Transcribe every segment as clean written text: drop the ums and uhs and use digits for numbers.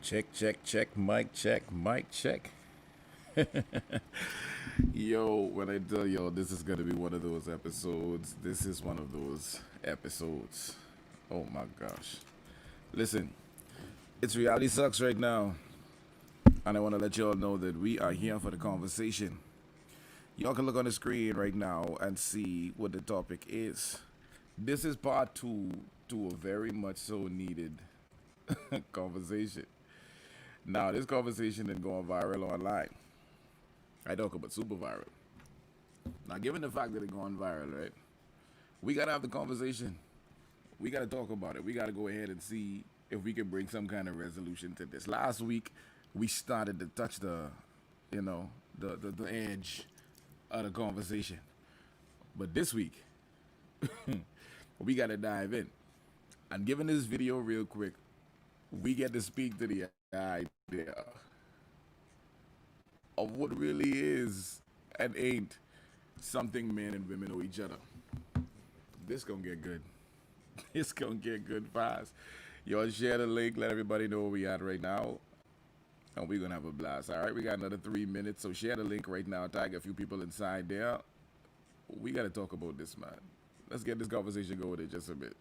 Check, mic check. Yo, when I tell y'all this is gonna be one of those episodes, this is one of those episodes. Oh my gosh. Listen, it's reality sucks right now, and I wanna let y'all know that we are here for the conversation. Y'all can look on the screen right now and see what the topic is. This is part two to a very much so needed conversation. Now, this conversation is going viral online. I talk about super viral. Now, given the fact that it's going viral, right? We gotta have the conversation. We gotta talk about it. We gotta go ahead and see if we can bring some kind of resolution to this. Last week, we started to touch you know, the edge of the conversation. But this week, we gotta dive in. And given this video real quick, we get to speak to the idea of what really is and ain't something men and women owe each other. This gonna get good. It's gonna get good fast. Y'all share the link, let everybody know where we at right now. And we're gonna have a blast. All right, we got another 3 minutes, so share the link right now. Tag a few people inside there. We gotta talk about this, man. Let's get this conversation going in just a bit.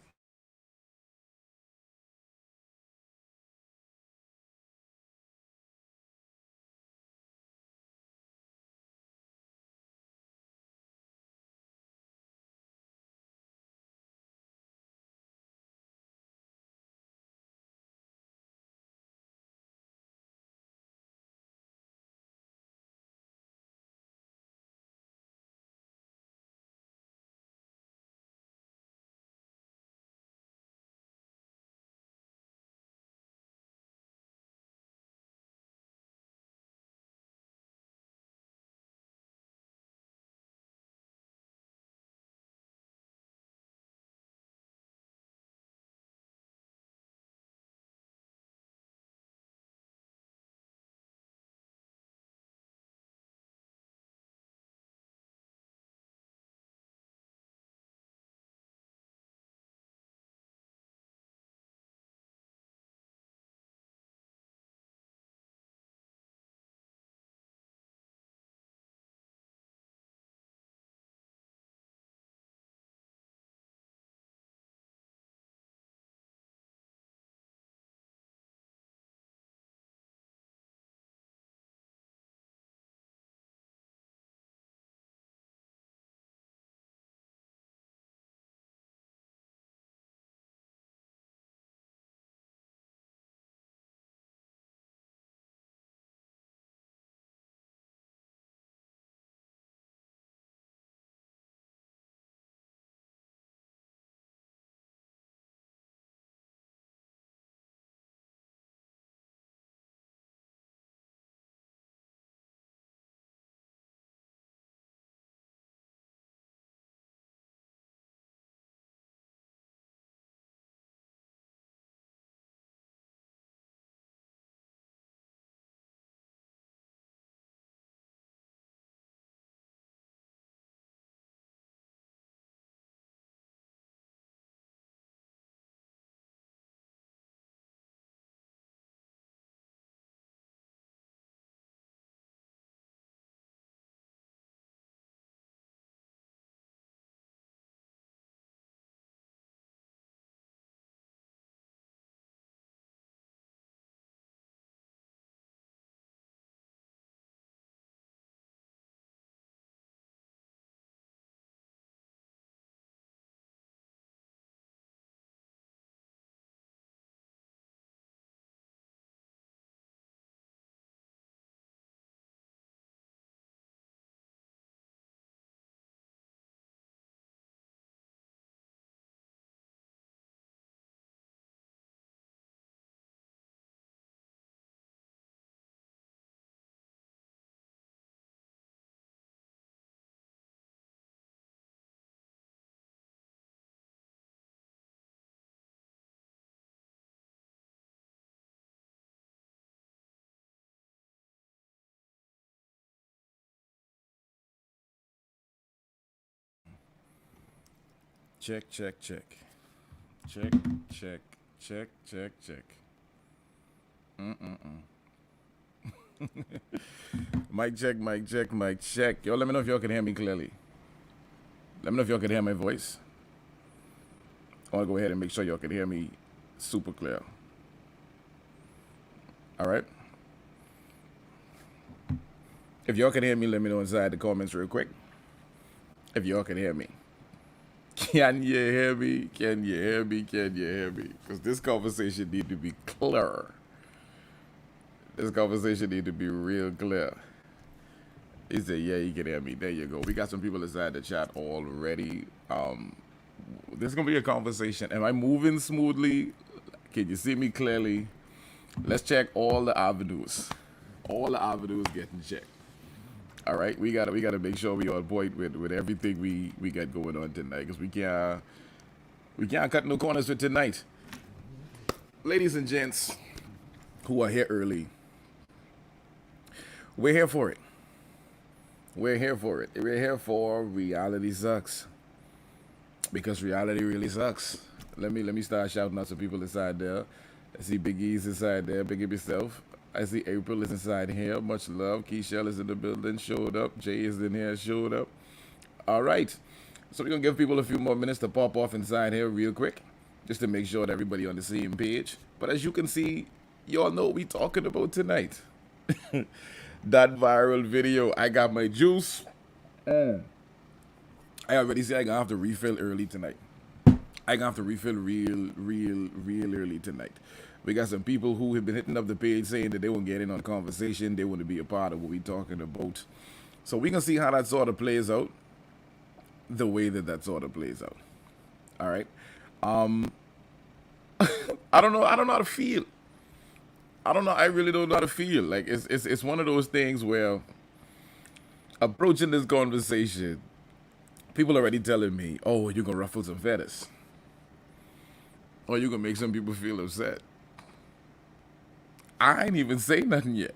Check, check, check. Check, check, check, check, check. Mic check, mic check, mic check. Yo, let me know if y'all can hear me clearly. Let me know if y'all can hear my voice. I want to go ahead and make sure y'all can hear me super clear. All right. If y'all can hear me, let me know inside the comments real quick. If y'all can hear me. Can you hear me? Can you hear me? Can you hear me? Because this conversation need to be clear. This conversation need to be real clear. He said, yeah, you can hear me. There you go. We got some people inside the chat already. This is going to be a conversation. Am I moving smoothly? Can you see me clearly? Let's check all the avenues. All the avenues getting checked. All right, we gotta make sure we on point with everything we got going on tonight, because we can't cut no corners for tonight. Ladies and gents who are here early, we're here for it. We're here for it. We're here for reality sucks, because reality really sucks. Let me start shouting out some people inside there. I see Big E's inside there. Big up yourself. I see April is inside here. Much love. Keishel is in the building. Showed up. Jay is in here. Showed up. All right. So we're going to give people a few more minutes to pop off inside here real quick, just to make sure that everybody on the same page. But as you can see, y'all know what we talking about tonight. That viral video. I got my juice. I already said I'm going to have to refill early tonight. I'm going to have to refill real early tonight. We got some people who have been hitting up the page saying that they want to get in on the conversation. They want to be a part of what we're talking about. So we can see how that sort of plays out. The way that sort of plays out. All right. I don't know how to feel. I don't know. I really don't know how to feel. Like it's one of those things where approaching this conversation, people are already telling me, "Oh, you're gonna ruffle some feathers, or you're gonna make some people feel upset." I ain't even say nothing yet.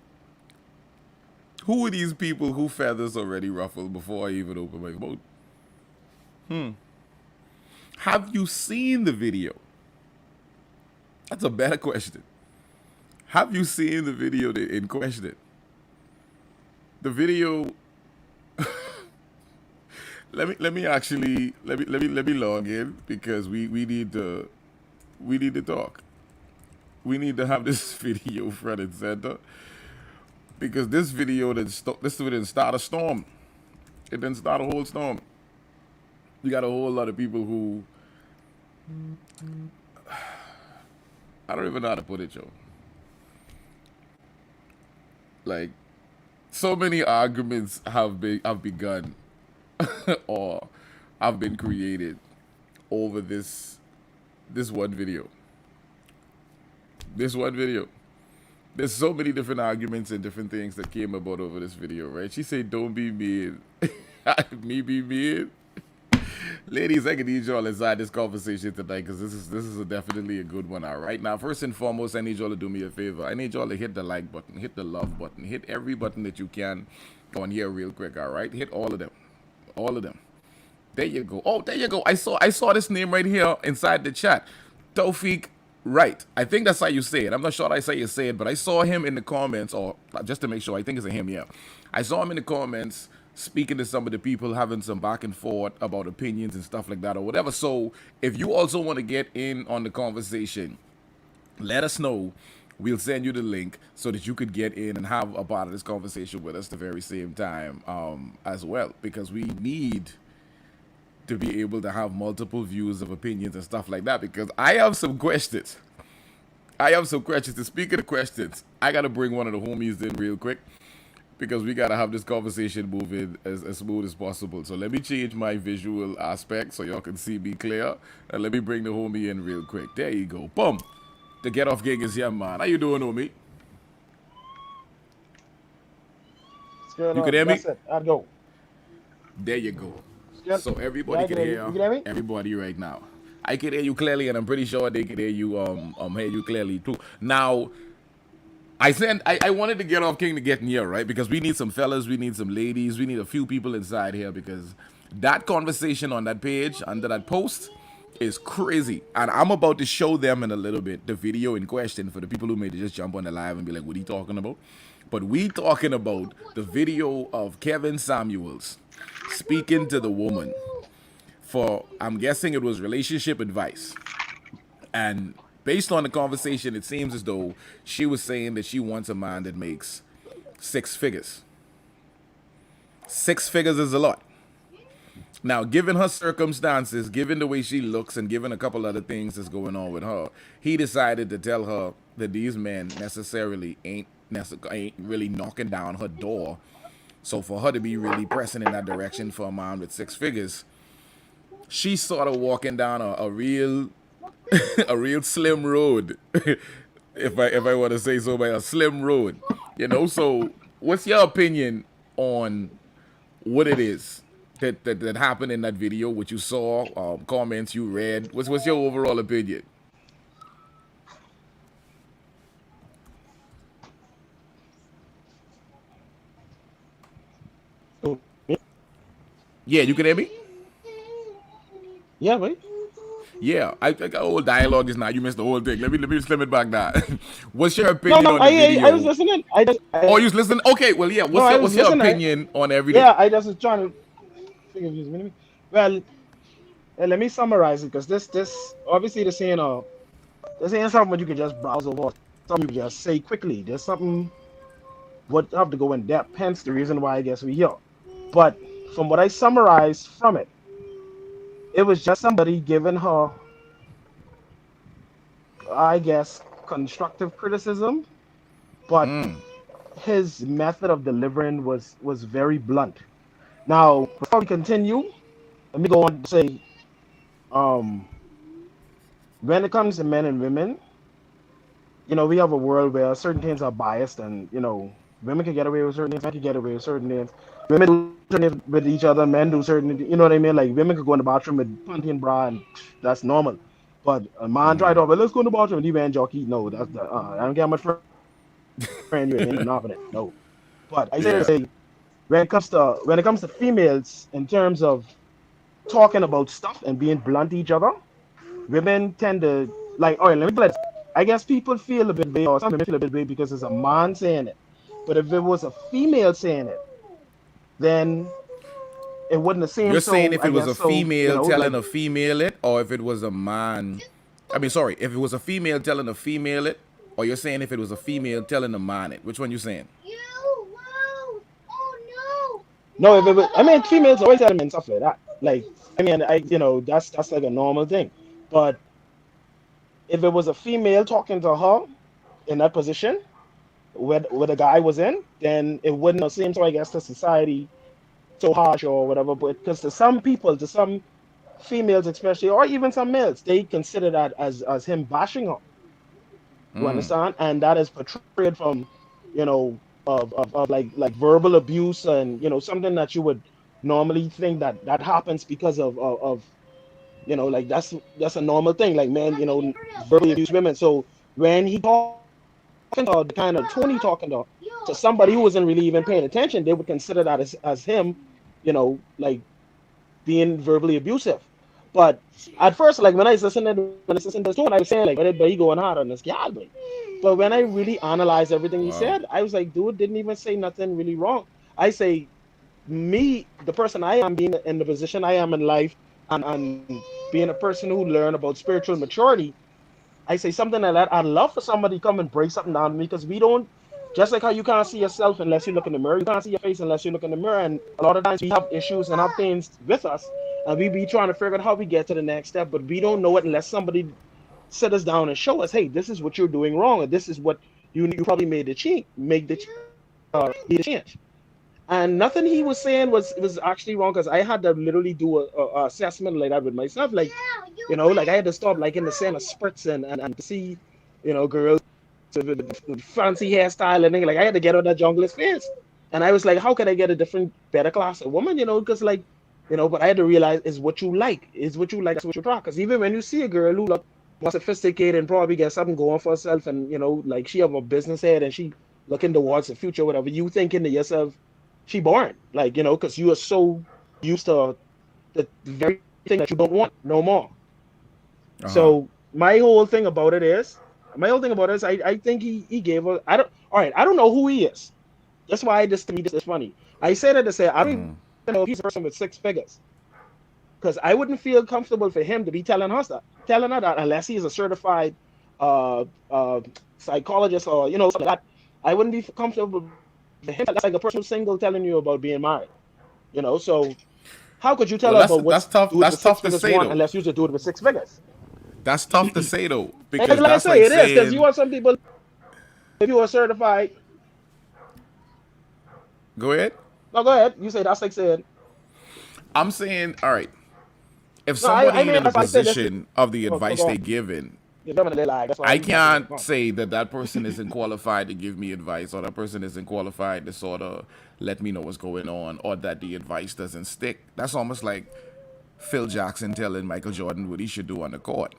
Who are these people who feathers already ruffled before I even open my mouth? Have you seen the video? That's a better question. Have you seen the video in question? The video. let me log in, because we need to talk. We need to have this video front and center, because this video didn't start a storm. It didn't start a whole storm. You got a whole lot of people who, I don't even know how to put it, Joe. Like, so many arguments have begun or have been created over this one video. This one video. There's so many different arguments and different things that came about over this video, right? She said, "Don't be mean." Me be mean? Ladies, I can need y'all inside this conversation tonight, because this is definitely a good one. All right. Now, first and foremost, I need y'all to do me a favor. I need y'all to hit the like button, hit the love button, hit every button that you can on here real quick. All right. Hit all of them. All of them. There you go. Oh, there you go. I saw this name right here inside the chat. Tawfiq Right. I think that's how you say it. I'm not sure how you say it, but I saw him in the comments, or just to make sure, I think it's a him, yeah. I saw him in the comments speaking to some of the people, having some back and forth about opinions and stuff like that or whatever. So if you also want to get in on the conversation, let us know. We'll send you the link so that you could get in and have a part of this conversation with us the very same time as well, because we need to be able to have multiple views of opinions and stuff like that, because I have some questions. And speaking of questions, I got to bring one of the homies in real quick, because we got to have this conversation moving as smooth as possible. So let me change my visual aspect so y'all can see me clear. And let me bring the homie in real quick. There you go. Boom. The Get Off Gang is here, man. How you doing, homie? You can hear me? I'll go. There you go. So everybody can hear everybody right now. I can hear you clearly, and I'm pretty sure they can hear you clearly too. Now, I wanted to Get Off King to get in here, right? Because we need some fellas, we need some ladies, we need a few people inside here, because that conversation on that page, under that post, is crazy. And I'm about to show them in a little bit the video in question for the people who may just jump on the live and be like, what are you talking about? But we talking about the video of Kevin Samuels speaking to the woman for, I'm guessing it was relationship advice. And based on the conversation, it seems as though she was saying that she wants a man that makes 6 figures. 6 figures is a lot. Now, given her circumstances, given the way she looks, and given a couple other things that's going on with her, he decided to tell her that these men necessarily ain't really knocking down her door. So for her to be really pressing in that direction for a man with 6 figures, she's sort of walking down a real a real slim road. if I want to say so, by a slim road. So what's your opinion on what it is that happened in that video, what you saw, comments you read? What's your overall opinion? Yeah, you can hear me? Yeah, wait. Yeah, I got whole dialogue just now. You missed the whole thing. Let me slim it back down. What's your No, opinion no, on the video? I was listening. Oh, you was listening? Okay, well, yeah. No, I was What's your listening. opinion on everything? Yeah, I just was trying to figure this minute. Well, let me summarize it because this obviously this ain't something you can just browse over. Something you can just say quickly. There's something what have to go in depth. Hence the reason why I guess we here. But from what I summarized from it, it was just somebody giving her, I guess, constructive criticism, but his method of delivering was very blunt. Now, before we continue, let me go on to say, um, when it comes to men and women, we have a world where certain things are biased, and women can get away with certain things, men can get away with certain things. Women do certain things with each other, men do certain, you know what I mean? Like women could go in the bathroom with panty and bra, and that's normal. But a man tried to, well, let's go in the bathroom and he man jockey. No, that's the I don't get much friend you ain't not for that. No. But I say to Yeah. say when it comes to females in terms of talking about stuff and being blunt to each other, women tend to like. All right, let me let. I guess people feel a bit way, or some women feel a bit way because it's a man saying it. But if it was a female saying it, then it wouldn't have You're seemed saying so. if I it was guess a so. female telling Like a female it, or if it was a man. I mean, sorry, if it was a female telling a female it, or you're saying if it was a female telling a man it. Which one you saying? no, if it was, I mean, females always tell men stuff like that. Like I mean, that's like a normal thing. But if it was a female talking to her in that position where the guy was in, then it wouldn't have seemed so. I guess to society so harsh or whatever. But because to some people, to some females especially, or even some males, they consider that as him bashing her. You understand? And that is portrayed from, of like verbal abuse and something that you would normally think that happens because of like that's a normal thing. Like men, verbally abuse women. So when he talking to her, the kind of tone he talking to somebody who wasn't really even paying attention, they would consider that as him, like being verbally abusive. But at first, like when I listened to this tone, I was saying like, but he going hard on this guy, but when I really analyzed everything he Wow. said, I was like, dude didn't even say nothing really wrong. I say, me, the person I am, being in the position I am in life, and being a person who learned about spiritual maturity, I say something like that. I'd love for somebody to come and break something down to me because we don't, just like how you can't see yourself unless you look in the mirror, you can't see your face unless you look in the mirror. And a lot of times we have issues and have things with us, and we be trying to figure out how we get to the next step, but we don't know it unless somebody sit us down and show us, hey, this is what you're doing wrong, or this is what you probably made the change, need to change. And nothing he was saying was actually wrong because I had to literally do a assessment like that with myself. Like, like I had to stop like in the center spurts and to see, girls with fancy hairstyle and thing. Like I had to get on that jungle face. And I was like, how can I get a different, better class of woman? Because like, but I had to realize is what you like. Is what you like, that's what you try. Because even when you see a girl who look more sophisticated and probably get something going for herself and like she have a business head and she looking towards the future, whatever, you thinking to yourself, she boring. Like, because you are so used to the very thing that you don't want no more. Uh-huh. So my whole thing about it is I think he gave us I don't all right, I don't know who he is. That's why this to me this is funny. I say that to say I don't even Mm-hmm. know if he's a person with six figures. Because I wouldn't feel comfortable for him to be telling her that unless he is a certified uh psychologist or something like that. I wouldn't be comfortable for him. That's like a person who's single telling you about being married. So how could you tell her Well, about that's what that's tough. dudes with That's six tough to figures say want though. unless you're a dude with six figures? That's tough to say though, And because like I that's say, like it is because you saying, want some people if you are certified. go ahead. No, go ahead. You say that's like saying I'm saying, all right, if no. I somebody ain't mean in the that's why I say this. position of the advice Go they on. giving, You're jumping a little lag. That's why I I'm jumping in. can't Go on. say that that person isn't qualified to give me advice, or that person isn't qualified to sort of let me know what's going on, or that the advice doesn't stick. That's almost like Phil Jackson telling Michael Jordan what he should do on the court.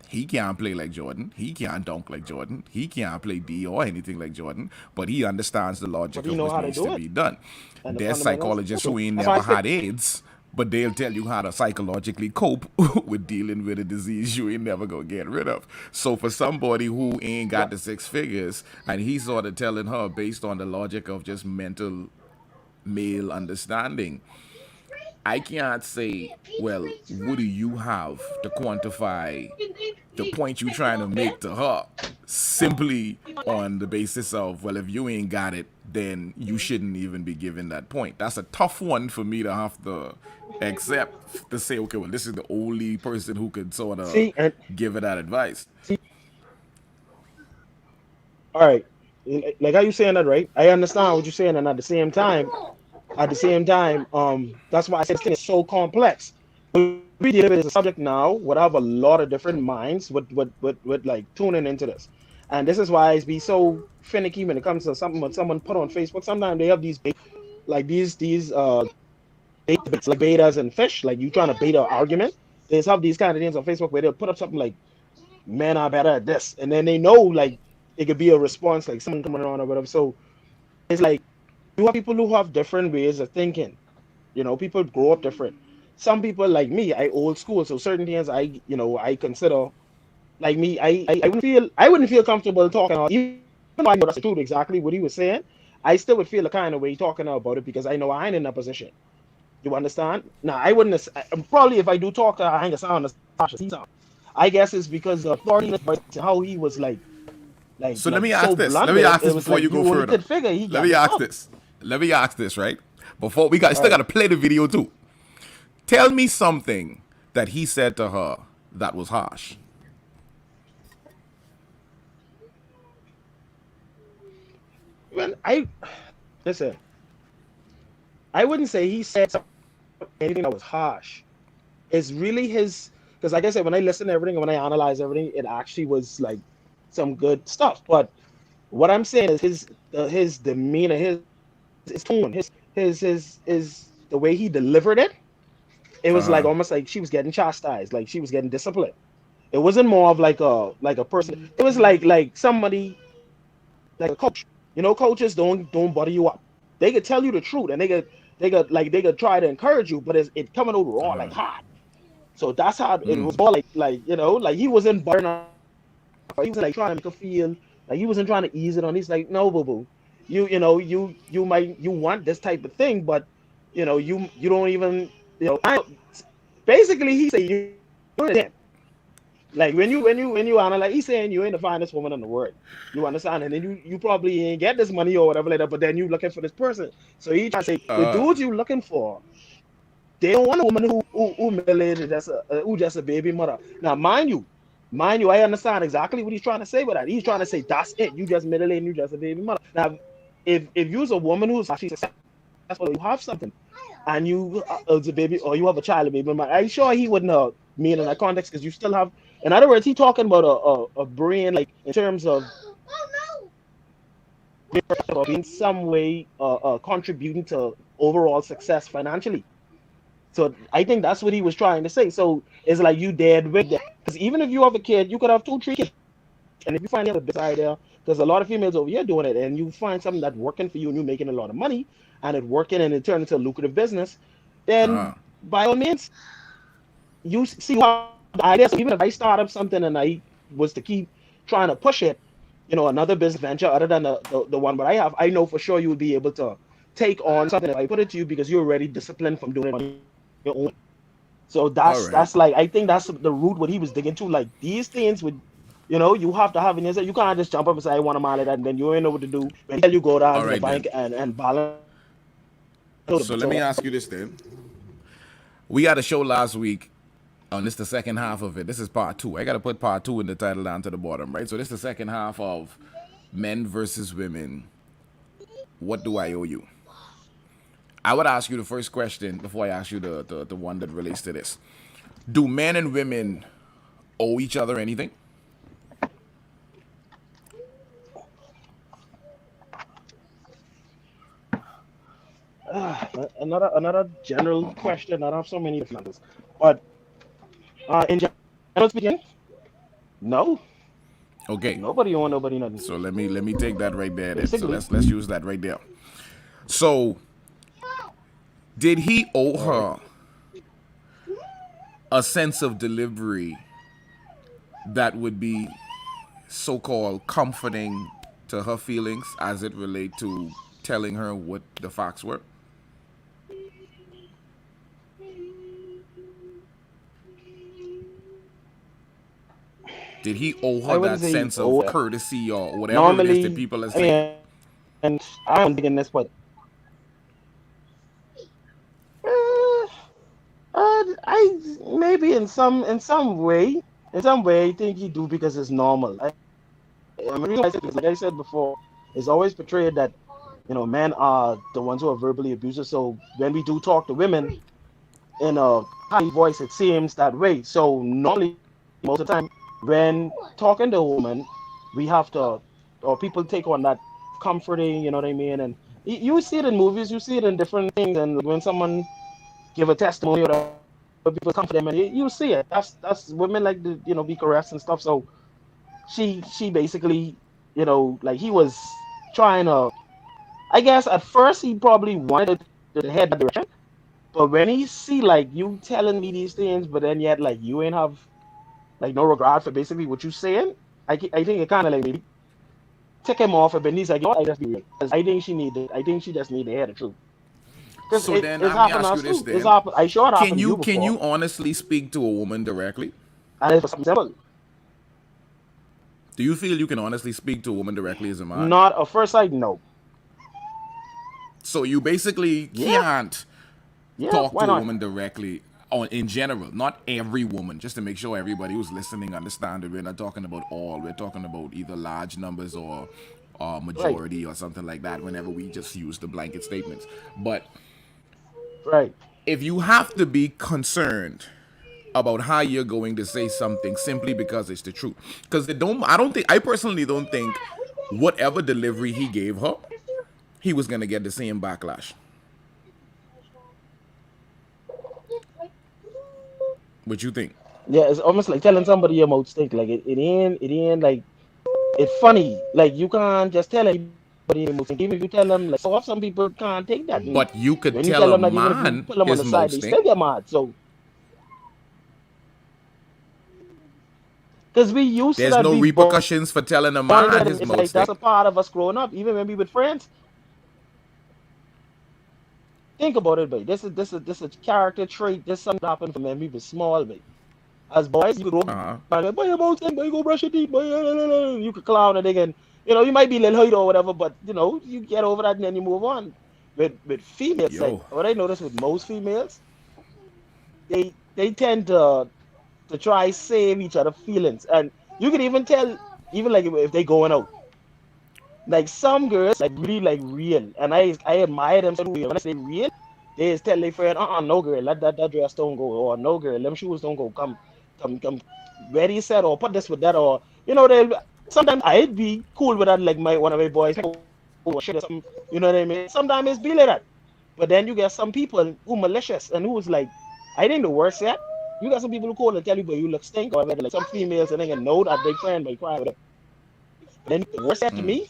He can't play like Jordan. He can't dunk like Jordan. He can't play D or anything like Jordan. But he understands the But logic you of know what how to needs to do it be done. and the There's fundamentals. psychologists So who ain't that's why I never say had AIDS, but they'll tell you how to psychologically cope with dealing with a disease you ain't never gonna get rid of. So for somebody who ain't yeah. got the six figures, and he's sort of telling her based on the logic of just mental male understanding, I can't say, well, what do you have to quantify the point you're trying to make to her simply on the basis of, well, if you ain't got it, then you shouldn't even be given that point. That's a tough one for me to have to accept, to say, okay, well, this is the only person who could sort of See and give her that advice. see. All right. Like how you saying that, right? I understand what you're saying, and at the same time, that's why I said this thing is so complex. We deal with is a subject now would have a lot of different minds with like tuning into this. And this is why it's be so finicky when it comes to something what someone put on Facebook. Sometimes they have these like these debates like betas and fish, like you trying to bait an argument. They just have these kind of things on Facebook where they'll put up something like men are better at this. And then they know like it could be a response, like someone coming around or whatever. So it's like you have people who have different ways of thinking. People grow up different. Some people like me, I old school, so certain things I consider like me, I wouldn't feel comfortable talking, or even though I know that's the truth exactly what he was saying, I still would feel the kind of way talking about it because I know I ain't in that position. You understand? Now I wouldn't probably if I do talk to her, I ain't gonna sound as harsh as he sound. I guess it's because the authority in his voice, how he was So let like me so ask this. blunt Let me with it. ask It this was before like you go you only further. could figure he Let got me it ask up. this. Let me ask this, right? Before we got All still right. gotta play the video too. Tell me something that he said to her that was harsh. Well, listen. I wouldn't say he said anything that was harsh. It's really his because, like I said, when I listen to everything and when I analyze everything, it actually was like some good stuff. But what I'm saying is his demeanor, his tone, his the way he delivered it. It was like almost like she was getting chastised, like she was getting disciplined. It wasn't more of like a person. It was like somebody like a coach. Coaches don't butter you up. They could tell you the truth and they could try to encourage you, but it coming out raw like hot. So that's how it was more like he wasn't buttering up. He wasn't like trying to make her feel like he wasn't trying to ease it on. He's like, no, boo boo, you want this type of thing, but you don't even basically he said you're a 10. Like when you analyze, he's saying you ain't the finest woman in the world. You understand? And then you probably ain't get this money or whatever like that, but then you looking for this person. So he trying to say the dudes you looking for, they don't want a woman who middle-aged who just a baby mother. Now, mind you, I understand exactly what he's trying to say with that. He's trying to say that's it. You just middle-aged, you just a baby mother. Now, if you's a woman who's actually successful, you have something, and you as a baby or you have a child, a baby mother, I'm sure he wouldn't mean in that context because you still have. In other words, he talking about a brain like in terms of being some way contributing to overall success financially. So I think that's what he was trying to say. So it's like you dead with that. Because even if you have a kid, you could have two, three kids. And if you find you have a business idea, there's a lot of females over here doing it, and you find something that's working for you and you're making a lot of money and it working and it turned into a lucrative business, then by all means, you see how idea. So even if I start up something and I was to keep trying to push it, another business venture other than the one that I have, I know for sure you would be able to take on something if I put it to you because you're already disciplined from doing it on your own. So All right. that's like I think that's the root what he was digging to. Like these things with you have to have in yourself. You can't just jump up and say I want to manage that and then you ain't know what to do. When you go down All to the right then. bank and balance So let me so ask you this then. We had a show last week. And this is the second half of it. This is part two. I gotta put part two in the title down to the bottom, right? So this is the second half of men versus women. What do I owe you? I would ask you the first question before I ask you the one that relates to this. Do men and women owe each other anything? another general question. I don't have so many different answers, but in general speaking, no, Okay. nobody owe nobody nothing. So let me take that right there then. So Basically, let's use that right there. So did he owe all right. her a sense of delivery that would be so-called comforting to her feelings as it relate to telling her what the facts were? Did he owe her I wouldn't that say sense of oh courtesy or whatever it is that normally. people are I saying? mean, and I don't think in this, but uh, I maybe in some way, I think you do because it's normal. I mean, like I said before, it's always portrayed that men are the ones who are verbally abusive. So when we do talk to women in a high voice, it seems that way. So normally, most of the time, when talking to a woman, we have to, or people take on that comforting, you know what I mean? And you see it in movies, you see it in different things, and when someone give a testimony or people comfort them, and you see it. That's women like to be caressed and stuff. So she basically like he was trying to. I guess at first he probably wanted to head that direction, but when he see like you telling me these things, but then yet like you ain't have like no regard for basically what you saying, I think it kind of like maybe take him off a bit. And he's like, I just be real. 'Cause I think she needed. I think she just need to hear the truth. Because So then it's let me happened to ask you us this too. It's then. happened. I sure it Can happened to you you can before, you honestly speak to a woman directly? and it's something simple. Do you feel you can honestly speak to a woman directly as a man? Not a first sight. No. So you basically Yeah. can't Yeah. talk to Why a not? woman directly on in general, not every woman, just to make sure everybody who's listening understand that we're not talking about all. We're talking about either large numbers or Right. majority or something like that whenever we just use the blanket statements. But Right. if you have to be concerned about how you're going to say something simply because it's the truth, because I personally don't think whatever delivery he gave her, he was gonna get the same backlash. What you think? Yeah. It's almost like telling somebody your mouth stink. Like it ain't like it's funny. Like you can't just tell anybody your mouth stink. Even if you tell them like so some people can't take that. And But you could when you tell tell a them that even if you man pull them on his the mouth side, they stink. still get mad. So because we used to There's that no we repercussions for telling a born man that his it's mouth like that's stink. a part of us growing up. Even when we with friends, think about it, babe. This is a character trait. This something happened for men. We were small, babe. As boys, you could go Uh-huh. by boy your mouth stink, boy, go brush your teeth, boy. You could clown and again. You might be a little hurt or whatever, but you get over that and then you move on. With females, like Yo. what I noticed with most females, they tend to try save each other feelings, and you can even tell even like if they going out. Like some girls like really like real, and I admire them so real. When I say real, they just tell their friend, no girl, let that dress don't go, or no girl, them shoes don't go. Come, ready set, or put this with that, or they. Sometimes I'd be cool with that, like my one of my boys, or shit or something. You know what I mean? Sometimes it's be like that, but then you get some people who malicious and who's like, I think the worst yet. You got some people who call and tell you, but you look stink, or whatever. Like some females, and they can know that their friend by cry with them. Then the worst yet to me.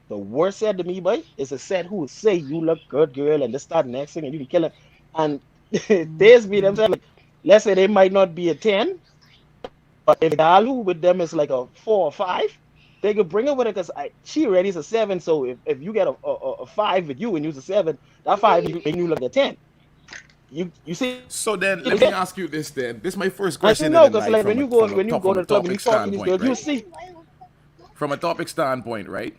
The worst said to me, boy, is a said who would say you look good, girl, and this start next thing, and you can kill him. And there's me them saying, like, let's say they might not be a 10, But if the gal who with them is like a 4 or 5, they could bring her with her because she already is a 7. So if you get a 5 with you and use a 7, that 5 making you look like a 10. You see the So difference? then, let me ask you this. Then, this is my first And you question. know, Then, because like like from when you go from to a the club and you topic talk to these standpoint, girls, you right? see, From a topic standpoint, right?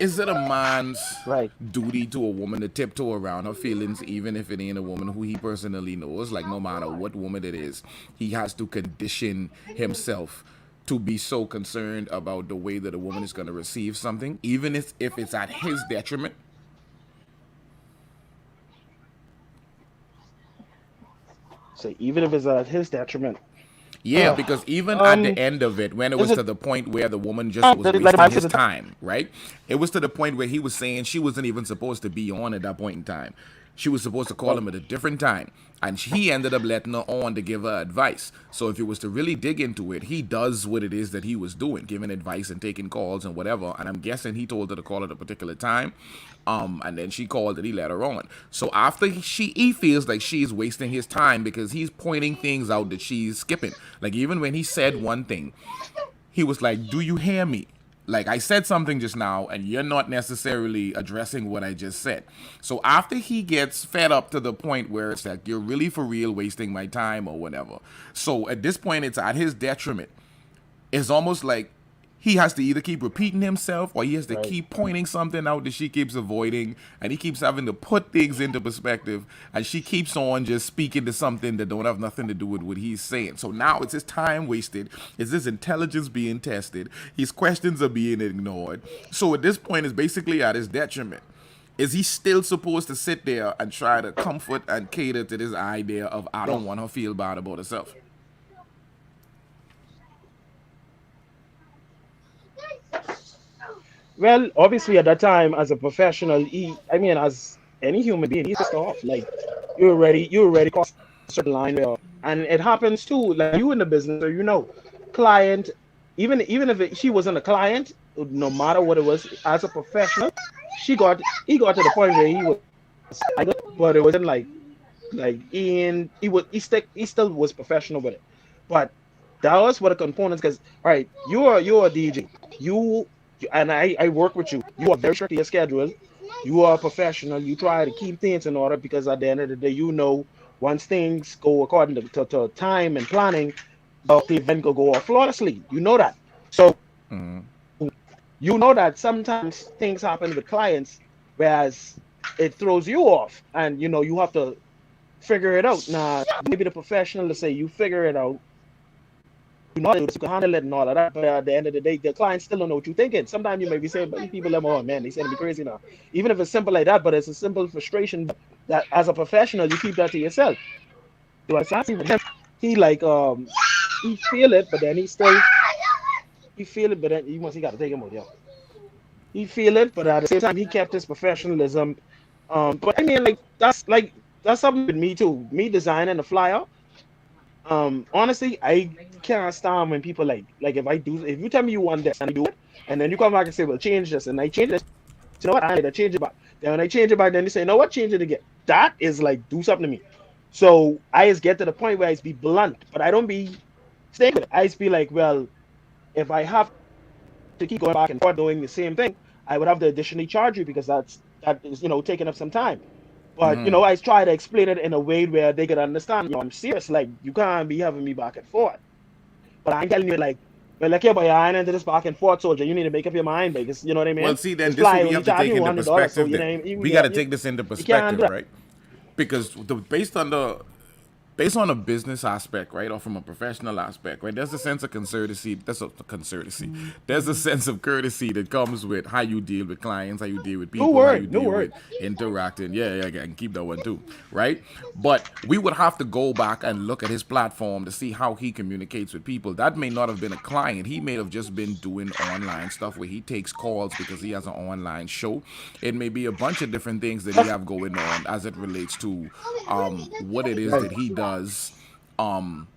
Is it a man's right, duty to a woman to tiptoe around her feelings, even if it ain't a woman who he personally knows? Like, no matter what woman it is, he has to condition himself to be so concerned about the way that a woman is going to receive something, even if it's at his detriment. so even if it's at his detriment, Yeah, uh, because even at the is end it of it, when it was to the point where the woman just was like wasting my his sister? time, right? It was to the point where he was saying she wasn't even supposed to be on at that point in time. She was supposed to call Right, him at a different time. And he ended up letting her on to give her advice. So if you was to really dig into it, he does what it is that he was doing, giving advice and taking calls and whatever. And I'm guessing he told her to call at a particular time. And then she called and he let her on. So after he feels like she's wasting his time because he's pointing things out that she's skipping. Like even when he said one thing, he was like, "Do you hear me? Like I said something just now, and you're not necessarily addressing what I just said." So after he gets fed up to the point where it's like, "You're really for real wasting my time" or whatever. So at this point, it's at his detriment. It's almost like he has to either keep repeating himself or he has to right. keep pointing something out that she keeps avoiding, and he keeps having to put things into perspective, and she keeps on just speaking to something that don't have nothing to do with what he's saying. So now it's his time wasted, it's his intelligence being tested, his questions are being ignored. So at this point it's basically at his detriment. Is he still supposed to sit there and try to comfort and cater to this idea of I No. don't want her to feel bad about herself? Well, obviously at that time, as a professional, I mean, as any human being, he's pissed off. Like you already crossed a certain line where, and it happens too. Like you in the business, or client, even if she wasn't a client, no matter what it was, as a professional, he got to the point where he was like, but it wasn't like he still was professional with it, but that was what the components. Because all right, you're a DJ, you and I work with you. You are very strict to your schedule. You are a professional. You try to keep things in order because at the end of the day, once things go according to time and planning, the event will go off flawlessly. You know that. So you know that sometimes things happen with clients, whereas it throws you off, and you have to figure it out. Now, maybe the professional to say you figure it out, you know how to do this, you can handle it and all of that, but at the end of the day, the client still don't know what you're thinking. Sometimes you may be saying, but these people, oh man, they said to be crazy now. Even if it's simple like that, but it's a simple frustration that as a professional, you keep that to yourself. So I see with him, he like he feel it, but then he feel it, but then he got to take him out, yeah. He feel it, but at the same time, he kept his professionalism. But I mean, that's something with me too. Me designing the flyer. Honestly, I can't stand when people if you tell me you want this and I do it, and then you come back and say, well, change this, and I change this. You know what? I need to change it back. Then when I change it back, then they say, you know what? Change it again. That is like do something to me. So I just get to the point where I just be blunt, but I don't be staying with it. I just be like, well, if I have to keep going back and forth doing the same thing, I would have to additionally charge you because that is taking up some time. But I try to explain it in a way where they could understand. I'm serious. Like you can't be having me back and forth. But I'm telling you, like, well, like, yeah, but I ain't into this back and forth, soldier. You need to make up your mind, because you know what I Well, mean. see, then This this is fly what we only have to charge take you into $100, so perspective. Then you, we got to take this into you can't do perspective, that. right? Because based on a business aspect, right, or from a professional aspect, right, there's a sense of courtesy. There's a sense of courtesy that comes with how you deal with clients, how you deal with No people, how you word, no deal with word. interacting. Yeah, I can keep that one too, right? But we would have to go back and look at his platform to see how he communicates with people. That may not have been a client. He may have just been doing online stuff where he takes calls because he has an online show. It may be a bunch of different things that he have going on as it relates to what it is that Right. he does um,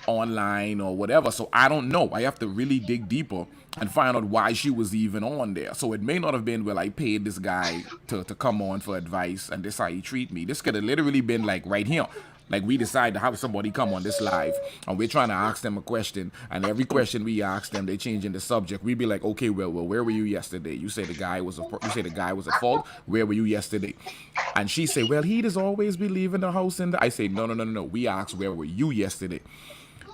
online or whatever. So I don't know. I have to really dig deeper and find out why she was even on there. So it may not have been, well, I paid this guy to come on for advice and this how he treat me. This could have literally been like right here. Like we decide to have somebody come on this live, and we're trying to ask them a question, and every question we ask them, they change in the subject. We be like, okay, well, where were you yesterday? You say the guy was at fault. Where were you yesterday? And she say, well, he does always be leaving the house. And I say, no. We asked, where were you yesterday?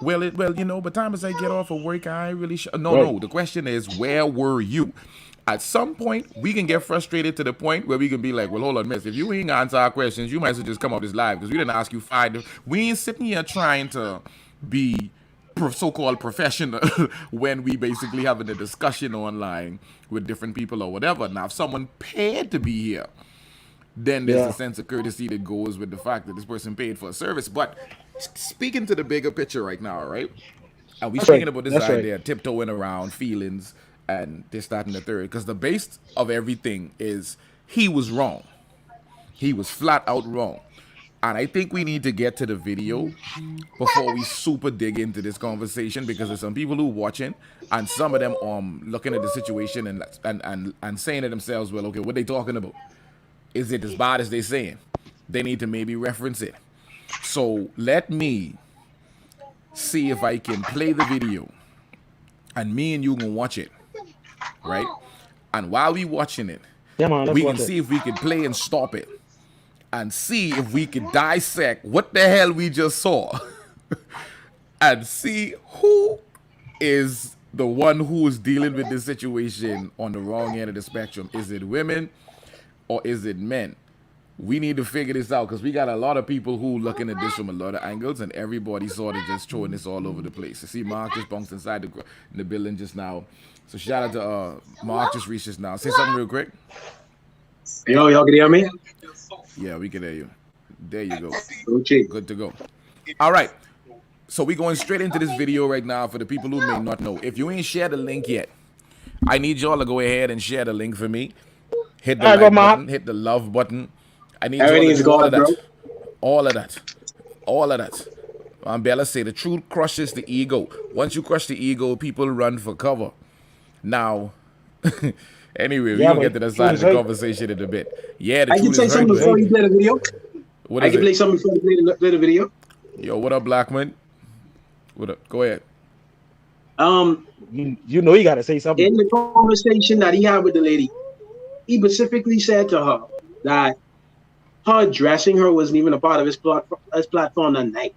Well, by the time as I get off of work, I ain't really no. The question is, where were you? At some point, we can get frustrated to the point where we can be like, well, hold on, miss, if you ain't answer our questions, you might as well just come up this live because we didn't ask you five. We ain't sitting here trying to be so-called professional when we basically having a discussion online with different people or whatever. Now, if someone paid to be here, then there's a sense of courtesy that goes with the fact that this person paid for a service. But speaking to the bigger picture right now, right? And we speaking about this idea, tiptoeing around feelings and this, that, and the third. Because the base of everything is he was wrong. He was flat out wrong. And I think we need to get to the video before we super dig into this conversation, because there's some people who watching and some of them looking at the situation and saying to themselves, well, okay, what they talking about? Is it as bad as they saying? They need to maybe reference it. So let me see if I can play the video and me and you can watch it, right? And while we watching it, we can see if we can play and stop it and see if we can dissect what the hell we just saw and see who is the one who is dealing with this situation on the wrong end of the spectrum. Is it women or is it men? We need to figure this out because we got a lot of people who looking at this from a lot of angles, and everybody sort of just throwing this all over the place. You see Mark just bounced inside the building just now. So shout out to Mark just reached us now. Say something real quick. Yo, y'all can hear me? Yeah, we can hear you. There you go. Okay. Good to go. All right. So we going straight into this video right now for the people who may not know. If you ain't shared the link yet, I need y'all to go ahead and share the link for me. Hit the like button, hit the love button. I need y'all to do all of that. All of that. All of that. Bella say the truth crushes the ego. Once you crush the ego, people run for cover. Now, anyway, we're going to get to the side of the conversation in a bit. Yeah, the I can say something before you play the video. What is I can play something before you play the video. Yo, what up, Blackman? What up? Go ahead. You know you got to say something. In the conversation that he had with the lady, he specifically said to her that her dressing her wasn't even a part of his platform that night,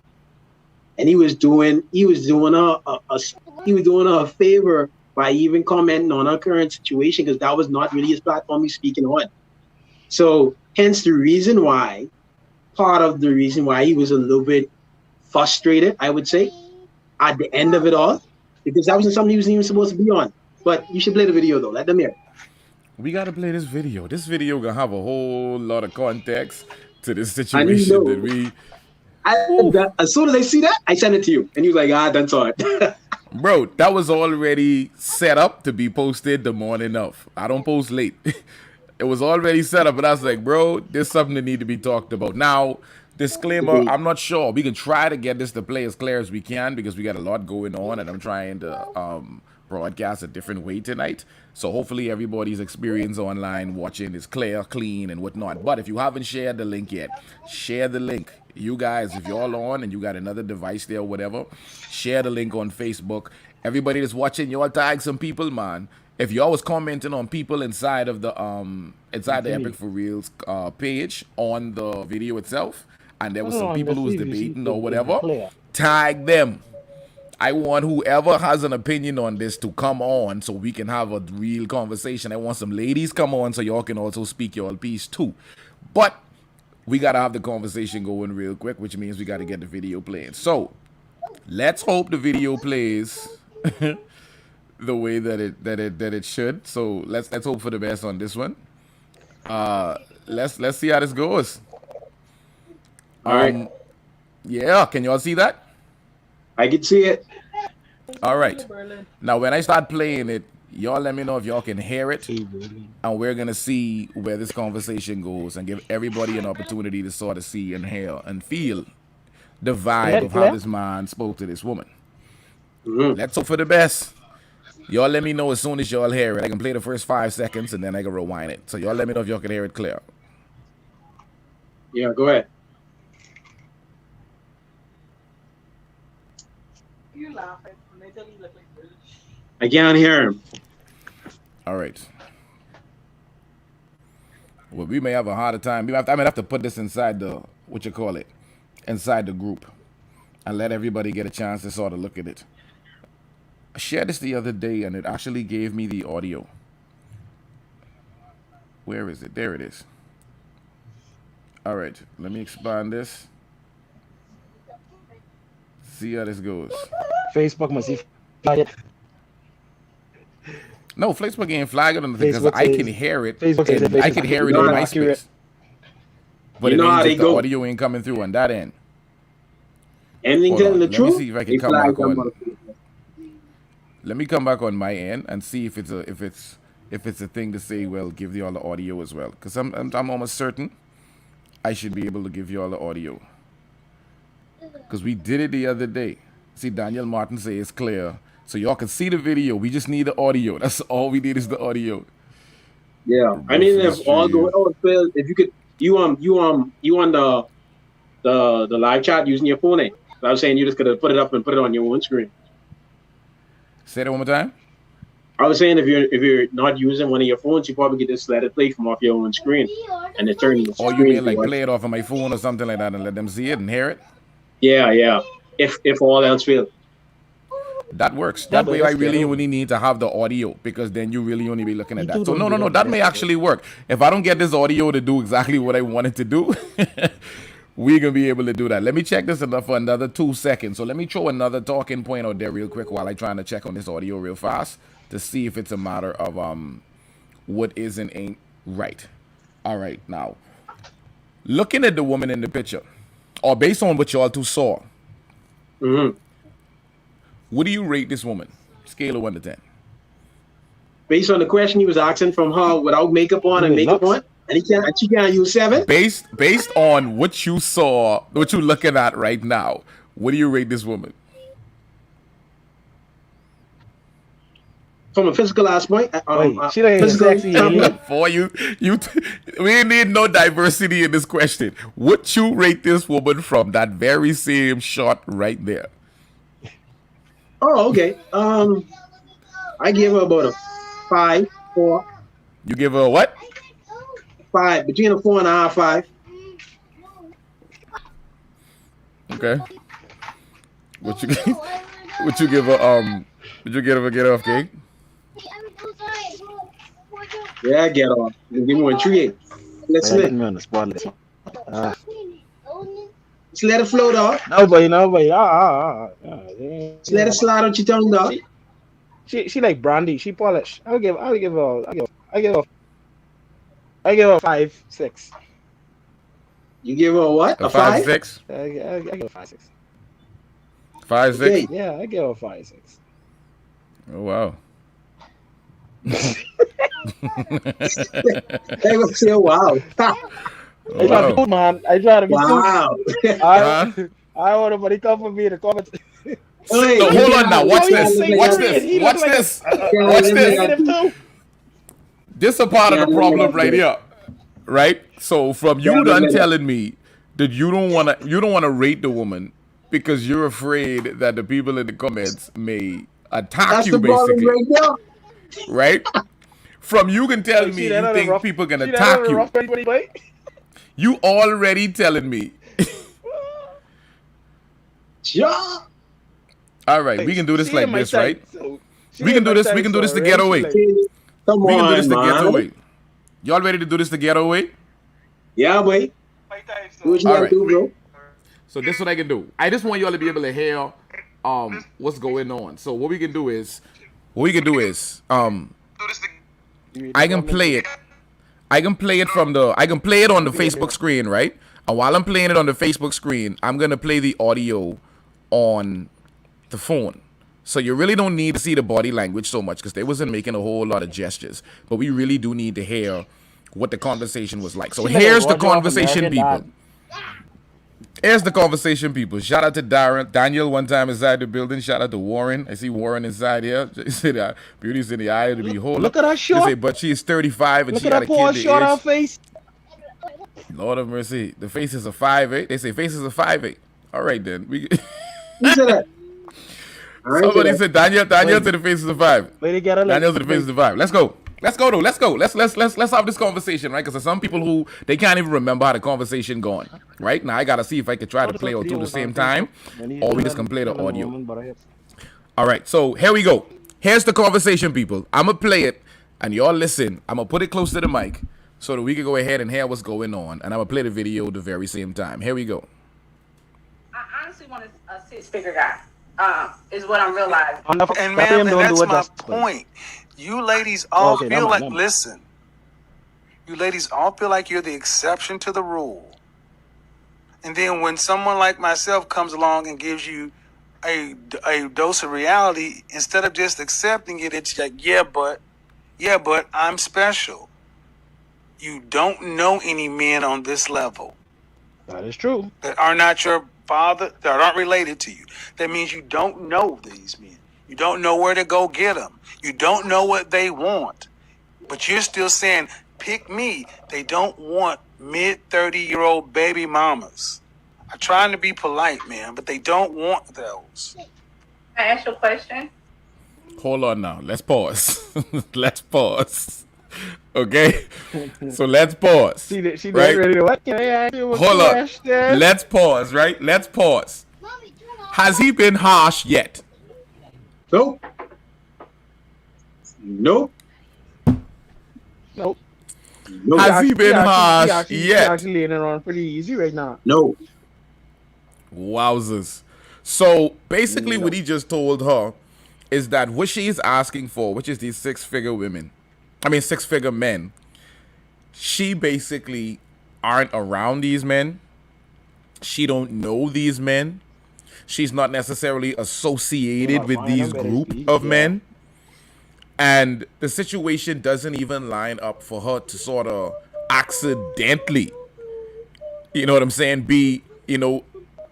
and he was doing her a favor by even commenting on her current situation because that was not really his platform he's speaking on. So hence part of the reason why he was a little bit frustrated, I would say, at the end of it all, because that wasn't something he wasn't even supposed to be on. But you should play the video though. Let them hear. We gotta play this video. This video gonna have a whole lot of context to this situation that we. As soon as I see that, I send it to you, and you're like, that's all right. Bro, that was already set up to be posted the morning of. I don't post late. It was already set up, and I was like, bro, there's something that need to be talked about. Now, disclaimer, I'm not sure. We can try to get this to play as clear as we can because we got a lot going on, and I'm trying to broadcast a different way tonight. So hopefully everybody's experience online watching is clear, clean, and whatnot. But if you haven't shared the link yet, share the link. You guys, if you're all on and you got another device there or whatever, share the link on Facebook. Everybody that's watching, y'all tag some people, man. If y'all was commenting on people inside of the Epic for Reals page on the video itself, and there was some people who was debating or whatever, tag them. I want whoever has an opinion on this to come on so we can have a real conversation. I want some ladies come on so y'all can also speak your piece too. But we got to have the conversation going real quick, which means we got to get the video playing. So let's hope the video plays the way that it should. So let's hope for the best on this one. Let's see how this goes. All right. Yeah, can y'all see that? I can see it. All right. Now, when I start playing it, y'all let me know if y'all can hear it. And we're going to see where this conversation goes and give everybody an opportunity to sort of see and hear and feel the vibe of how this man spoke to this woman. Let's hope for the best. Y'all let me know as soon as y'all hear it. I can play the first 5 seconds and then I can rewind it. So y'all let me know if y'all can hear it clear. Yeah, go ahead. I can't hear him. All right. Well, we may have a harder time. I might have to put this inside the, what you call it, inside the group and let everybody get a chance to sort of look at it. I shared this the other day and it actually gave me the audio. Where is it? There it is. All right. Let me expand this. See how this goes. Facebook must be flagged. No, Facebook ain't flagging on the thing because Facebook I says- can hear it. Facebook says And it I can hear it not in accurate. MySpace. But You it know how means they that the go. audio ain't coming through on that end. Anything Hold telling on, the let me truth? see if I can they come flag back them on. motherfuckers. Let me come back on my end and see if it's a thing to say. Well, give you all the audio as well, because I'm almost certain I should be able to give you all the audio. Because we did it the other day. See, Daniel Martin say it's clear, so y'all can see the video. We just need the audio. That's all we need is the audio. Yeah, I mean, if all going on, Phil, if you could, you on the live chat using your phone. I was saying you just could put it up and put it on your own screen. Say that one more time. I was saying if you're not using one of your phones, you probably could just let it play from off your own screen and it turn your Or screen. you mean like to what- play it off of my phone or something like that and let them see it and hear it? Yeah. If all else fails. That works. That but way I that's really good. only need to have the audio because then you really only be looking at You that. do So don't no, do that, that man. may actually work. If I don't get this audio to do exactly what I wanted to do, we're going to be able to do that. Let me check this for another 2 seconds. So let me throw another talking point out there real quick while I'm trying to check on this audio real fast to see if it's a matter of what is and ain't right. All right, now, looking at the woman in the picture, or based on what y'all two saw, Mm-hmm. what do you rate this woman? Scale of 1 to 10. Based on the question he was asking from her without makeup on and Wait, makeup looks? on, and she can't use 7. Based on what you saw, what you're looking at right now, what do you rate this woman? From a physical aspect, Wait, she ain't physical sexy, standpoint, ain't For you, we ain't need no diversity in this question. What you rate this woman from that very same shot right there? Oh, okay. I give her about a 5, 4, You give her a what? 5, between a 4.5, 5. Okay. What you what you give her? Would you give her get off cake? Yeah, I get off. Give me 1 3. Let's Put let me on the spot. Let's let it float off. Nobody. Let's let it slide on your tongue, dog. She like brandy. She polish. I'll give her 5, 6. You give her a what? A A 5, 5? 6, I give her 5, 6. 5, 6. Okay. Yeah, I give her 5, 6. Oh wow. They will say, wow. I try to be good, man. I try to be good. Wow. I want nobody come for me to comment. Hey, No, hold on now. Watch Oh, you this. say Watch you're this. right. He Watch look like this. Yeah, Watch yeah, this. yeah. Negative too. This a part of the Yeah, problem yeah, right yeah. here, right? So from you Yeah, done yeah. telling me that you don't wanna rate the woman because you're afraid that the people in the comments may attack That's you, the problem basically, right there. right? From you can tell Like, me see that you other think rough- people can see that attack other you. rough 2020. You already telling me. Yeah. All right, we can do this She like in my this, type, right? so she We in can do my this. type, We can do this so, to right? get She away. like- Come We can do this on, to get man. away. Y'all ready to do this to get away? Yeah, boy. my type, so- Do what you All gotta right. do, bro. So this is what I can do. I just want y'all to be able to hear what's going on. So what we can do is I can play it. I can play it on the Facebook screen, right? And while I'm playing it on the Facebook screen, I'm gonna play the audio on the phone. So you really don't need to see the body language so much because they wasn't making a whole lot of gestures. But we really do need to hear what the conversation was like. So She like here's a the Roger off conversation, American people. Dad. Here's the conversation, people. Shout out to Daniel one time inside the building. Shout out to Warren. I see Warren inside here. They say that beauty's in the eye of the beholder. Look at her They short. say, but she's 35 and Look she at got that a poor kid short the her age. face. Lord of mercy. The face is a 5'8". They say face is a 5'8". All right then. Who said that? I ain't Somebody say said Daniel to the faces of five. Wait, they get a Daniel to the faces of five. Let's go. Let's go though. Let's go. Let's have this conversation, right? Because there's some people who they can't even remember how the conversation going. Right now, I gotta see if I could try to play all two at the same time, or we just can play the audio. All right. So here we go. Here's the conversation, people. I'm gonna play it, and y'all listen. I'm gonna put it close to the mic so that we can go ahead and hear what's going on, and I'm gonna play the video at the very same time. Here we go. I honestly want a six-figure guy. Is what I'm realizing. And ma'am, and that's my point. You ladies all feel like, listen, you ladies all feel like you're the exception to the rule. And then when someone like myself comes along and gives you a dose of reality, instead of just accepting it, it's like, yeah, but I'm special. You don't know any men on this level. That is true. That are not your father, that aren't related to you. That means you don't know these men. You don't know where to go get them. You don't know what they want. But you're still saying, pick me. They don't want mid-30-year-old baby mamas. I'm trying to be polite, man, but they don't want those. Can I ask you a question? Hold on now. Let's pause. Let's pause. Okay? So let's pause. She right? ready to what? Can I ask you a Hold question? on. Let's pause, right? Let's pause. Has he been harsh yet? Nope. Nope. Nope. Nope. Has he been harsh yet? He's actually laying it on pretty easy right now. No. Wowzers. So basically what he just told her is that what she's asking for, which is these six-figure men, she basically aren't around these men. She don't know these men. She's not necessarily associated with these group of men. And the situation doesn't even line up for her to sort of accidentally, you know what I'm saying, be, you know,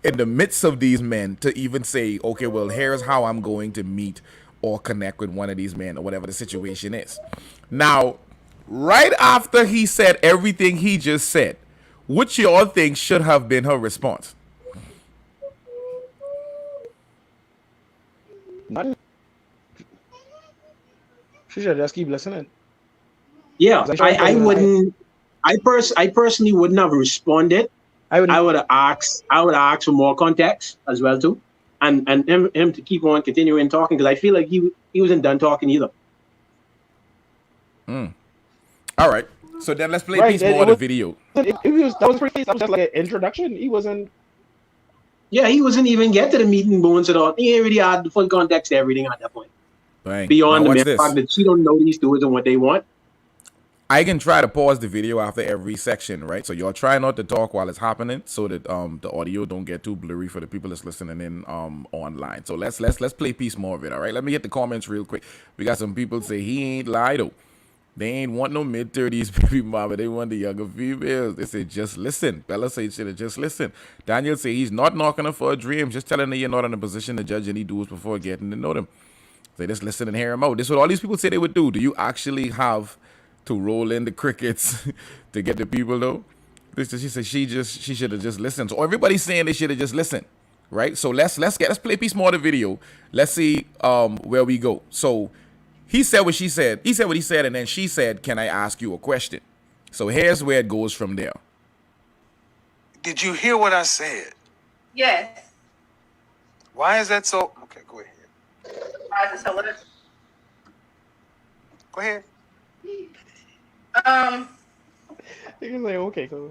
in the midst of these men to even say, okay, well, here's how I'm going to meet or connect with one of these men or whatever the situation is. Now, right after he said everything he just said, what y'all think should have been her response? Nothing. She should just keep listening. Yeah, I wouldn't. I personally wouldn't have responded. I would have asked for more context as well too, and him to keep on continuing talking, because I feel like he wasn't done talking either. All right, so then let's play a piece more of the video. That was pretty. That was just like an introduction. He wasn't. Yeah, he wasn't even get to the meeting bones at all. He ain't really had the full context to everything at that point. Bang. Beyond now the mere fact that she don't know these dudes and what they want. I can try to pause the video after every section, right? So y'all try not to talk while it's happening, so that the audio don't get too blurry for the people that's listening in online. So let's play a piece more of it, all right? Let me get the comments real quick. We got some people say he ain't lied though. They ain't want no mid-30s baby mama. They want the younger females. They say just listen. Bella say shit, just listen. Daniel say he's not knocking her for a dream, just telling her you're not in a position to judge any dudes before getting to know them. They just listen and hear him out. This is what all these people say they would do. Do you actually have to roll in the crickets to get the people though? She said she should have just listened. So everybody's saying they should have just listened, right? So let's play a piece more of the video. Let's see where we go. So he said what she said. He said what he said, and then she said, "Can I ask you a question?" So here's where it goes from there. Did you hear what I said? Yes. Why is that so? Okay, go ahead. Why is it so? Go ahead. You can say okay, go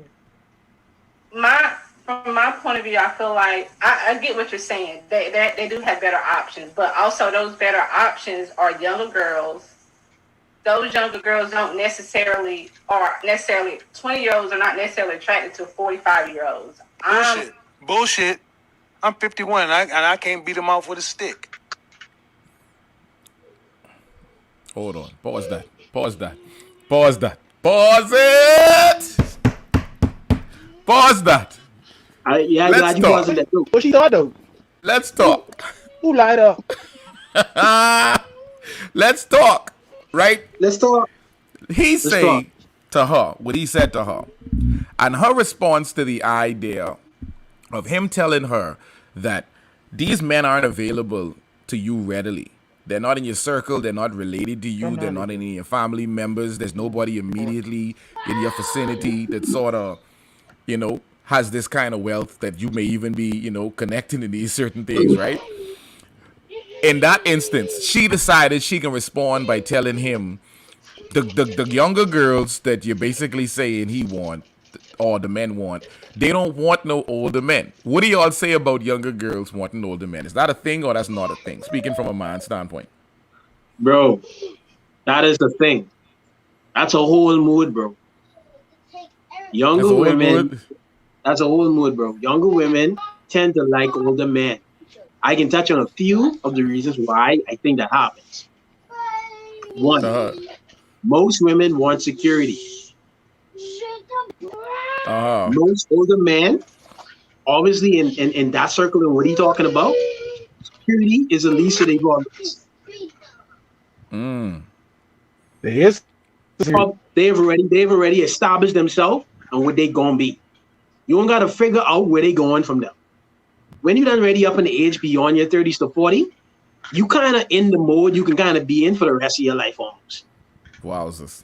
ahead. From my point of view, I feel like I get what you're saying. They do have better options, but also those better options are younger girls. Those younger girls don't necessarily 20-year-olds are not necessarily attracted to 45-year-olds. Bullshit. I'm 51 and I can't beat them off with a stick. Hold on. Pause that. Pause it. Pause that. Yeah, I'm glad you paused that too. What she thought though? Let's talk. Who lied up? Let's talk. Right? Let's talk. He said to her what he said to her. And her response to the idea of him telling her that these men aren't available to you readily. They're not in your circle. They're not related to you. They're not any of your family members. There's nobody immediately in your vicinity that sort of, has this kind of wealth that you may even be, connecting to these certain things, right? In that instance, she decided she can respond by telling him the younger girls that you're basically saying he want or the men want, they don't want no older men. What do y'all say about younger girls wanting older men? Is that a thing or that's not a thing? Speaking from a man's standpoint. Bro, that is the thing. That's a whole mood, bro. Younger women, that's a whole mood, bro. Younger women tend to like older men. I can touch on a few of the reasons why I think that happens. One, most women want security. Most older men, obviously in that circle and what he talking about, security is the least of their problems. They've already established themselves and what they gonna be. You don't gotta figure out where they going from them. When you done already up in the age beyond your 30s to 40, you kind of in the mode you can kind of be in for the rest of your life almost. Wowzers.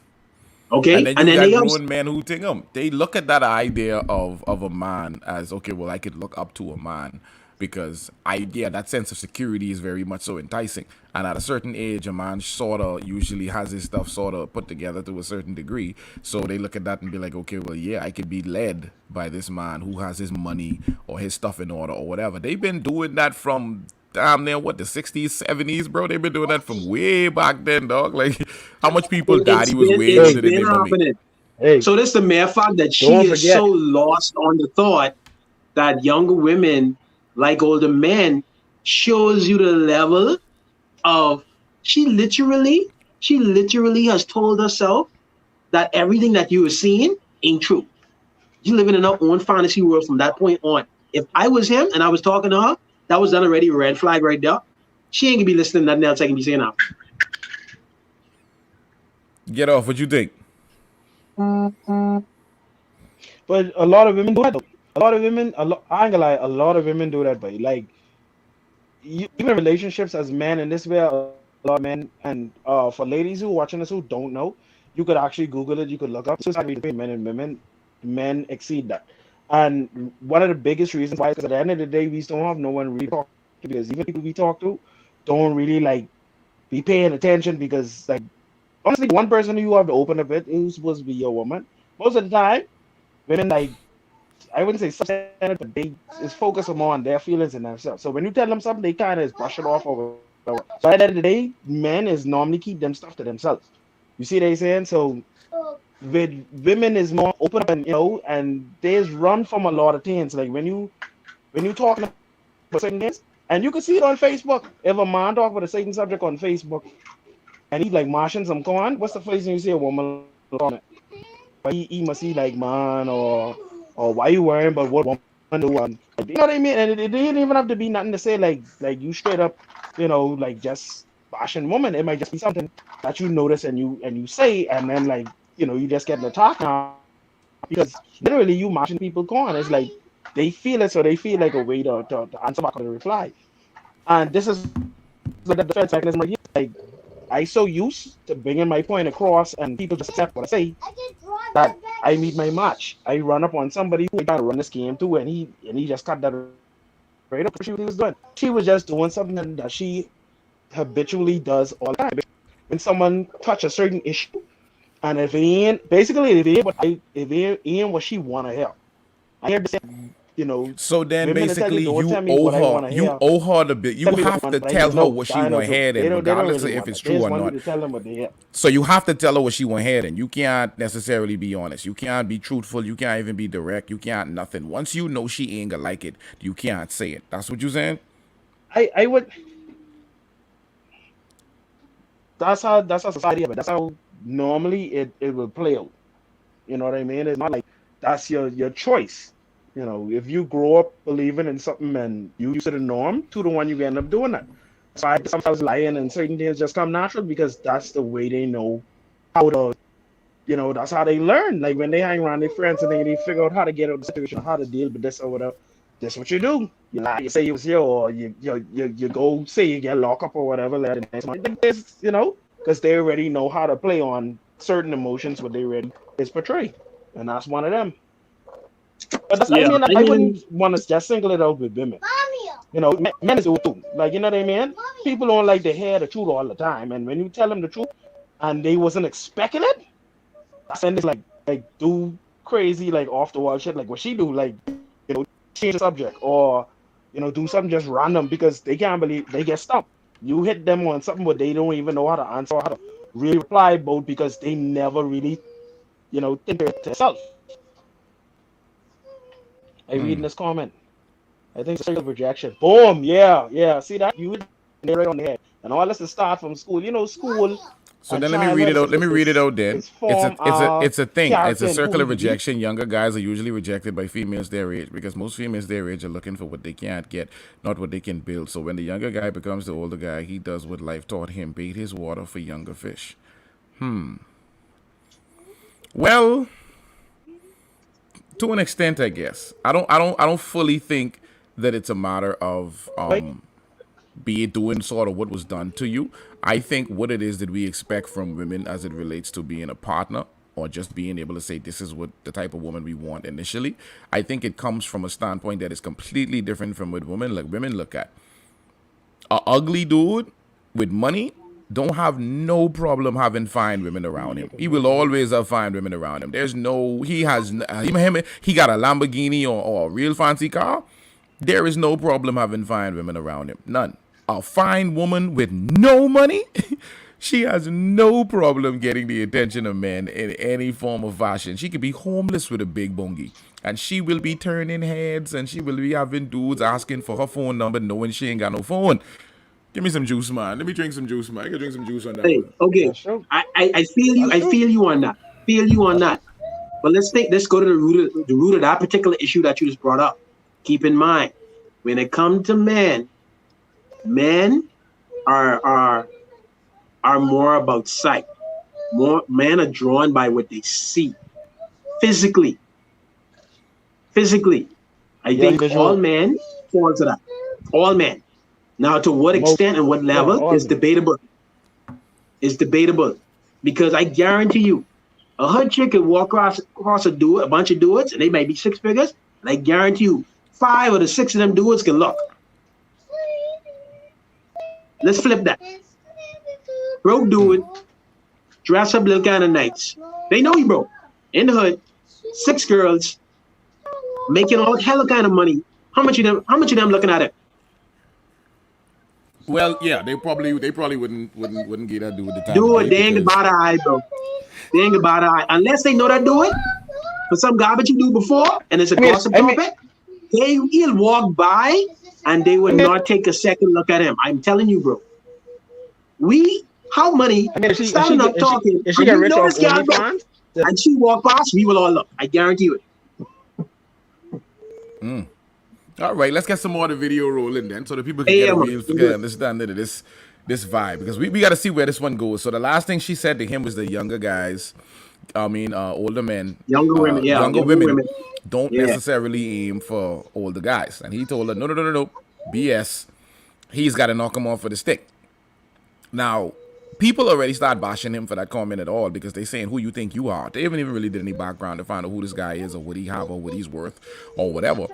Okay, and then you got grown men who think they look at that idea of a man as, okay, well, I could look up to a man because that sense of security is very much so enticing. And at a certain age, a man sort of usually has his stuff sort of put together to a certain degree. So they look at that and be like, okay, well, yeah, I could be led by this man who has his money or his stuff in order or whatever. They've been doing that from damn near the 60s, 70s, bro. They've been doing that from way back then, dog. Like, how much people died? He was way younger than their money. So this the mere fact that she is so lost on the thought that younger women like older men shows you the level of she literally has told herself that everything that you were seeing ain't true. You living in her own fantasy world from that point on. If I was him and I was talking to her, that was done already, red flag right there. She ain't gonna be listening to nothing else I can be saying now. Get off. What you think? But a lot of women do that though. I ain't gonna lie, a lot of women do that, but like even relationships as men in this way, a lot of men, and for ladies who are watching this who don't know, you could actually Google it, you could look up suicide rate between men and women, men exceed that. And one of the biggest reasons why is because at the end of the day, we don't have no one really talk to, because even people we talk to don't really like be paying attention, because like honestly, one person who you have to open up with is supposed to be your woman. Most of the time, women like, I wouldn't say substandard, but they is focused more on their feelings and themselves. So when you tell them something, they kind of brush it off or whatever. So at the end of the day, men is normally keep them stuff to themselves. You see what they saying? So with women is more open up, and and they run from a lot of things. Like when you talking about certain things, and you can see it on Facebook. If a man talk about a certain subject on Facebook, and he's like mashing some corn, what's the first thing you see a woman comment? But he must see like, man, or why you worrying about what woman do? You know what I mean? And it didn't even have to be nothing to say like you straight up, like just bashing woman. It might just be something that you notice and you say, and then like you just get an attack now, because literally you mashing people corn. It's like they feel it, so they feel like a way to answer back or to reply. And this is like the defense mechanism right here. Like, I so used to bringing my point across and people just accept what I say that I meet my match. I run up on somebody who I try to run this game to, and he just cut that right up. What she was doing. She was just doing something that she habitually does all the time. When someone touch a certain issue, and if it ain't what she wanna hear, I hear the same. So then basically you owe her the bit. You have to tell her what she want head, and regardless of if it's true or not. So you have to tell her what she want head, and you can't necessarily be honest. You can't be truthful. You can't even be direct. You can't nothing. Once you know she ain't gonna like it, you can't say it. That's what you saying? I would. That's how society is. That's how normally it will play out. You know what I mean? It's not like that's your choice. If you grow up believing in something and you use it a norm, 2-to-1 you end up doing that. So I sometimes lying and certain things just come natural because that's the way they know how to, that's how they learn. Like when they hang around their friends and they figure out how to get out of the situation, how to deal with this or whatever. This what you do. You lie, you say it was here, or you go say you get locked up or whatever. Like the next month, because they already know how to play on certain emotions, what they already is portray, and that's one of them. But that's, I wouldn't want to just single it out with women. Men do too. Like, you know what I mean? People don't like to hear the truth all the time, and when you tell them the truth, and they wasn't expecting it, then it's like do crazy, like off the wall shit, like what she do, like change the subject, or do something just random because they can't believe they get stumped. You hit them on something but they don't even know how to answer or how to really reply about, because they never really think to themselves. I reading this comment. I think it's rejection. Boom, yeah. See that? You hit it right on the head. And all this is start from school. School. So then let me read it out. Let me read it out then. It's a thing. It's a circle of rejection. Younger guys are usually rejected by females their age, because most females their age are looking for what they can't get, not what they can build. So when the younger guy becomes the older guy, he does what life taught him: bait his water for younger fish. Well, to an extent, I guess. I don't fully think that it's a matter of be it doing sort of what was done to you. I think what it is that we expect from women as it relates to being a partner, or just being able to say this is what the type of woman we want initially, I think it comes from a standpoint that is completely different from what women look at. A ugly dude with money don't have no problem having fine women around him. He will always have fine women around him. He got a Lamborghini or a real fancy car. There is no problem having fine women around him. None. A fine woman with no money, she has no problem getting the attention of men in any form of fashion. She could be homeless with a big bongi, and she will be turning heads, and she will be having dudes asking for her phone number knowing she ain't got no phone. Give me some juice, man. Let me drink some juice, man. I can drink some juice on that. Hey, okay. I feel you. I feel you on that. But let's go to the root of that particular issue that you just brought up. Keep in mind, when it comes to men are more about sight. Men are drawn by what they see physically. I think all men fall to that. All men. Now, to what extent and what level is debatable. Because I guarantee you, a hood chick can walk across a bunch of dudes, and they might be six figures, and I guarantee you, 5 of the 6 of them dudes can look. Let's flip that. Broke dude, dress up little kind of nights. They know he broke. In the hood, 6 girls, making all hella kind of money. How much of them looking at it? Well, yeah, they probably wouldn't get that dude the time. Dude, they ain't about an eye, bro. They ain't about an eye. Unless they know that dude for some garbage you do before, and it's a gossip topic, he'll walk by and they would not take a second look at him. I'm telling you, bro. How many standing up talking, if she get rich off OnlyFans, and she walk past, we will all look. I guarantee you it. All right, let's get some more of the video rolling then, so that people can get a understand of this vibe, because we got to see where this one goes. So the last thing she said to him was the younger guys, older men, younger women don't necessarily aim for older guys. And he told her, no, BS. He's got to knock him off with a stick. Now, people already start bashing him for that comment at all, because they're saying who you think you are. They haven't even really did any background to find out who this guy is, or what he have, or what he's worth, or whatever.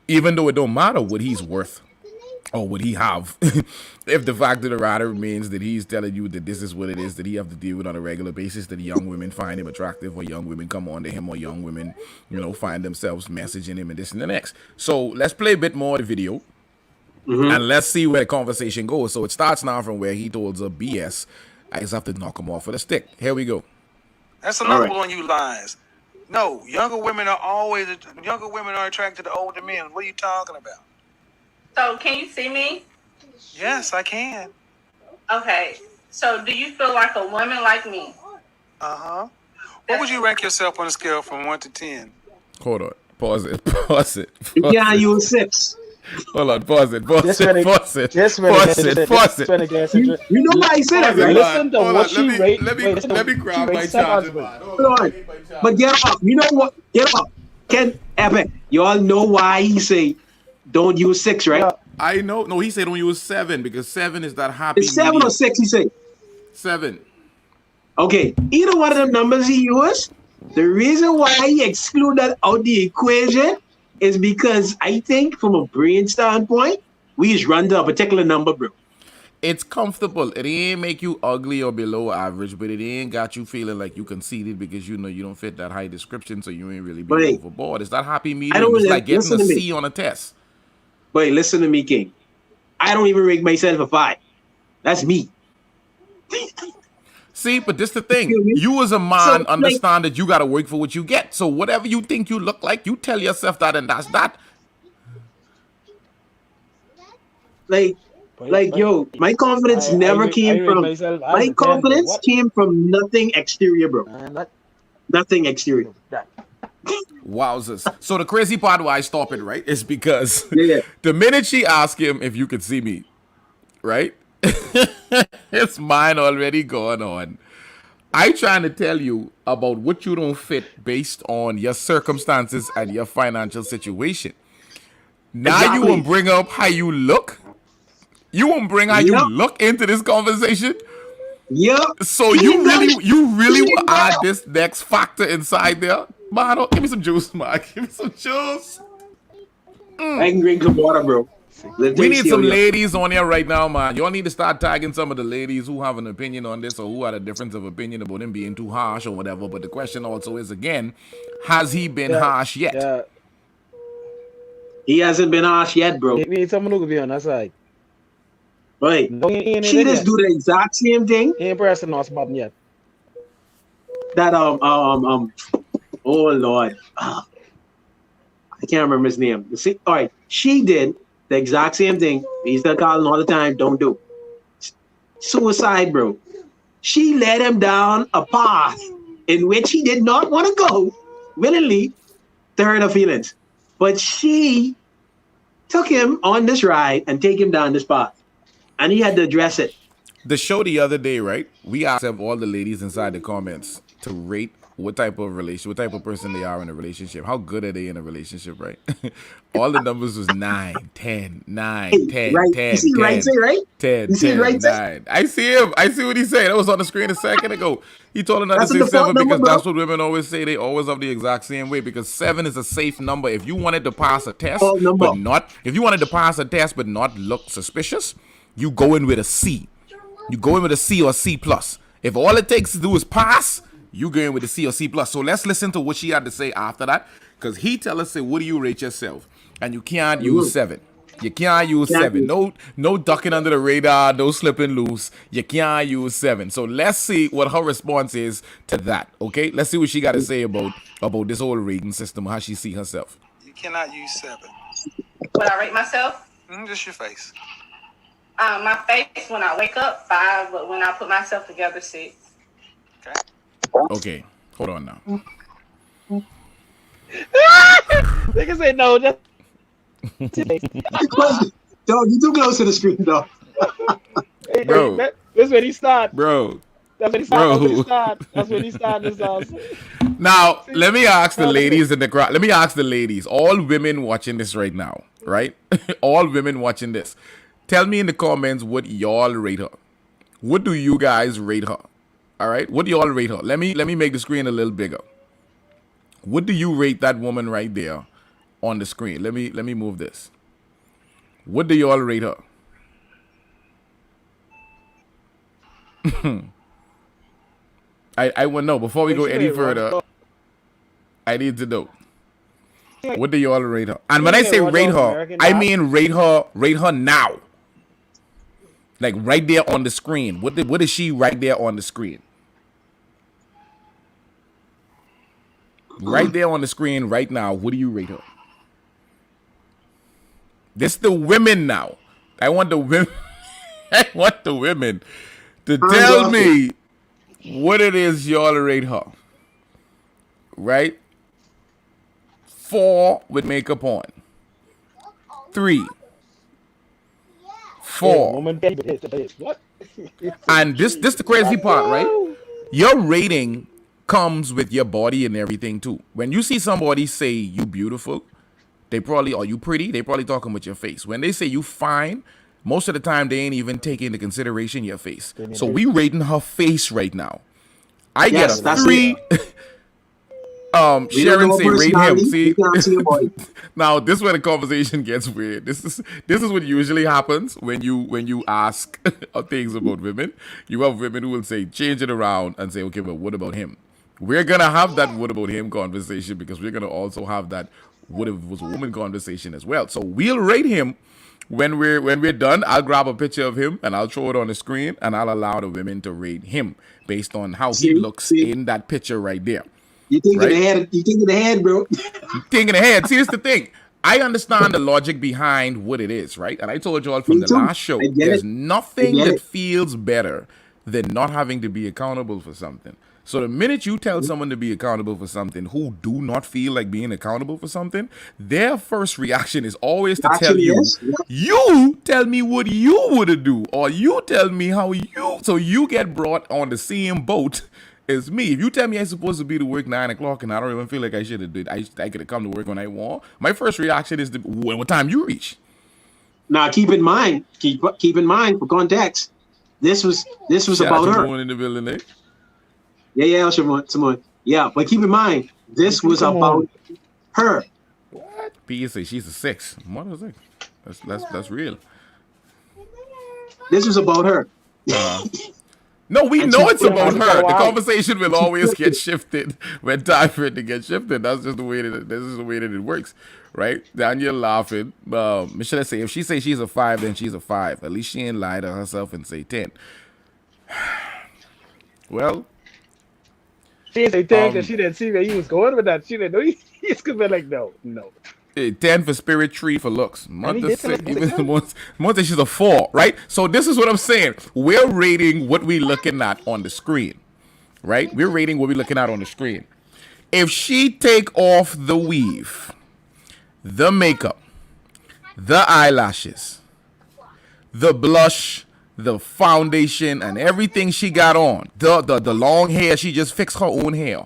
Even though it don't matter what he's worth or what he have, if the fact of the matter remains that he's telling you that this is what it is that he have to deal with on a regular basis, that young women find him attractive, or young women come on to him, or young women, find themselves messaging him and this and the next. So let's play a bit more of the video, and let's see where the conversation goes. So it starts now from where he told her BS. I just have to knock him off with a stick. Here we go. That's another one you lies. No, younger women are attracted to older men. What are you talking about? So, can you see me? Yes, I can. Okay. So, do you feel like a woman like me? Uh-huh. What would you rank yourself on a scale from 1 to 10? Hold on. Pause it. Yeah, you a 6. Hold on. Pause it. You know why he said that, right? Listen to what she rate. Let me grab my charger. Hold on. But get up. You know what? Get up. Ken Epic. You all know why he say don't use 6, right? Yeah. I know. No, he said don't use 7 because 7 is that happy It's 7 medium. or 6, he said. 7. Okay, either one of them numbers he used, the reason why he excluded that out the equation is because I think from a brain standpoint, we just run to a particular number, bro. It's comfortable. It ain't make you ugly or below average, but it ain't got you feeling like you conceited because you know you don't fit that high description, so you ain't really being But overboard. It's that happy I medium. don't It's really like getting listen a to me. C on a test. But listen to me, King. I don't even rate myself a 5. That's me. See, but this the thing. You feel me? You as a man So, like- understand that you gotta work for what you get. So whatever you think you look like, you tell yourself that and that's that. Yo, my confidence never came from. My confidence came from nothing exterior, bro. Nothing exterior. Wowzers. So the crazy part why I stop it, right, is because Yeah. the minute she asked him if you could see me, right, his mind already gone on. I trying to tell you about what you don't fit based on your circumstances and your financial situation. Now Exactly. you won't bring up how you look. You won't bring how you Yep. look into this conversation. Yep. So you really will add this next factor inside there. Man, give me some juice, man. Give me some juice. I can drink some water, bro. We need some ladies on here right now, man. Y'all need to start tagging some of the ladies who have an opinion on this or who had a difference of opinion about him being too harsh or whatever. But the question also is, again, has he been harsh yet? Yeah. He hasn't been harsh yet, bro. We need someone who could be on that side. Right. No, he ain't She in it just yet. do the exact same thing He ain't pressing us button yet. that oh Lord. I can't remember his name. See, all right, she did the exact same thing. He's still calling all the time. Don't do. Suicide, bro. She led him down a path in which he did not want to go willingly to hurt her feelings. But she took him on this ride and take him down this path. And he had to address it. The show the other day, right? We asked all the ladies inside the comments to rate what type of person they are in a relationship. How good are they in a relationship, right? All the numbers was 9, 10, 9, 10, Right. 10, You see 10, right say, right? 10, You see 10, right say? 9. I see him. I see what he said. That was on the screen a second ago. He told her not That's to a say default 7 number, because bro. that's what women always say. They always have the exact same way because 7 is a safe number. If you wanted to pass a test, Default number. if you wanted to pass a test but not look suspicious, you go in with a C. You go in with a C or C plus. If all it takes to do is pass, you go in with a C or C plus. So let's listen to what she had to say after that. Because he tell us, say, what do you rate yourself? And you can't use 7. You can't use 7. No ducking under the radar, no slipping loose. You can't use 7. So let's see what her response is to that. Okay? Let's see what she got to say about this whole rating system, how she see herself. You cannot use 7. Would I rate myself? Just your face. My face when I wake up 5, but when I put myself together 6. Okay. Hold on now. They can say no. Just Dog, you too close to the screen, dog. Bro. That's when he start. Bro. That's when he start. That's when he start. Now, let me ask the ladies in the crowd. Let me ask the ladies, all women watching this right now, right? All women watching this. Tell me in the comments what y'all rate her. What do you guys rate her? All right? What do y'all rate her? Let me make the screen a little bigger. What do you rate that woman right there on the screen? Let me move this. What do y'all rate her? I want to know before we go any further. I need to know. What do y'all rate her? And when I say rate her, I mean rate her now. Like right there on the screen. What is she right there on the screen? Right there on the screen right now. What do you rate her? This the women now. I want the women. I want the women to tell me what it is y'all rate her. Right? 4 with makeup on. 3. 4. What? And this the crazy part, right? Your rating comes with your body and everything too. When you see somebody say you beautiful, they probably, are you pretty? They probably talking with your face. When they say you fine, most of the time they ain't even taking into consideration your face. So we rating her face right now. I get a 3. Sharon say rate him. See, now this is where the conversation gets weird. This is what usually happens when you ask things about women. You have women who will say change it around and say, okay, but what about him? We're gonna have that what about him conversation because we're gonna also have that what if it was a woman conversation as well. So we'll rate him when we're done. I'll grab a picture of him and I'll throw it on the screen and I'll allow the women to rate him based on how he looks in that picture right there. You thinking ahead? You thinking ahead, bro? Thinking ahead. See, here's the thing. I understand the logic behind what it is, right? And I told you all from the last show, there's nothing that feels better than not having to be accountable for something. So the minute you tell someone to be accountable for something who do not feel like being accountable for something, their first reaction is always to tell you, you tell me what you would do, or you tell me how you, so you get brought on the same boat as me. If you tell me I'm supposed to be to work 9 o'clock and I don't even feel like I should have did, I could have come to work when I want, my first reaction is what time you reach. Now keep in mind for context, this was about her. In the building, eh? Yeah, Simone. Yeah, but keep in mind, this was about her. What? P say she's a 6. What is it? That's real. This was about her. No, we know it's about her. The conversation will always get shifted when time for it to get shifted. That's just the way that it works, right? Daniel laughing. Should I say if she say she's a 5, then she's a 5. At least she ain't lie to herself and say 10. Well, she didn't say 10 because she didn't see where he was going with that. She didn't know. He's gonna be like, no. 10 for spirit, 3 for looks. Month she's a 4, right? So this is what I'm saying. We're rating what we're looking at on the screen, right? We're rating what we're looking at on the screen. If she take off the weave, the makeup, the eyelashes, the blush, the foundation, and everything she got on, the long hair, she just fixed her own hair.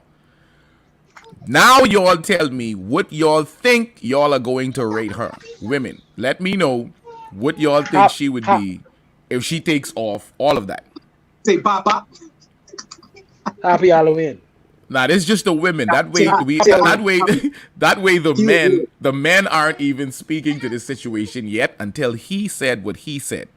Now y'all tell me what y'all think y'all are going to rate her. Women, let me know what y'all think she would be if she takes off all of that. Say pop. Happy Halloween. Now this is just the women. That way the men aren't even speaking to this situation yet until he said what he said.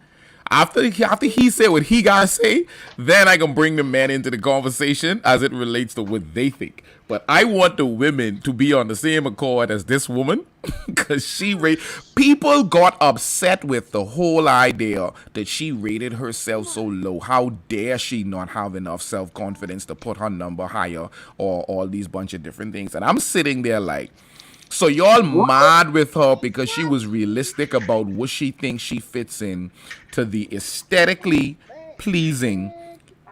After he said what he gotta say, then I can bring the men into the conversation as it relates to what they think. But I want the women to be on the same accord as this woman, because people got upset with the whole idea that she rated herself so low. How dare she not have enough self-confidence to put her number higher, or all these bunch of different things. And I'm sitting there like, so y'all mad with her because she was realistic about what she thinks she fits in to the aesthetically pleasing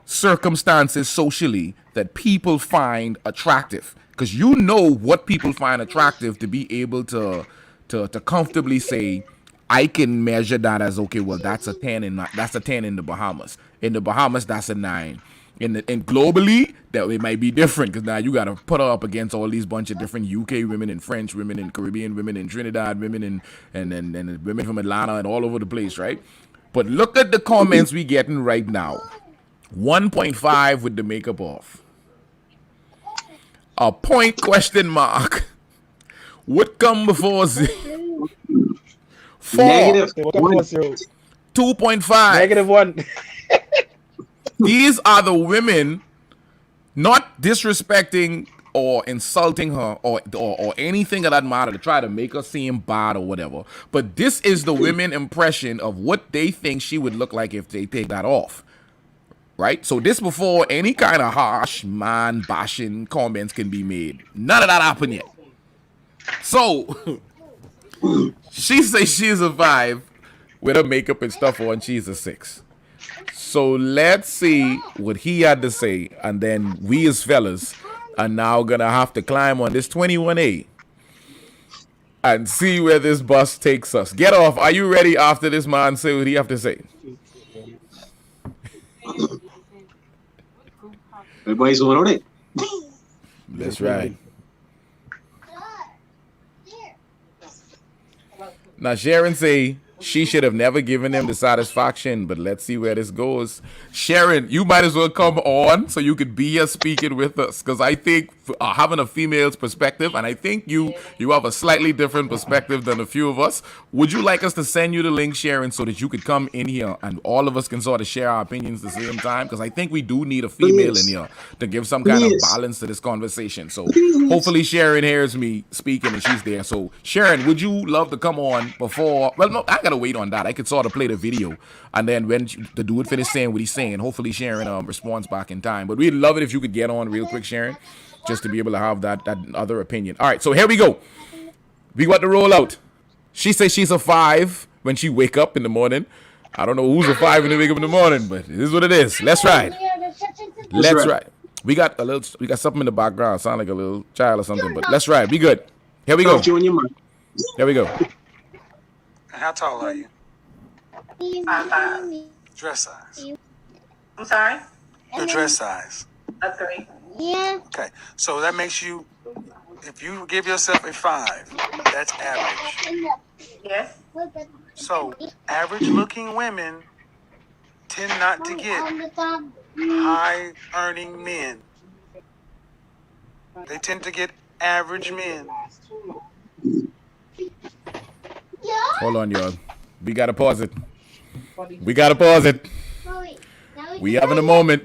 circumstances socially that people find attractive. Because you know what people find attractive to be able to comfortably say, I can measure that as, okay, well, that's a 10 in the Bahamas. In the Bahamas, that's a 9. And globally, that it might be different, because now you got to put her up against all these bunch of different UK women and French women and Caribbean women and Trinidad women and women from Atlanta and all over the place, right? But look at the comments we getting right now. 1.5 with the makeup off. A point question mark would come before 4. Negative 2.5. -1. These are the women not disrespecting or insulting her or anything of that matter to try to make her seem bad or whatever. But this is the women impression of what they think she would look like if they take that off. Right? So this before any kind of harsh man bashing comments can be made. None of that happened yet. So she says she's a 5 with her makeup and stuff on. She's a 6. So let's see what he had to say, and then we as fellas are now gonna have to climb on this 21A and see where this bus takes us. Get off. Are you ready after this man say what he have to say? Everybody's going on it. That's right. Now Sharon say she should have never given him the satisfaction, but let's see where this goes. Sharon, you might as well come on so you could be here speaking with us, because I think having a female's perspective, and I think you have a slightly different perspective than a few of us. Would you like us to send you the link, Sharon, so that you could come in here and all of us can sort of share our opinions at the same time? Because I think we do need a female in here to give some kind of balance to this conversation. So hopefully Sharon hears me speaking and she's there. So Sharon, would you love to come on before? Well, no, I gotta wait on that. I could sort of play the video, and then when the dude finish saying what he's saying, hopefully Sharon responds back in time. But we'd love it if you could get on real quick, Sharon, just to be able to have that other opinion. All right, so here we go. We got the roll out. She says she's a 5 when she wake up in the morning. I don't know who's a 5 when they wake up in the morning, but it is what it is. Let's ride. Let's ride. We got something in the background. Sound like a little child or something, but let's ride. Be good. Here we go. Here we go. How tall are you? 5'5". Dress size. I'm sorry? Your dress size. A 3. Yeah. Okay, so that makes you, if you give yourself a 5, that's average. Yes. So average looking women tend not to get high earning men. They tend to get average men. Hold on, y'all. We gotta pause it. We gotta pause it. We having a moment.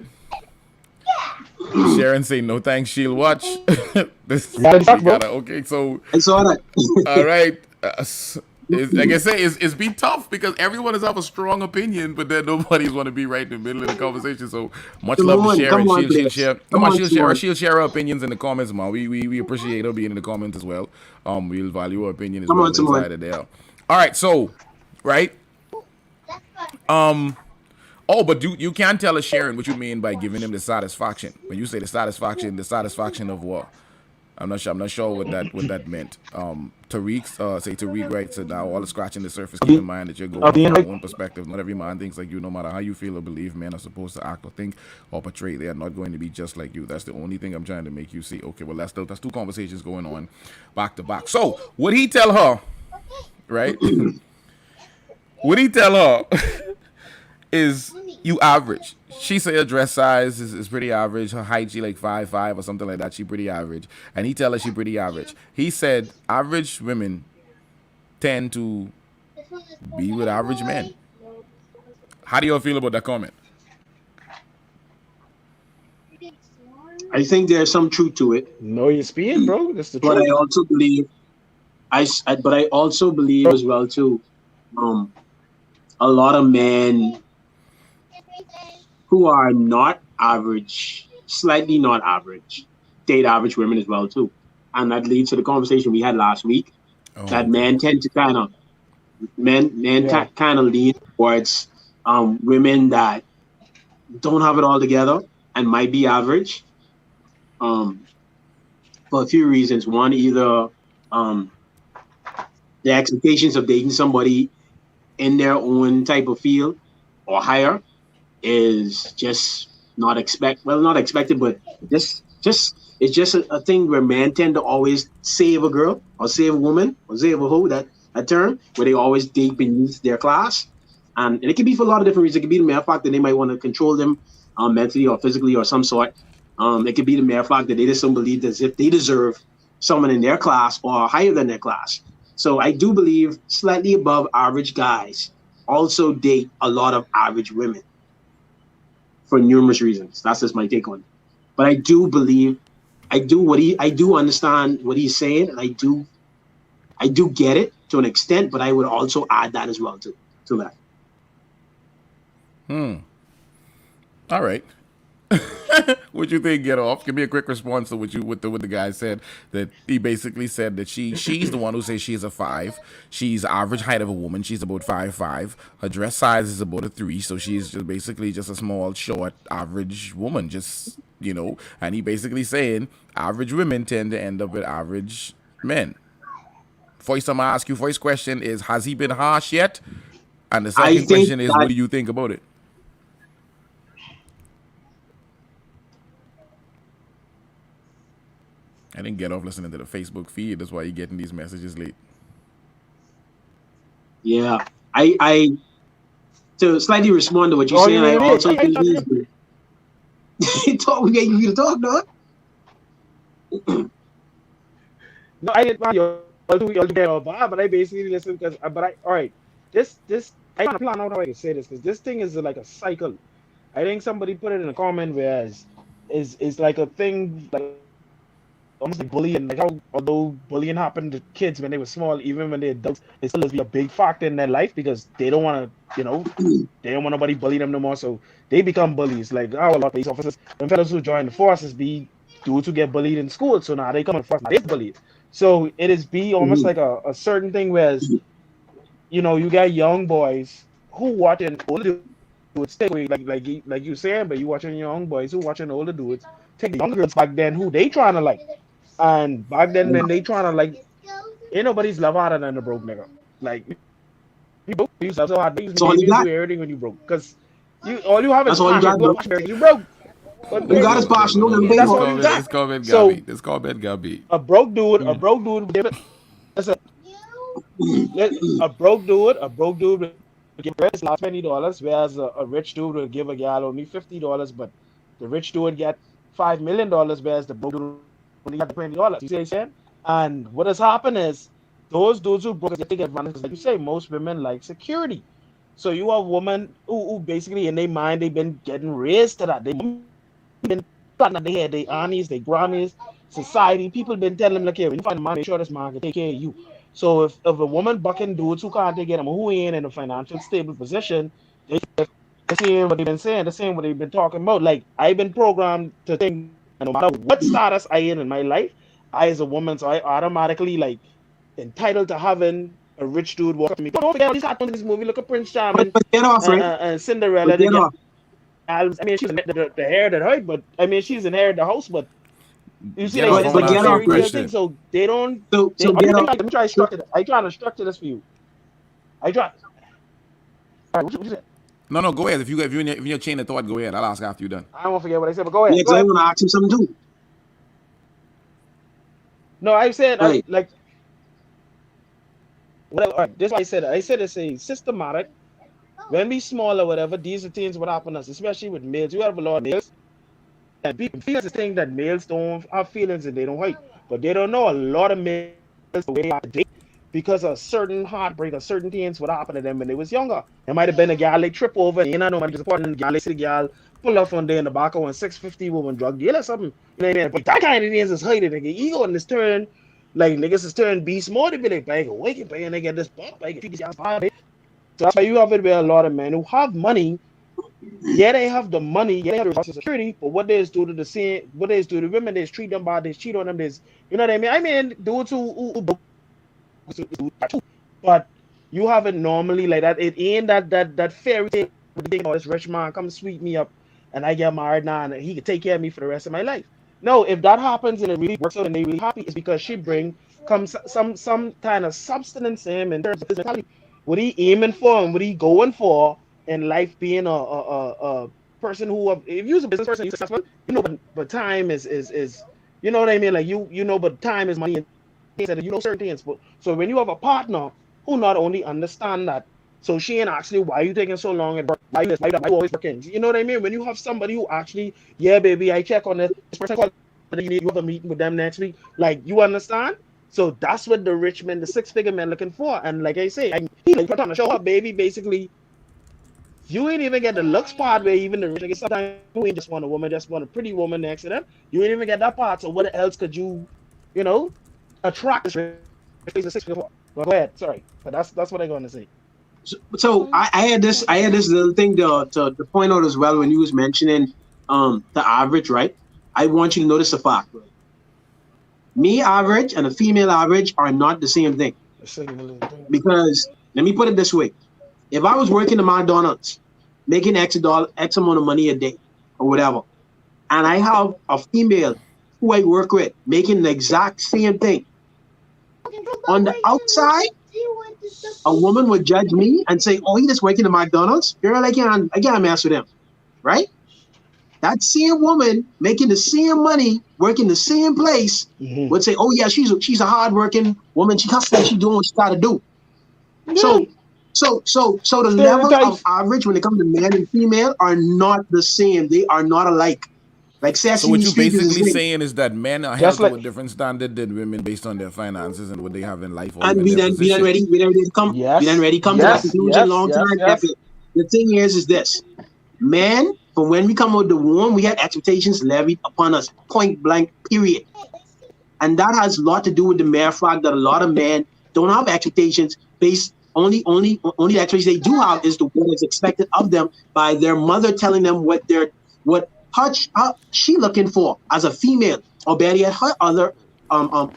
Sharon say no thanks, she'll watch. Okay, so I saw that. all right. Like I say, it's been tough because everyone has have a strong opinion, but then nobody's want to be right in the middle of the conversation. So much love to Sharon. She'll share. She'll share her opinions in the comments, man. We appreciate her being in the comments as well. We'll value her opinion as well inside of there. All right, so right. Oh, but you can't tell us, Sharon, what you mean by giving him the satisfaction. When you say the satisfaction of what? I'm not sure what that meant. Tariq writes that now all the scratching the surface. Keep in mind that you're going from your own perspective. Not every man thinks like you. No matter how you feel or believe, men are supposed to act or think or portray. They are not going to be just like you. That's the only thing I'm trying to make you see. Okay, well that's two conversations going on back to back. So would he tell her, right? Would he tell her is you average? She say her dress size is pretty average. Her height, she like 5'5" or something like that. She pretty average. And he tell her she pretty average. He said average women tend to be with average men. How do you all feel about that comment? I think there's some truth to it. No, you're speaking, bro. That's the truth. But I also believe, but I also believe as well too. A lot of men who are not average, slightly not average, date average women as well too, and that leads to the conversation we had last week. That men tend to kind of lean towards women that don't have it all together and might be average, for a few reasons. One, either the expectations of dating somebody in their own type of field or higher is just not expected, but it's just a thing where men tend to always save a girl or save a woman or save a hoe, that term, where they always date beneath their class. And it can be for a lot of different reasons. It could be the mere fact that they might want to control them mentally or physically or some sort. It could be the mere fact that they just don't believe as if they deserve someone in their class or higher than their class. So I do believe slightly above average guys also date a lot of average women for numerous reasons. That's just my take on it. But I do believe, I do understand what he's saying, and I do get it to an extent, but I would also add that as well to that. All right. What you think? Get off. Give me a quick response to what the guy said. That he basically said that she's the one who says she's a 5. She's average height of a woman. She's about 5'5". Her dress size is about a 3. So she's just basically just a small, short, average woman. Just And he basically saying average women tend to end up with average men. First, I'm gonna ask you. First question is: has he been harsh yet? And the second question is: what do you think about it? I didn't get off listening to the Facebook feed. That's why you're getting these messages late. Yeah. I to slightly respond to what you're Oh, saying, you I mean it? also believe talk we get you to talk, dog. No, I didn't mind y'all do get all bad, but I basically listen because but I all right. This I trying to plan out how I can say this because this thing is like a cycle. I think somebody put it in a comment whereas is like a thing like almost like bullying, like how although bullying happened to kids when they were small, even when they're adults, it still is be a big factor in their life because they don't want to, they don't want nobody bully them no more. So they become bullies. Like how a lot of police officers and fellows who join the forces be dudes who get bullied in school. So now they come in force, now they bullied. So it is be almost like a certain thing whereas, you got young boys who watching older dudes take away, like you saying, but you watching young boys who watching older dudes take the younger girls back then who they trying to like. And back then, when they trying to like, ain't nobody's love harder than a broke nigga. Like you broke, you love so hard. They used That's to all give you you got. do everything when you broke, cause all you have is That's all you passion. got, You have bro. passion, you broke. But You baby, got his No, no, passion, no, don't no, let him no. pay that's This all for it. you comment, got. this comment got So me. This comment got me. a broke dude, a broke dude would give a girl his last $20, whereas a rich dude would give a gal only $50. But the rich dude would get $5 million, whereas the broke dude only got $20. You see what I'm saying? And what has happened is those dudes who broke take advantage. 'Cause like you say, most women like security. So you have women who basically in their mind they've been getting raised to that. They've been planting they had their aunties, their grannies, society. People been telling them, look here, when you find a man, make sure this man can take care of you. So if a woman bucking dudes who can't take care of them, who ain't in a financial stable position, they saying what they've been saying, the same what they've been talking about. Like I've been programmed to think no matter what status I in my life, I as a woman, so I automatically like entitled to having a rich dude walk up to me. Don't forget all these cartoons in this movie. Look at Prince But Charming but get off, right? and But Cinderella. get The off. gals. I mean, she's the hair that hurt, but I mean, she's inherited the house. But you see, Get like off. But I it's want like to a get ask you a off, fairy right? tale thing. question. So they don't. So Let get off. me try to So, structure. I trying to structure this for you. I try. All right, what you said? No, no, go ahead. If you're in your chain of thought, go ahead. I'll ask after you're done. I won't forget what I said, but go yeah, ahead. Go because I ahead. want to ask him something too. No, I said I Right. like whatever. All right, this is what I said. I said it's a systematic. When we small or whatever, these are things what happen to us, especially with males. You have a lot of males, and people feel the thing that males don't have feelings and they don't hate, but they don't know a lot of males the way they are today because of certain heartbreak or certain things what happened to them when they was younger. There might have been a gal they trip over, and you know, man, disappointed. Gal they see the gal pull off one day in the back of one 650 woman drug deal or something. You know what I mean? But that kind of things is hated. Nigga, ego in this turn, like niggas is turn beast more. They be like, I can wake up and they get this bump, I can feed these guys. So that's why you have it where a lot of men who have money. Yeah, they have the money, yeah, they have the security, but what they do to the scene, what they do to women, they treat them bad, they cheat on them, there's, you know what I mean? I mean, dudes but you have it normally like that. It ain't that fairy tale. Oh, this rich man come sweep me up, and I get married now, and he can take care of me for the rest of my life. No, if that happens and it really works out and they really happy, it's because she bring comes some kind of substance in him in terms of his mentality. What he aiming for and what he going for in life, being a person who, if you're a business person, you're successful, but time is you know what I mean? Like but time is money and that certain things. But so when you have a partner who not only understand that, so she ain't actually why you taking so long and why you this, why you always working. You know what I mean? When you have somebody who actually, yeah, baby, I check on this person called you have a meeting with them next week. Like you understand? So that's what the rich men, the six-figure men looking for. And like I say, he like trying to show up, baby. Basically, you ain't even get the looks part where even the rich niggas sometimes you ain't just want a woman, just want a pretty woman next to them. You ain't even get that part. So what else could you know, attract this go ahead. Sorry, but that's what I'm going to say. So I had this little thing to point out as well when you was mentioning the average, right? I want you to notice the fact, right? Me average and a female average are not the same thing. Because let me put it this way. If I was working at McDonald's, making X amount of money a day or whatever, and I have a female who I work with making the exact same thing, on the outside, a woman would judge me and say, "Oh, he just working at McDonald's. Girl, I can't mess with him." Right? That same woman making the same money, working the same place, would say, "Oh yeah, she's a hardworking woman. She doing what she got to do." So Yeah. So the level of average when it comes to man and female are not the same. They are not alike. Like So Sesame what you Street is the basically same. saying is that men are held to a different standard than women based on their finances and what they have in life or And even we their then position. we then come to that conclusion long time after. The thing is this. Man, from when we come out the womb, we had expectations levied upon us, point blank, period. And that has a lot to do with the mere fact that a lot of men don't have expectations based only the expectations they do have is the what is expected of them by their mother telling them what she looking for as a female, or better yet, her other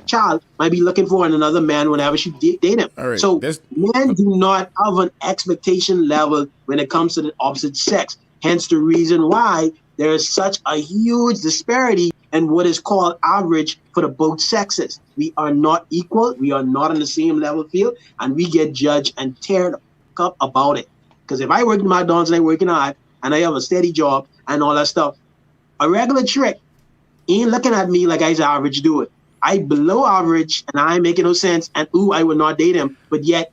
child might be looking for in another man whenever she date him. All right. So men do not have an expectation level when it comes to the opposite sex. Hence the reason why there is such a huge disparity in what is called average for the both sexes. We are not equal. We are not on the same level field, and we get judged and teared up about it. Because if I work in McDonald's and I work in Hive and I have a steady job and all that stuff, a regular trick ain't looking at me like I's average do it. I below average and I ain't making no sense, and I would not date him. But yet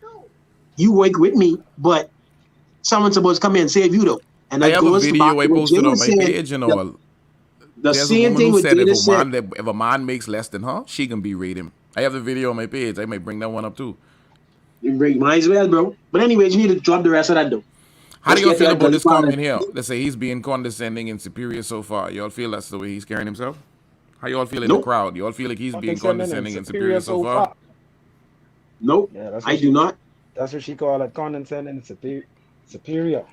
you work with me, but someone's supposed to come in and save you though. And I that have a goes video back I to what posted Jay on was my saying. page and all. There's a woman who said said. If a man makes less than her, she can berate him. I have the video on my page. I might bring that one up too. You might as well, bro. But anyways, you need to drop the rest of that though. How do y'all feel about this comment here? Let's say he's being condescending and superior so far. Y'all feel that's the way he's carrying himself? How y'all feel in the crowd? Y'all feel like he's being condescending and superior so far? Nope, I do not. That's what she called it, condescending and superior.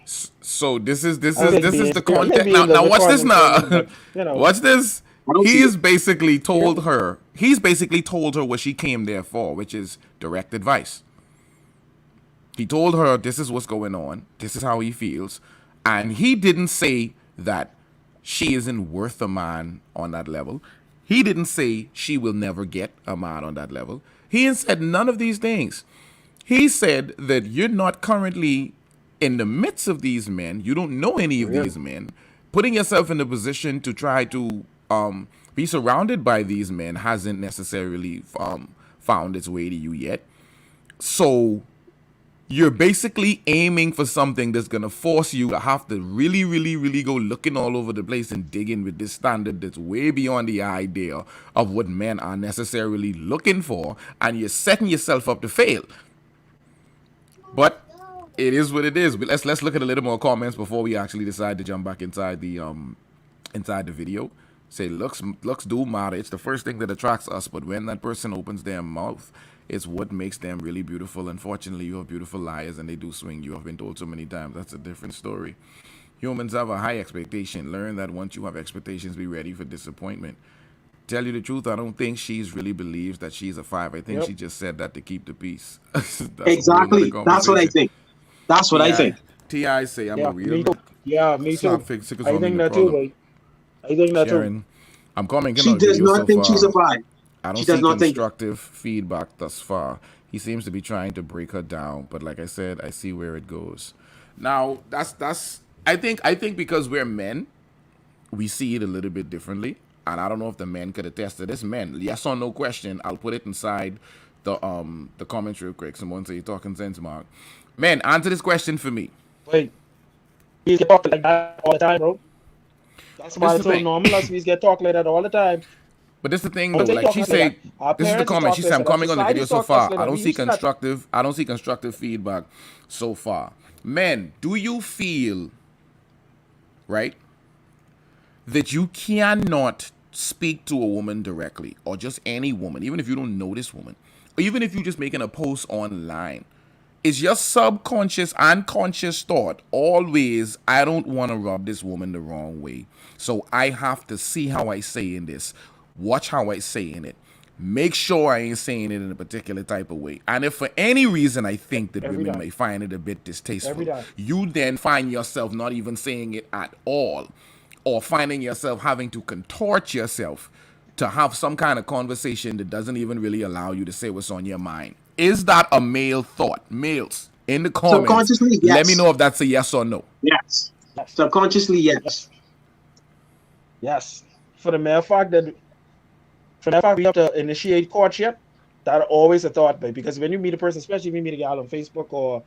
So this is the content. Now watch this now. Watch this. He's basically told her what she came there for, which is direct advice. He told her this is what's going on, this is how he feels, and he didn't say that she isn't worth a man on that level. He didn't say she will never get a man on that level. He said none of these things. He said that you're not currently in the midst of these men. You don't know any of these men. Putting yourself in a position to try to be surrounded by these men hasn't necessarily found its way to you yet. So you're basically aiming for something that's going to force you to have to really, really, really go looking all over the place and digging with this standard that's way beyond the idea of what men are necessarily looking for, and you're setting yourself up to fail. But it is what it is. But let's look at a little more comments before we actually decide to jump back inside the video. Say looks do matter. It's the first thing that attracts us, but when that person opens their mouth, it's what makes them really beautiful. Unfortunately, you have beautiful liars and they do swing you. I've been told so many times. That's a different story. Humans have a high expectation. Learn that once you have expectations, be ready for disappointment. Tell you the truth, I don't think she's really believes that she's a 5. I think she just said that to keep the peace. Exactly. That's what I think. That's what I think. T.I. say I'm a real. Me too. I think that too, boy. I think that too. I'm commenting. She does not think she's a 5. I don't see constructive feedback thus far. He seems to be trying to break her down, but like I said, I see where it goes. Now, that's I think because we're men, we see it a little bit differently. And I don't know if the men could attest to this. Men, yes or no question. I'll put it inside the comments real quick. Someone say you're talking sense, Mark. Men, answer this question for me. Wait, we get talk like that all the time, bro. That's why it's so normal. Us we get talk like that all the time. But this is the thing, though. Like she said, this is the comment. She said, "I'm commenting on the video so far. I don't see constructive feedback so far." Men, do you feel right that you cannot speak to a woman directly, or just any woman, even if you don't know this woman, or even if you're just making a post online? Is your subconscious and conscious thought always, I don't want to rub this woman the wrong way, so I have to see how I say in this, watch how I say in it, make sure I ain't saying it in a particular type of way. And if for any reason I think that women may find it a bit distasteful, you then find yourself not even saying it at all, or finding yourself having to contort yourself to have some kind of conversation that doesn't even really allow you to say what's on your mind. Is that a male thought? Males, in the comments, subconsciously, yes. Let me know if that's a yes or no. Yes. Subconsciously, yes. Yes. For the mere fact that we have to initiate courtship, that's always a thought, babe. Because when you meet a person, especially if you meet a guy on Facebook or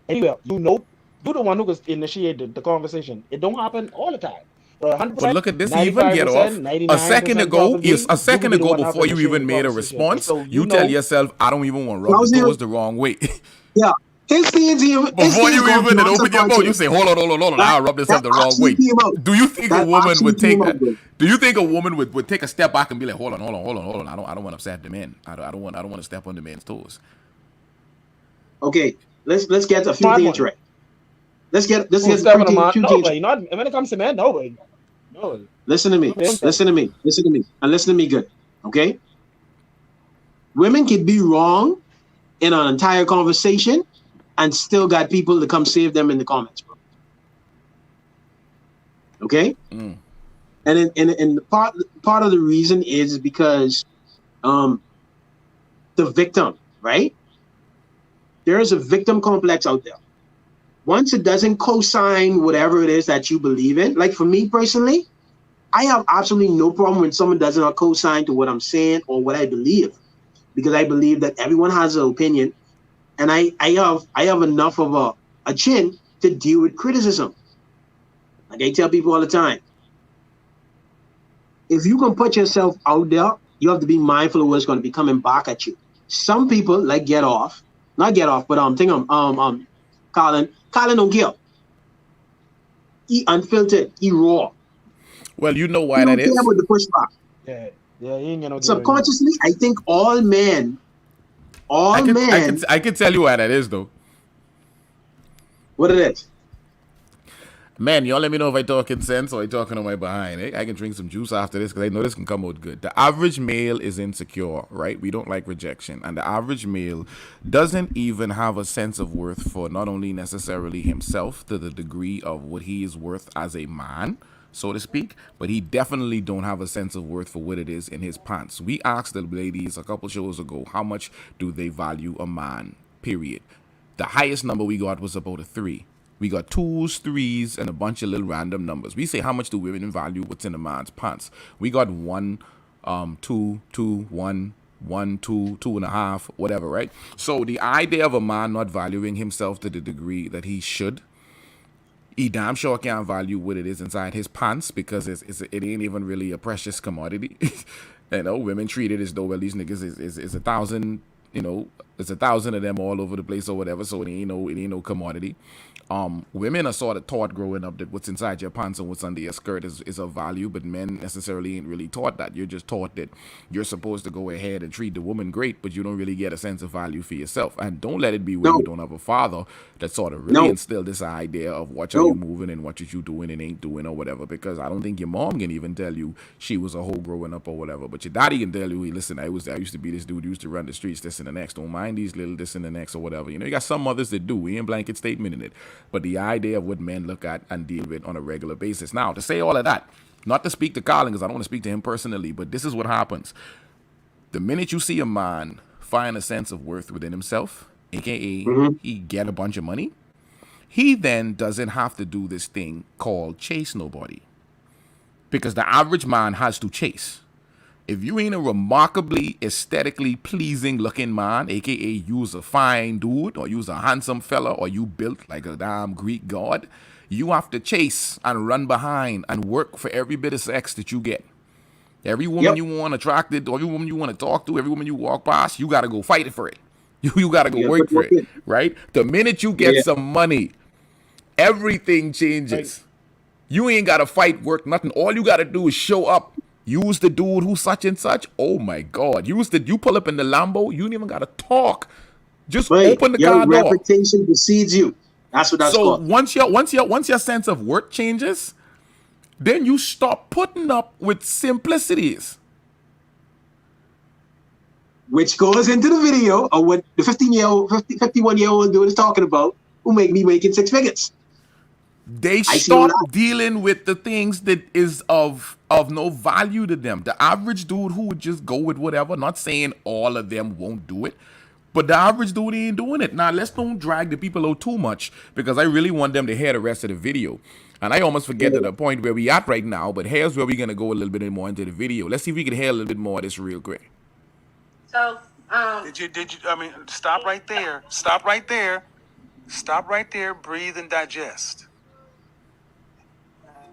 anywhere. You're the one who was initiated the conversation. It don't happen all the time. So But 100%, look at this, you even get 95%, off. A second 99% ago, yes, probably, a you could second be the ago, one have before you initiated the even made a conversation. And response, so you tell yourself, I don't even want to rub the Close here. toes the wrong way. Yeah. His Before things you going even beyond open your mouth, you subconscious. say, hold on, That I'll rub this that up the wrong actually way. came out. Do you think a That woman actually would take came out, that? bro. Do you think a woman would take a step back and be like, hold on, I don't want to upset the men. I don't want to step on the men's toes. Okay, let's get a few Smart things one. right. Let's get Who's a stepping on my few things. nobody. Not when it comes to men, nobody. Nobody. Listen to me. Listen Listen to me. Listen to me. And listen to me good. Okay? Women can be wrong in an entire conversation and still got people to come save them in the comments, bro. Okay? Mm. And part of the reason is because the victim, right? There is a victim complex out there. Once it doesn't co-sign whatever it is that you believe in, like for me personally, I have absolutely no problem when someone does not co-sign to what I'm saying or what I believe, because I believe that everyone has an opinion, and I have enough of a chin to deal with criticism. Like I tell people all the time, if you can put yourself out there, you have to be mindful of what's going to be coming back at you. Some people like not get off, but Colin don't care. He unfiltered, he raw. Well, you know He why don't that care is. about the pushback. Yeah, he ain't gonna give it. Subconsciously, I think all men, I can tell you why that is though. what it is. Man, y'all let me know if I talking sense or I talking on my behind. I can drink some juice after this because I know this can come out good. The average male is insecure, right? We don't like rejection. And the average male doesn't even have a sense of worth for not only necessarily himself to the degree of what he is worth as a man, so to speak, but he definitely don't have a sense of worth for what it is in his pants. We asked the ladies a couple shows ago, how much do they value a man, period. The highest number we got was about a 3. We got 2s, 3s, and a bunch of little random numbers. We say, how much do women value what's in a man's pants? We got 1, 2, 2, 1, 1, 2, 2.5, whatever, right? So the idea of a man not valuing himself to the degree that he should, he damn sure can't value what it is inside his pants, because it ain't even really a precious commodity. You know, women treat it as though, well, these niggas is 1,000, you know, it's 1,000 of them all over the place or whatever, so it ain't no commodity. Women are sort of taught growing up that what's inside your pants and what's under your skirt is of value, but men necessarily ain't really taught that. You're just taught that you're supposed to go ahead and treat the woman great, but you don't really get a sense of value for yourself. And don't let it be where No, you don't have a father that sort of really no, instilled this idea of what are you no. moving and what are you doing and ain't doing or whatever, because I don't think your mom can even tell you she was a hoe growing up or whatever, but your daddy can tell you, hey, listen, I used to be this dude who used to run the streets, this and the next, don't mind these little this and the next or whatever. You know, you got some mothers that do, we ain't blanket statement in it, but the idea of what men look at and deal with on a regular basis. Now, to say all of that, not to speak to Colin because I don't want to speak to him personally, but this is what happens. The minute you see a man find a sense of worth within himself, aka Mm-hmm. he get a bunch of money, he then doesn't have to do this thing called chase nobody. Because the average man has to chase. If you ain't a remarkably aesthetically pleasing looking man, aka you's a fine dude, or you's a handsome fella, or you built like a damn Greek god, you have to chase and run behind and work for every bit of sex that you get. Every woman Yep. you want attracted, every woman you want to talk to, every woman you walk past, you gotta go fight it for it. You gotta go You gotta work put for work it, in. right? The minute you get Yeah. some money, everything Like, changes. You ain't gotta fight, work, nothing. All you gotta do is show up. Use the dude who's such and such. Oh my God. You pull up in the Lambo, you don't even gotta talk. Just Right. open the Your car door. reputation precedes you. That's what that's So called. once your sense of worth changes, then you stop putting up with simplicities. Which goes into the video of what the 51-year-old dude is talking about, who make me making 6 figures. They I see a stop lot. dealing with the things that is of no value to them. The average dude who would just go with whatever, not saying all of them won't do it, but the average dude ain't doing it. Now let's don't drag the people out too much, because I really want them to hear the rest of the video. And I almost forget to the point where we at right now, but here's where we're gonna go a little bit more into the video. Let's see if we can hear a little bit more of this real quick. So, Did you, I mean, stop right there. Stop right there. Stop right there, breathe and digest.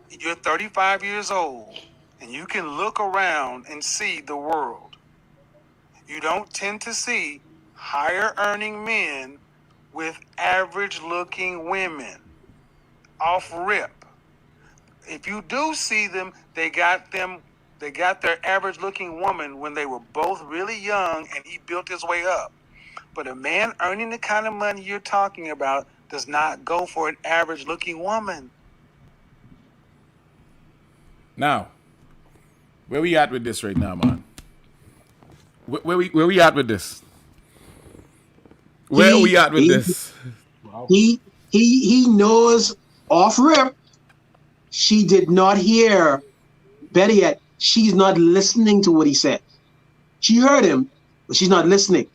You're 35 years old, and you can look around and see the world. You don't tend to see higher earning men with average looking women. Off rip. If you do see them, they got their average looking woman when they were both really young and he built his way up. But a man earning the kind of money you're talking about does not go for an average looking woman. Now, where we at with this right now, man? Where we at with this? Where are we at with this? He knows off rip. She did not hear. Better yet, she's not listening to what he said. She heard him, but she's not listening.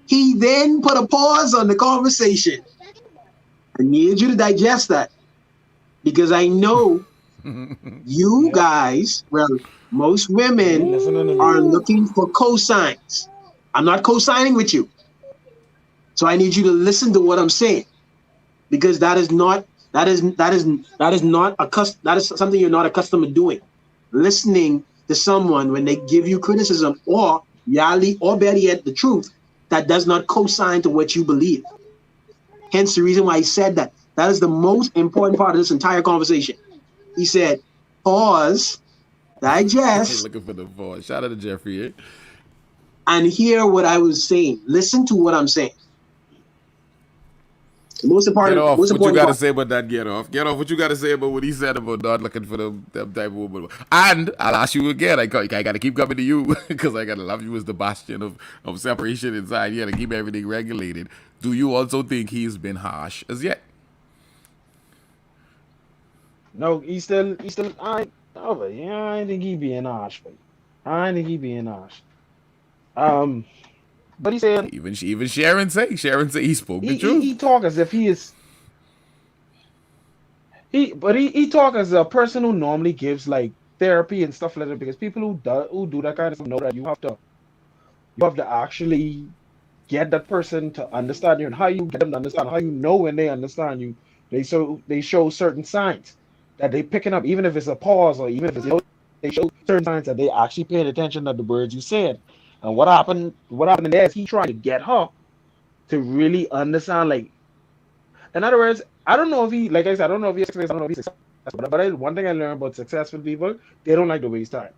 He then put a pause on the conversation. I need you to digest that, because I know you guys, well, most women are looking for cosigns. I'm not co-signing with you. So I need you to listen to what I'm saying, because that is something you're not accustomed to doing. Listening to someone when they give you criticism or reality, or better yet, the truth, that does not co-sign to what you believe. Hence the reason why he said that. That is the most important part of this entire conversation. He said, pause, digest. Looking for the pause. Shout out to Jeffrey. And hear what I was saying. Listen to what I'm saying. The most important. Get off. What you got to say about that? Get off. Get off. What you got to say about what he said about not looking for them type of woman? And I'll ask you again. I got to keep coming to you because I got to love you as the bastion of separation inside here to keep everything regulated. Do you also think he's been harsh as yet? No, he still. I think he being harsh, but I think he being harsh. But he said even Sharon say he spoke the truth. He talk as if he is. He talk as a person who normally gives like therapy and stuff like that, because people who do that kind of stuff know that you have to actually get that person to understand you, and how you get them to understand, how you know when they understand you, they show certain signs that they picking up, even if it's a pause or even if it's, they show certain signs that they actually paying attention to the words you said. And what happened there is he tried to get her to really understand, like, in other words, I don't know if he, like I said, I don't know if he's successful, but one thing I learned about successful people, they don't like to waste time.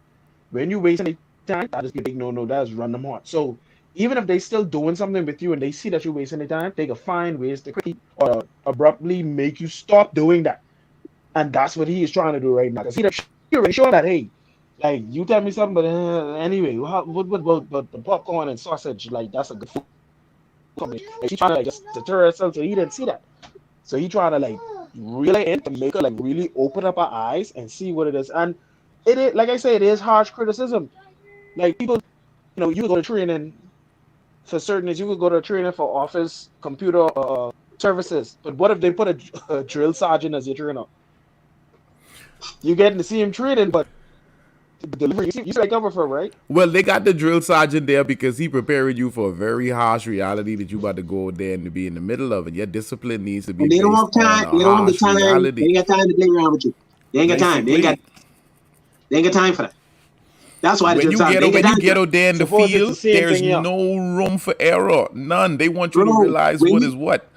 When you waste any time, that is a big no, that's run them hard. So even if they still doing something with you and they see that you're wasting their time, they can find ways to quickly or abruptly make you stop doing that. And that's what he is trying to do right now. Because he already showing that, hey, like, you tell me something, but anyway, what the popcorn and sausage, like, that's a good food. And she's trying to, like, just deter herself, so he didn't see that. So he trying to, like, really in to make her, like, really open up her eyes and see what it is. And it is, like I say, it is harsh criticism. Like, people, you go to training for certain, you could go to training for office, computer services. But what if they put a drill sergeant as your trainer? You getting to see him training, but delivery, you see I cover for, right? Well, they got the drill sergeant there because he preparing you for a very harsh reality that you about to go there and to be in the middle of it. Your discipline needs to be. And they don't have time. They don't have the time. Reality. They ain't got time to play around with you. They ain't got time. They ain't got time for that. That's why when you get out there in the field, there's no room for error. None. They want you to realize what is what.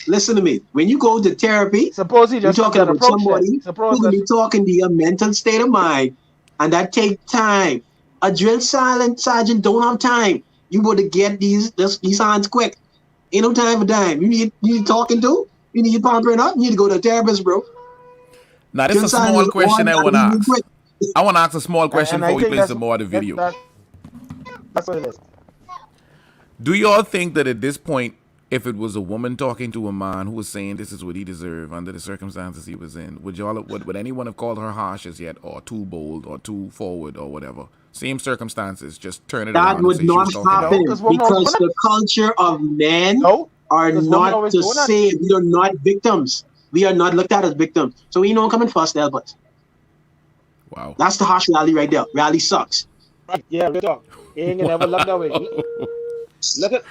Listen to me. When you go to therapy, suppose he just you're talking about somebody who be talking to your mental state of mind, and that take time. A drill sergeant don't have time. You got to get these signs quick. Ain't no time for time. You need talking to. You need pampering up. You need to go to a therapist, bro. Now, this is a small question I want to ask. I want to ask a small question before we play some more of the video. That's what it is. Do y'all think that at this point, if it was a woman talking to a man who was saying this is what he deserved under the circumstances he was in, would anyone have called her harsh as yet, or too bold, or too forward, or whatever? Same circumstances, just turn it around. That would not happen because the culture of men are not to save. We are not victims. We are not looked at as victims. So we don't come in first, but wow, that's the harsh reality right there. Reality sucks. Yeah, real talk. You ain't gonna ever look that way. Look at.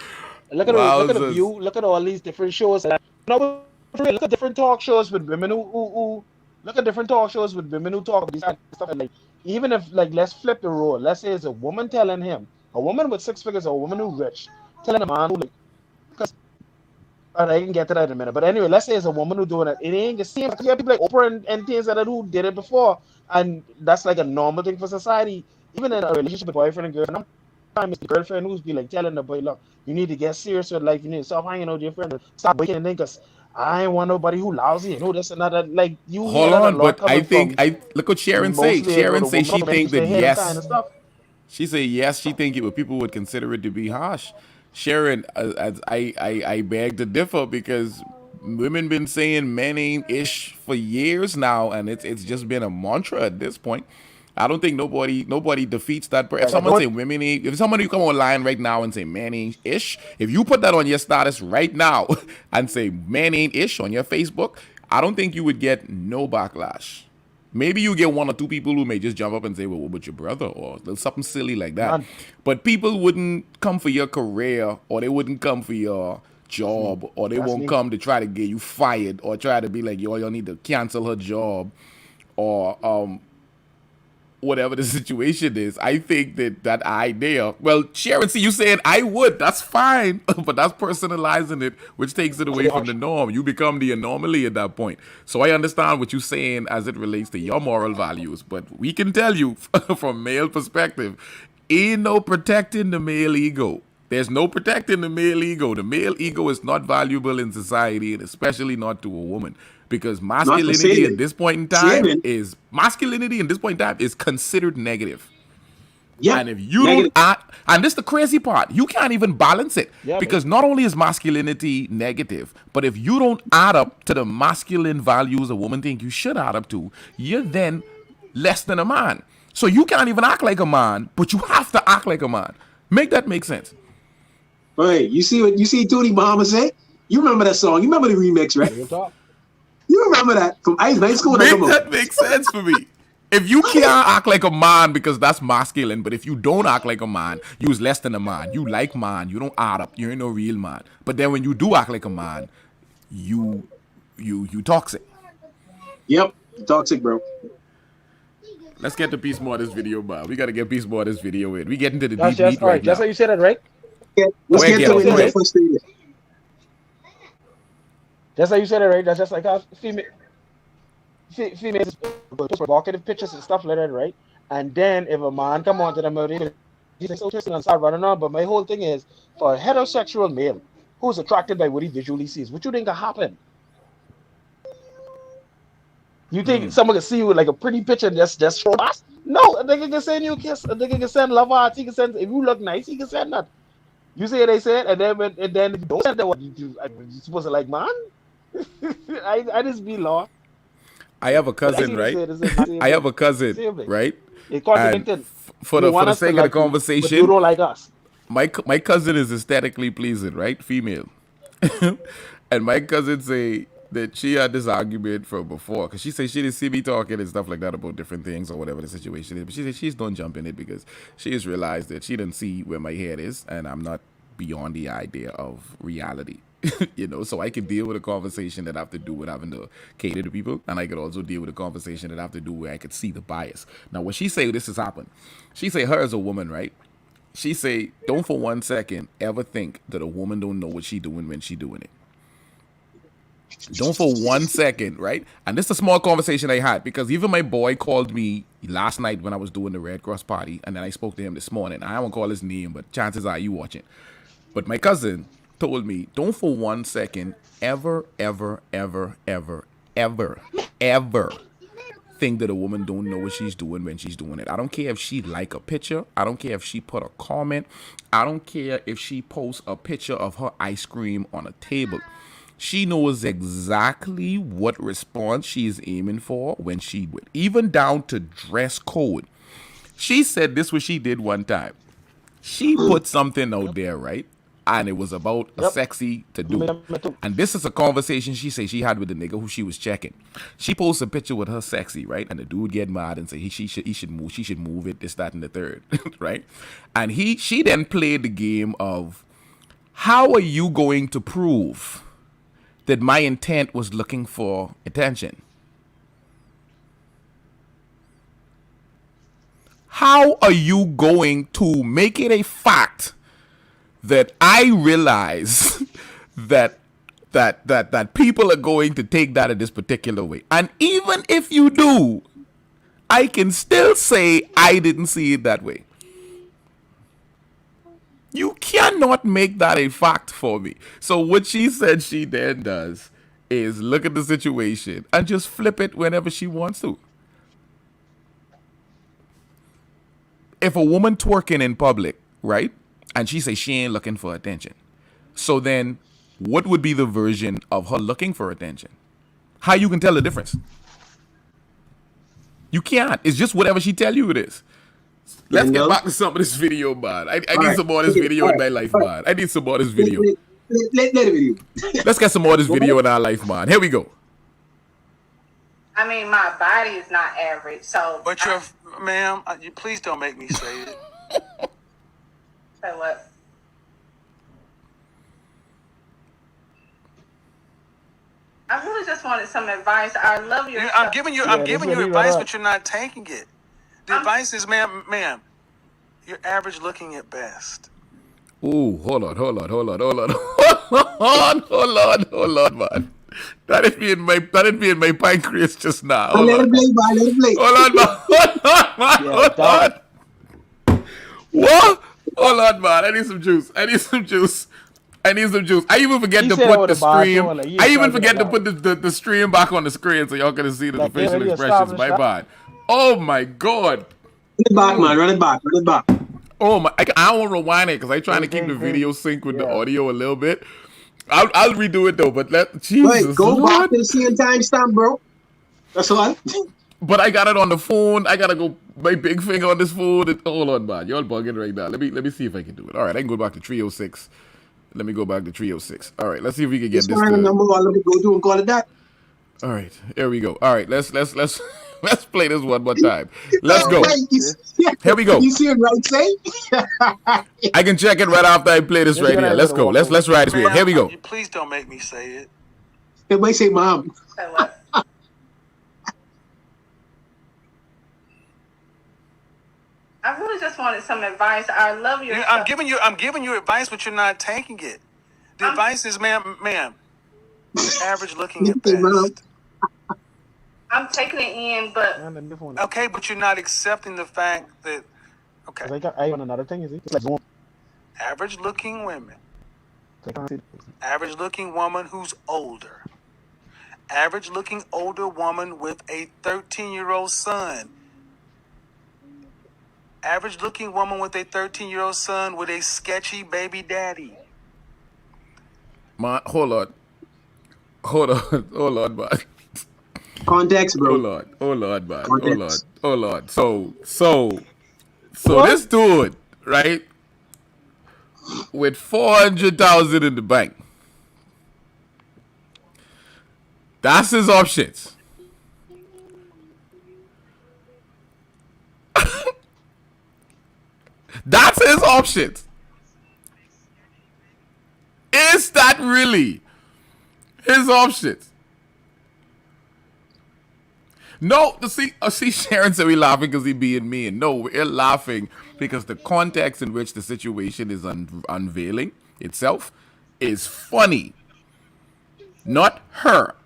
Look at the Wowzers. View. Look at all these different shows. No, look at different talk shows with women who look at different talk shows with women who talk about these kind of stuff. And like, even if like, let's flip the role. Let's say it's a woman telling him, a woman with 6 figures, or a woman who rich, telling a man who like, because I can get to that in a minute. But anyway, let's say it's a woman who doing it. It ain't the same. You have people like Oprah and things like that who did it before, and that's like a normal thing for society. Even in a relationship with boyfriend and girlfriend, sometimes it's the girlfriend who's be like telling the boy, look, you need to get serious with life. You need to stop hanging out with your friend and stop breaking and because I ain't want nobody who lousy and this and that. Like you hear Hold that a on, lot but I coming think from look what Sharon say. mostly Sharon the say she woman. think that They hear that kind yes. of stuff. She say yes. She think it would people would consider it to be harsh. Sharon, I beg to differ because women been saying men ain't ish for years now, and it's just been a mantra at this point. I don't think nobody defeats that. If Like, someone say women ain't, if somebody come online right now and say man ain't ish, if you put that on your status right now and say man ain't ish on your Facebook, I don't think you would get no backlash. Maybe you get one or two people who may just jump up and say, well, what about your brother? Or something silly like that. none. But people wouldn't come for your career, or they wouldn't come for your job, or they That's won't me. come to try to get you fired, or try to be like, yo, y'all need to cancel her job, or whatever the situation is. I think that idea, well, Sharon, see you saying I would, that's fine, but that's personalizing it, which takes it away from the norm. You become the anomaly at that point. So I understand what you're saying as it relates to your moral values, but we can tell you from male perspective, ain't no protecting the male ego. There's no protecting the male ego. The male ego is not valuable in society, and especially not to a woman. Because Not for masculinity at saving. this point in time Saving. is considered negative. Yep. And if you don't Negative. act, and this is the crazy part, you can't even balance it. Yeah, man. Because not only is masculinity negative, but if you don't add up to the masculine values a woman think you should add up to, you're then less than a man. So you can't even act like a man, but you have to act like a man. Make that make sense. Hey, you see what you see Tootie Bahama say? You remember that song? You remember the remix, right? Real talk. You remember that from Ice Night School? That Make come that out. make sense for me. If you can't act like a man because that's masculine, but if you don't act like a man, you's less than a man. You like man, you don't add up. You ain't no real man. But then when you do act like a man, you toxic. Yep. Toxic, bro. Let's get to piece more of this video, man. We gotta get piece more of this video in. We get into the That's deep just meat all right. right Just how now. you said it, right? Yeah. Let's Go ahead, get get to it. it Go and get ahead. frustrated. Just how you said it, right? That's just like how females post provocative pictures and stuff like that, right? And then if a man come onto them, he's like so twisted and start running on. But my whole thing is for a heterosexual male who's attracted by what he visually sees, what you think can happen? You think someone can see you with like a pretty picture and just show us? No, a nigga can send you a kiss. A nigga can send love hearts. He can send if you look nice, he can send that. You say they said, and then if you don't send that, what you supposed to like, man? I just be lost. I have a But I cousin, see right? this is the same I have thing. a cousin, Same thing. right? It's And contradicting. for You the want us to sake of the like you, but you conversation, don't like us. my cousin is aesthetically pleasing, right? Female. And my cousin say that she had this argument from before because she said she didn't see me talking and stuff like that about different things or whatever the situation is. But she said she's don't jump in it because she has realized that she didn't see where my head is and I'm not beyond the idea of reality. So I can deal with a conversation that I have to do with having to cater to people, and I could also deal with a conversation that I have to do where I could see the bias. Now, when she say this has happened, she say her as a woman, right? She say, don't for 1 second ever think that a woman don't know what she doing when she doing it. Don't for 1 second, right? And this is a small conversation I had because even my boy called me last night when I was doing the Red Cross party, and then I spoke to him this morning. I won't call his name, but chances are you watching. But my cousin told me, don't for 1 second ever think that a woman don't know what she's doing when she's doing it. I don't care if she like a picture. I don't care if she put a comment. I don't care if she posts a picture of her ice cream on a table. She knows exactly what response she is aiming for when she would, even down to dress code. She said this what she did one time. She put something out there, right? And it was about a sexy to do. And this is a conversation she said she had with the nigga who she was checking. She posts a picture with her sexy, right? And the dude get mad and say she should move it, this, that, and the third, right? And she then played the game of how are you going to prove that my intent was looking for attention? How are you going to make it a fact that I realize that people are going to take that in this particular way? And even if you do, I can still say I didn't see it that way. You cannot make that a fact for me. So what she said she then does is look at the situation and just flip it whenever she wants to. If a woman twerking in public, right, and she says she ain't looking for attention, so then what would be the version of her looking for attention? How you can tell the difference? You can't. It's just whatever she tell you it is. Let's get back to some of this video, man. I need some more of this video in my life, man. I need some more of this video. Let the video. Let's get some more of this video in our life, man. Here we go. I mean, my body is not average, so. But ma'am, you please don't make me say it. Say what? I really just wanted some advice. I love your. I'm giving you advice, but you're not taking it. The advice is, ma'am, you're average looking at best. Ooh, hold on, man. That didn't be in my pancreas just now. Let it play, man. Let it play. Hold on. What? Hold on, man. I need some juice. I even forget to put the stream. I even forget to put the stream back on the screen so y'all can see the facial expressions. My bad. Oh my God. Run it back, man. Run it back. Oh my! I don't want to rewind it because I'm trying to keep the video sync with the audio a little bit. I'll redo it though, but Jesus. Wait, go back to the same timestamp, bro. That's all. But I got it on the phone. I gotta go my big finger on this phone. Hold on, man. Y'all bugging right now. Let me see if I can do it. All right, I can go back to 306. Let me go back to 306. All right, let's see if we can get this. Number one. Let me go do and call it that. All right, here we go. All right, let's play this one more time. Let's go. Here we go. You see it right, say? I can check it right after I play this right here. Let's go. Let's ride this one. Here we go. Please don't make me say it. Everybody say, Mom. Say what? I really just wanted some advice. I love your. I'm giving you advice, but you're not taking it. The advice is, ma'am, average looking at best. I'm taking it in, but okay, but you're not accepting the fact that I want another thing. Is it like average looking women, average looking woman who's older, average looking older woman with a 13-year-old son. Average looking woman with a 13-year-old son with a sketchy baby daddy. Man, hold on, man. Context, bro. Hold on, man. Context. Hold on. So this dude, right, with 400,000 in the bank, that's his options. That's his options. Is that really his options? No, see, Sharon said we laughing because he being mean. No, we're laughing because the context in which the situation is unveiling itself is funny. Not her.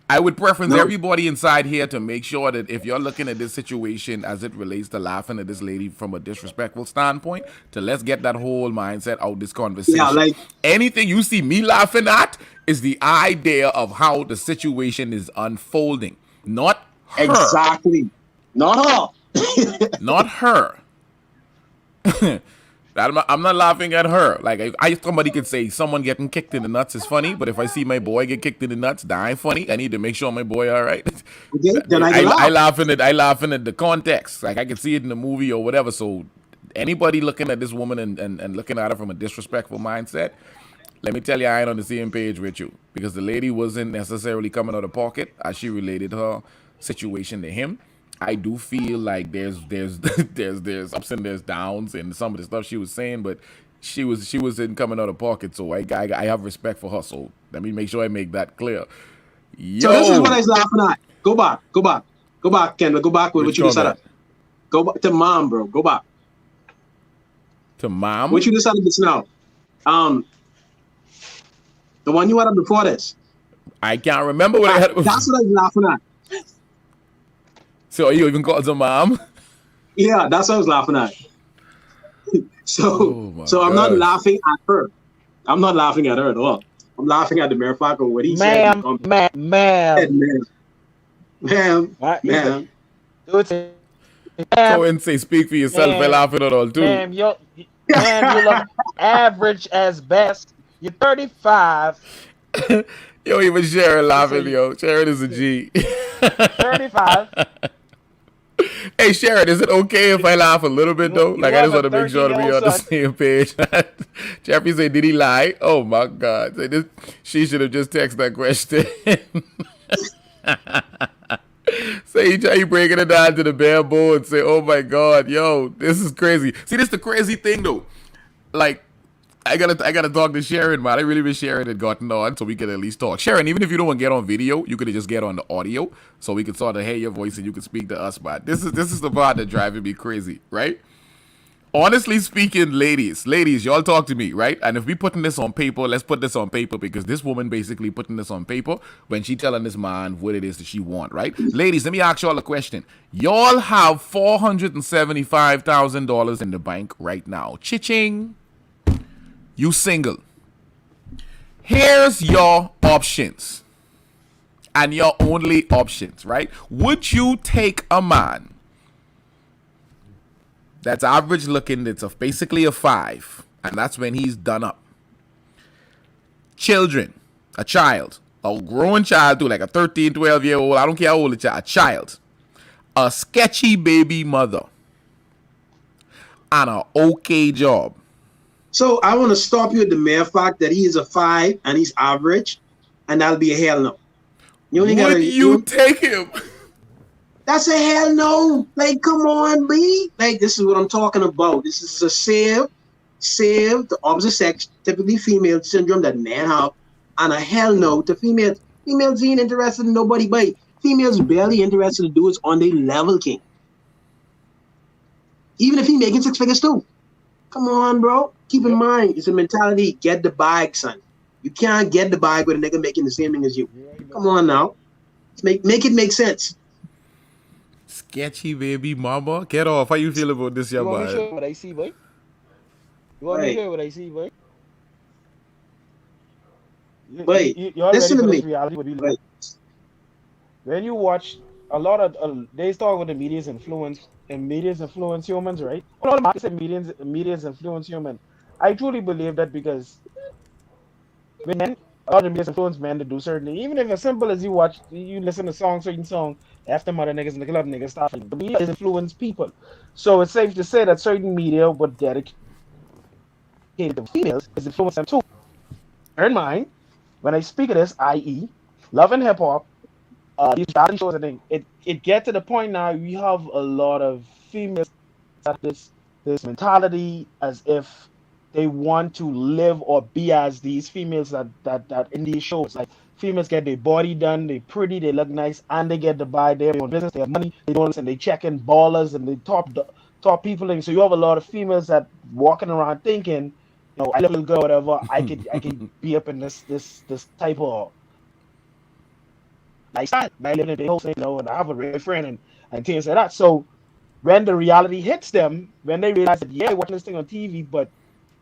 I would preference everybody inside here to make sure that if you're looking at this situation as it relates to laughing at this lady from a disrespectful standpoint, to let's get that whole mindset out of this conversation. Yeah, like anything you see me laughing at is the idea of how the situation is unfolding, not her. Exactly. Not her. Not her. I'm not laughing at her. Like, somebody could say someone getting kicked in the nuts is funny, but if I see my boy get kicked in the nuts, that ain't funny. I need to make sure my boy all right. Okay, then I laughing at the context. Like, I can see it in the movie or whatever. So anybody looking at this woman and looking at her from a disrespectful mindset, let me tell you, I ain't on the same page with you, because the lady wasn't necessarily coming out of pocket as she related her situation to him. I do feel like there's ups and there's downs in some of the stuff she was saying, but she was in coming out of pocket, so I have respect for her. So let me make sure I make that clear. Yo, So this is what I was laughing at. Go back, Kendall. Go back with what you just said. Go back to mom, bro. Go back to mom. What you just said just now. The one you had up before this. I can't remember what I had. That's what I was laughing at. So you even called her mom? Yeah, that's what I was laughing at. So I'm not laughing at her. I'm not laughing at her at all. I'm laughing at the mere fact of what he said. Ma'am. Go and say, speak for yourself. I laughing at all too. Ma'am, you look average as best. You're 35. Yo, even Sharon laughing, yo. Sharon is a G. 35. Hey, Sharon, is it okay if I laugh a little bit, though? Like, I just want to make sure to be on the same page. Jeffrey said, did he lie? Oh, my God. She should have just texted that question. Say you breaking it down to the bare bone and say, oh, my God, yo, this is crazy. See, this is the crazy thing, though. Like, I gotta talk to Sharon, man. I really wish Sharon had gotten on so we could at least talk. Sharon, even if you don't want to get on video, you could just get on the audio so we could sort of hear your voice and you could speak to us, man. This is the part that's driving me crazy, right? Honestly speaking, ladies, y'all talk to me, right? And if we putting this on paper, let's put this on paper because this woman basically putting this on paper when she telling this man what it is that she want, right? Ladies, let me ask y'all a question. Y'all have $475,000 in the bank right now. Cha-ching. You single. Here's your options. And your only options, right? Would you take a man that's average looking, that's basically a 5, and that's when he's done up? Children, a child, a growing child too, like a 13, 12-year-old, I don't care how old a child. A sketchy baby mother. And an okay job. So I want to stop you at the mere fact that he is a 5 and he's average, and that'll be a hell no. Would you take him? That's a hell no. Like, come on, B. Like, this is what I'm talking about. This is a save the opposite sex, typically female syndrome that men have, and a hell no to females. Females ain't interested in nobody, but females barely interested to do it on their level, king. Even if he making 6 figures too. Come on, bro. Keep in mind, it's a mentality. Get the bag, son. You can't get the bag with a nigga making the same thing as you. Come on now. Make it make sense. Sketchy baby mama. Get off. How you feel about this, young man? You want me to show what I see, boy? You want me to show what I see, boy? Wait, listen to me. Wait. When you watch a lot of they talk about the media's influence and media's influence humans, right? A lot of markets say media's influence human. I truly believe that because when a lot of the media's influence men to do certain things, even if as simple as you listen to certain song, after mother niggas in the club niggas stuff, the media is influence people. So it's safe to say that certain media would dedicate to females is influence them too. Bear in mind, when I speak of this, i.e., love and hip hop, these reality shows, I think it get to the point now we have a lot of females that this mentality as if they want to live or be as these females that in these shows. Like females get their body done, they pretty, they look nice, and they get to buy their own business, they have money, they don't listen, they checking ballers and they top people. And so you have a lot of females that walking around thinking, you know, I look good, whatever, I could be up in this type of lifestyle. I live in the whole thing, you know, and I have a real friend and things like that. So when the reality hits them, when they realize that, yeah, watching this thing on TV, but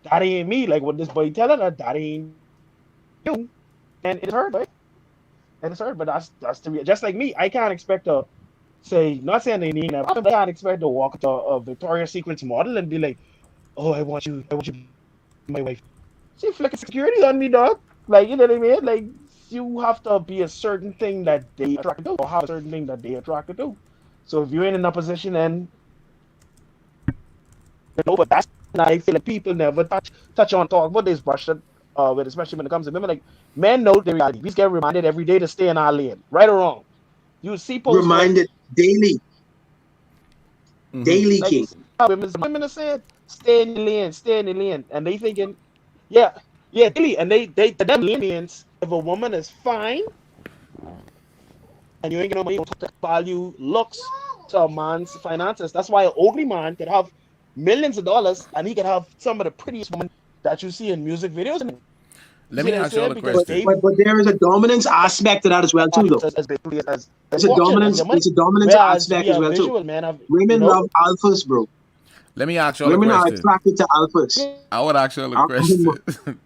that ain't me, like what this boy telling her, that ain't you. And it's hurt, right? And it's hurt, but that's the real. Just like me, I can't expect to say, not saying they need that, I can't expect to walk to a Victoria's Secret's model and be like, oh, I want you to be my wife. She flicking security on me, dog. Like, you know what I mean? Like, you have to be a certain thing that they attracted to, or have a certain thing that they attracted to. So if you're in a position and you know, but that's I feel like people never touch on talk about this brush with, especially when it comes to women. Like men know the reality. We get reminded every day to stay in our lane, right or wrong. You see posts reminded daily. Daily, like, king. Women are saying stay in your lane, stay in your lane. And they thinking, yeah, yeah, really. And they to them means if a woman is fine and you ain't gonna value looks to a man's finances. That's why an ugly man could have millions of dollars and he could have some of the prettiest women that you see in music videos. You Let see me what I'm ask y'all saying? a Because question. But there is a dominance aspect to that as well too, though. as It's a fortune and dominance. the money. It's a dominance Whereas aspect we as are well too. visual men, you Women know. love alphas, bro. Let me ask y'all a Women are question. attracted to alphas. I want to ask y'all a question.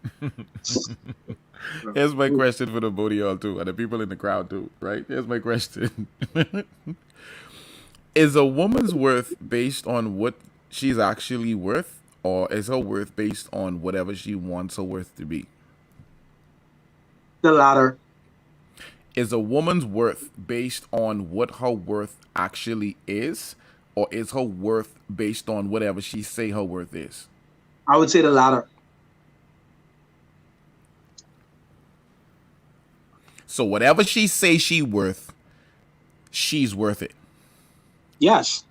Here's my question for the both of y'all too, and the people in the crowd too, right? Here's my question. Is a woman's worth based on what she's actually worth, or is her worth based on whatever she wants her worth to be? The latter. Is a woman's worth based on what her worth actually is, or is her worth based on whatever she say her worth is? I would say the latter. So whatever she say she worth, she's worth it. Yes.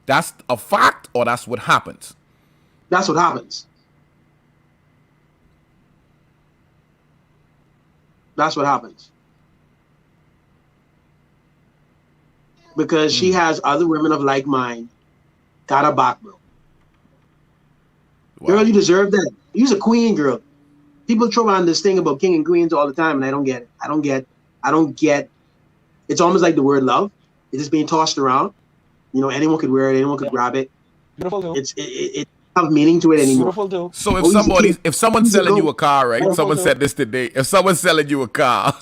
That's a fact, or that's what happens? That's what happens. That's what happens. Because she has other women of like mind. Got her back, bro. Wow. Girl, you deserve that. You's a queen, girl. People throw around this thing about king and queens all the time, and I don't get it. I don't get. It's almost like the word love. It's just being tossed around. You know, anyone could wear it. Anyone could grab it. Beautiful too. It doesn't have meaning to it anymore. Beautiful too. So Oh, if someone's selling you a car, right? Beautiful Someone too. said this today. If someone's selling you a car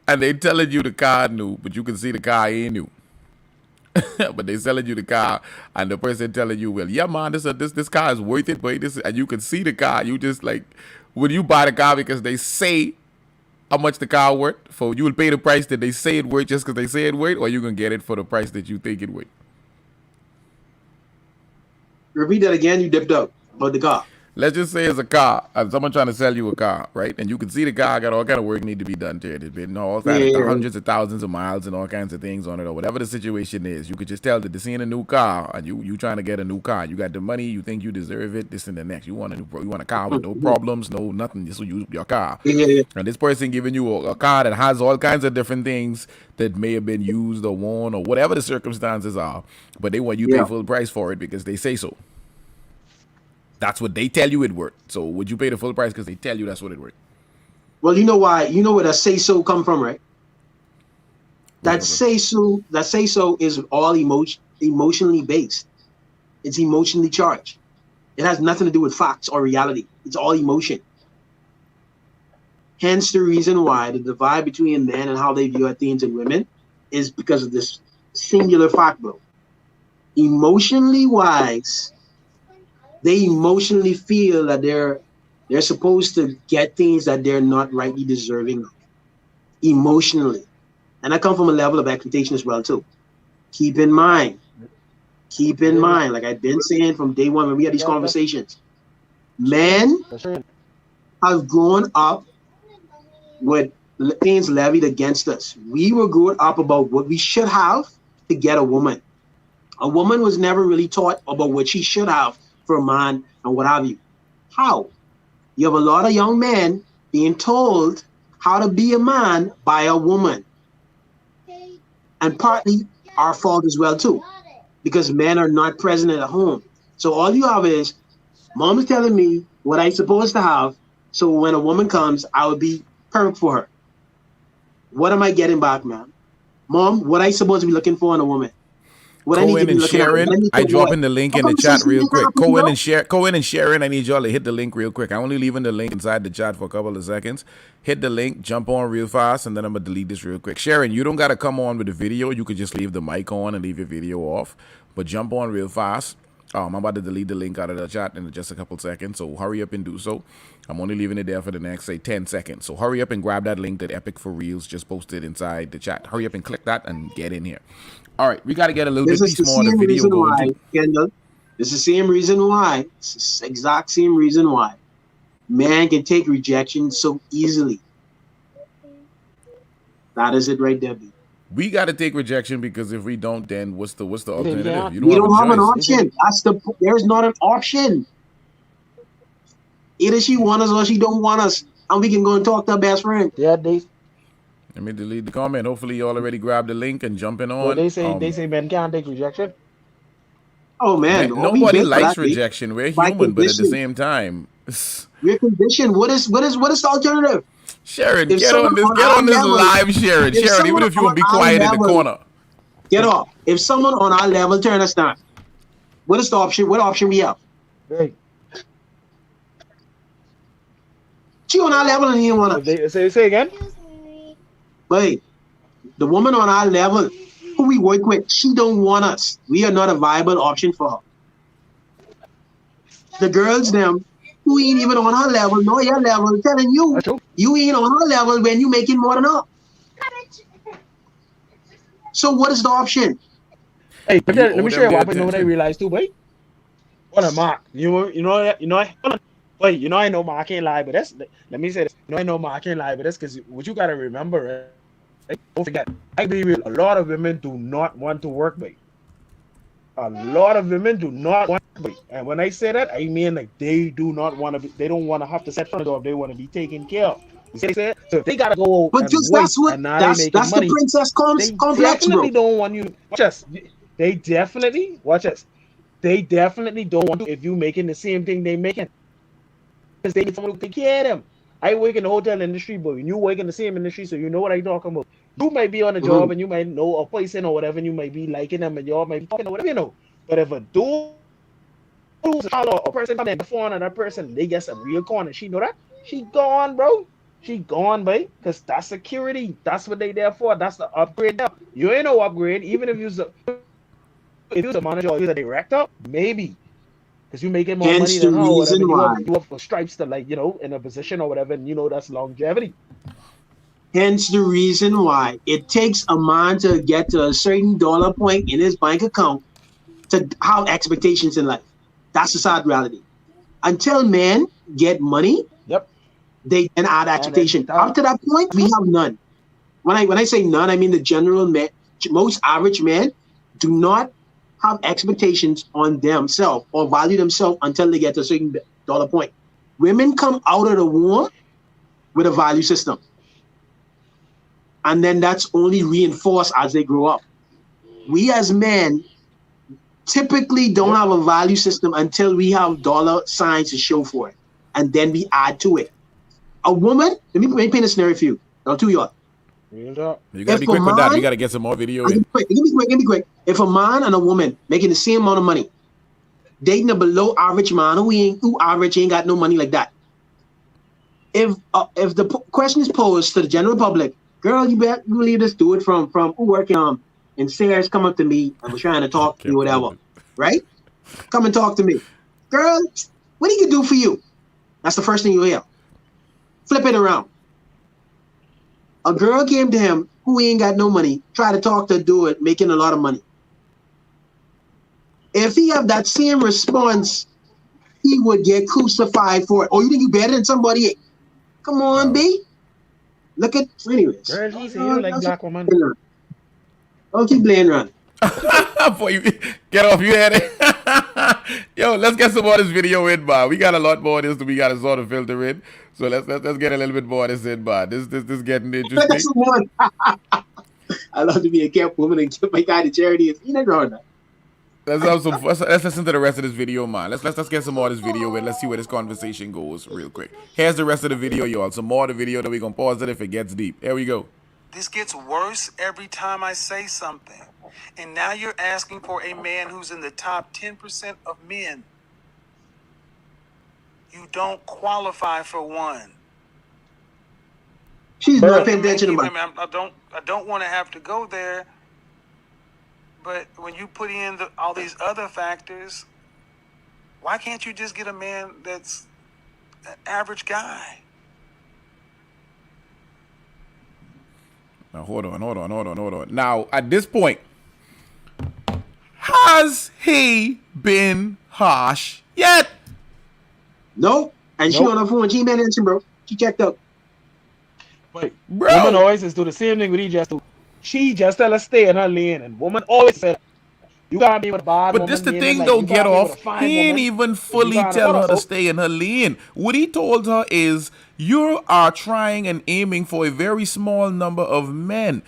and they telling you the car new, but you can see the car ain't new. But they selling you the car, and the person telling you, well, yeah, man, this car is worth it, but this, and you can see the car. You just like, when you buy the car because they say how much the car worth, for you will pay the price that they say it worth just because they say it worth, or you can get it for the price that you think it worth. Repeat that again. You dipped up about the car. Let's just say it's a car, and someone trying to sell you a car, right? And you can see the car got all kind of work need to be done to it. It's been all kinds of hundreds of thousands of miles and all kinds of things on it, or whatever the situation is. You could just tell that they're seeing a new car, and you trying to get a new car. You got the money, you think you deserve it, this and the next. You want a car with no problems, no nothing. Just use your car. And this person giving you a car that has all kinds of different things that may have been used or worn or whatever the circumstances are, but they want you to pay full price for it because they say so. That's what they tell you it worth. So would you pay the full price because they tell you that's what it worth? Well, you know why? You know where that say so come from, right? That say so is all emotionally based. It's emotionally charged. It has nothing to do with facts or reality. It's all emotion. Hence the reason why the divide between men and how they view things and women is because of this singular fact, bro. Emotionally wise, they emotionally feel that they're supposed to get things that they're not rightly deserving of. Emotionally. And I come from a level of expectation as well too. Keep in mind, like I've been saying from day one when we had these conversations, men have grown up with things levied against us. We were growing up about what we should have to get a woman. A woman was never really taught about what she should have for a man and what have you. How? You have a lot of young men being told how to be a man by a woman. And partly our fault as well too, because men are not present at home. So all you have is, mom is telling me what I'm supposed to have, so when a woman comes, I will be perfect for her. What am I getting back, man? Mom, what I supposed to be looking for in a woman? What Cohen and Sharon, I dropping the link in the chat real quick. Cohen and Sharon, I need y'all to hit the link real quick. I'm only leaving the link inside the chat for a couple of seconds. Hit the link, jump on real fast, and then I'm going to delete this real quick. Sharon, you don't got to come on with the video. You could just leave the mic on and leave your video off. But jump on real fast. I'm about to delete the link out of the chat in just a couple seconds, so hurry up and do so. I'm only leaving it there for the next, say, 10 seconds. So hurry up and grab that link that Epic for Reels just posted inside the chat. Hurry up and click that and get in here. All right, we got to get a little bit more of the video going. This is the same reason why. It's the exact same reason why man can take rejection so easily. That is it right there, B. We got to take rejection because if we don't, then what's the alternative? Yeah. You We don't have a an choice. option. There's not an option. Either she want us or she don't want us, and we can go and talk to her best friend. Yeah, Let me delete the comment. Hopefully, you all already grabbed the link and jumping well, on. they say men can't take rejection. Oh man, we Nobody built for likes that, mate. rejection. We're By human, but at the condition. same time, We're conditioned. What is the alternative? Sharon, If get someone on this our level- live, Sharon. if Sharon, even someone if you want to be on our quiet in the level- corner. Get off. If someone on our level turn us down, what is the option? What option we have? Right. She on our level and he want us. Say again. Wait, the woman on our level who we work with, she don't want us. We are not a viable option for her. The girls, them, who ain't even on her level, nor your level, telling you, you ain't on her level when you making more than her. So what is the option? Hey, let me show you what I realized too, boy. What a Mark. Wait, I know Mark can't lie, but that's, let me say this. I know Mark can't lie, but that's because what you gotta remember, right? Don't forget, I be real. A lot of women do not want to work, babe. A lot of women do not want to work. And when I say that, I mean like they do not want to be, they don't want to have to set front door if they want to be taken care of. You see what I'm saying? So if they gotta go out But and just wait, that's what and now they making that's money, the princess they complex, definitely bro. don't want you. Watch us. They definitely watch us. They definitely don't want you if you making the same thing they making. Because they need someone who take care of them. I work in the hotel industry, but when you work in the same industry, so you know what I'm talking about. You might be on a job and you might know a person or whatever, and you might be liking them and y'all might be talking or whatever, you know. But if a dude who's a person come in the phone and that person, they get some real corner, she know that, she gone, bro. She gone, babe. Because that's security. That's what they there for. That's the upgrade now. You ain't no upgrade, even if you're a manager or you're a director, maybe. Because you're making more money than her or whatever. You have for stripes to, like, you know, in a position or whatever, and you know that's longevity. Hence the reason why it takes a man to get to a certain dollar point in his bank account to have expectations in life. That's the sad reality. Until men get money, yep, they can add expectation. Up to that point, we have none. When I say none, I mean the general men, most average men do not have expectations on themselves or value themselves until they get to a certain dollar point. Women come out of the womb with a value system. And then that's only reinforced as they grow up. We as men typically don't have a value system until we have dollar signs to show for it. And then we add to it. A woman, let me paint a scenario for you. Now, to y'all. You gotta be quick with that. We gotta get some more video in. Give me quick. If a man and a woman making the same amount of money, dating a below average man who average ain't got no money like that. If the question is posed to the general public, girl, you believe this dude from who working in Sears come up to me and was trying to talk to me, whatever, right? Come and talk to me, girl. What he can do for you? That's the first thing you hear. Flip it around. A girl came to him who ain't got no money, try to talk to a dude making a lot of money. If he have that same response, he would get crucified for it. Oh, you think you better than somebody? Come on, B. Look at, anyways. Girl, he's like black woman. Don't keep playing around. Boy, you get off your head. Yo, let's get some more of this video in, man. We got a lot more of this that we got to sort of filter in. So let's get a little bit more of this in, man. This getting interesting. I love to be a camp woman and give my guy to charity. You never heard that. Let's listen to the rest of this video, man. Let's get some more of this video in. Let's see where this conversation goes real quick. Here's the rest of the video, y'all. Some more of the video that we're gonna pause it if it gets deep. Here we go. This gets worse every time I say something. And now you're asking for a man who's in the top 10% of men. You don't qualify for one. She's not paying attention to me. I don't want to have to go there. But when you put in all these other factors, why can't you just get a man that's an average guy? Now, hold on. Now, at this point, has he been harsh yet? Nope. And she on her phone. She ain't paying attention, bro. She checked up. Wait, women always just do the same thing with each other. She just tell her stay in her lane, and woman always said, "You can't be with a bad But this woman, the meaning thing like though, you get can't be with off. a fine He ain't woman even if you fully can't tell afford her." her to So stay in her lane. What he told her is, you are trying and aiming for a very small number of men.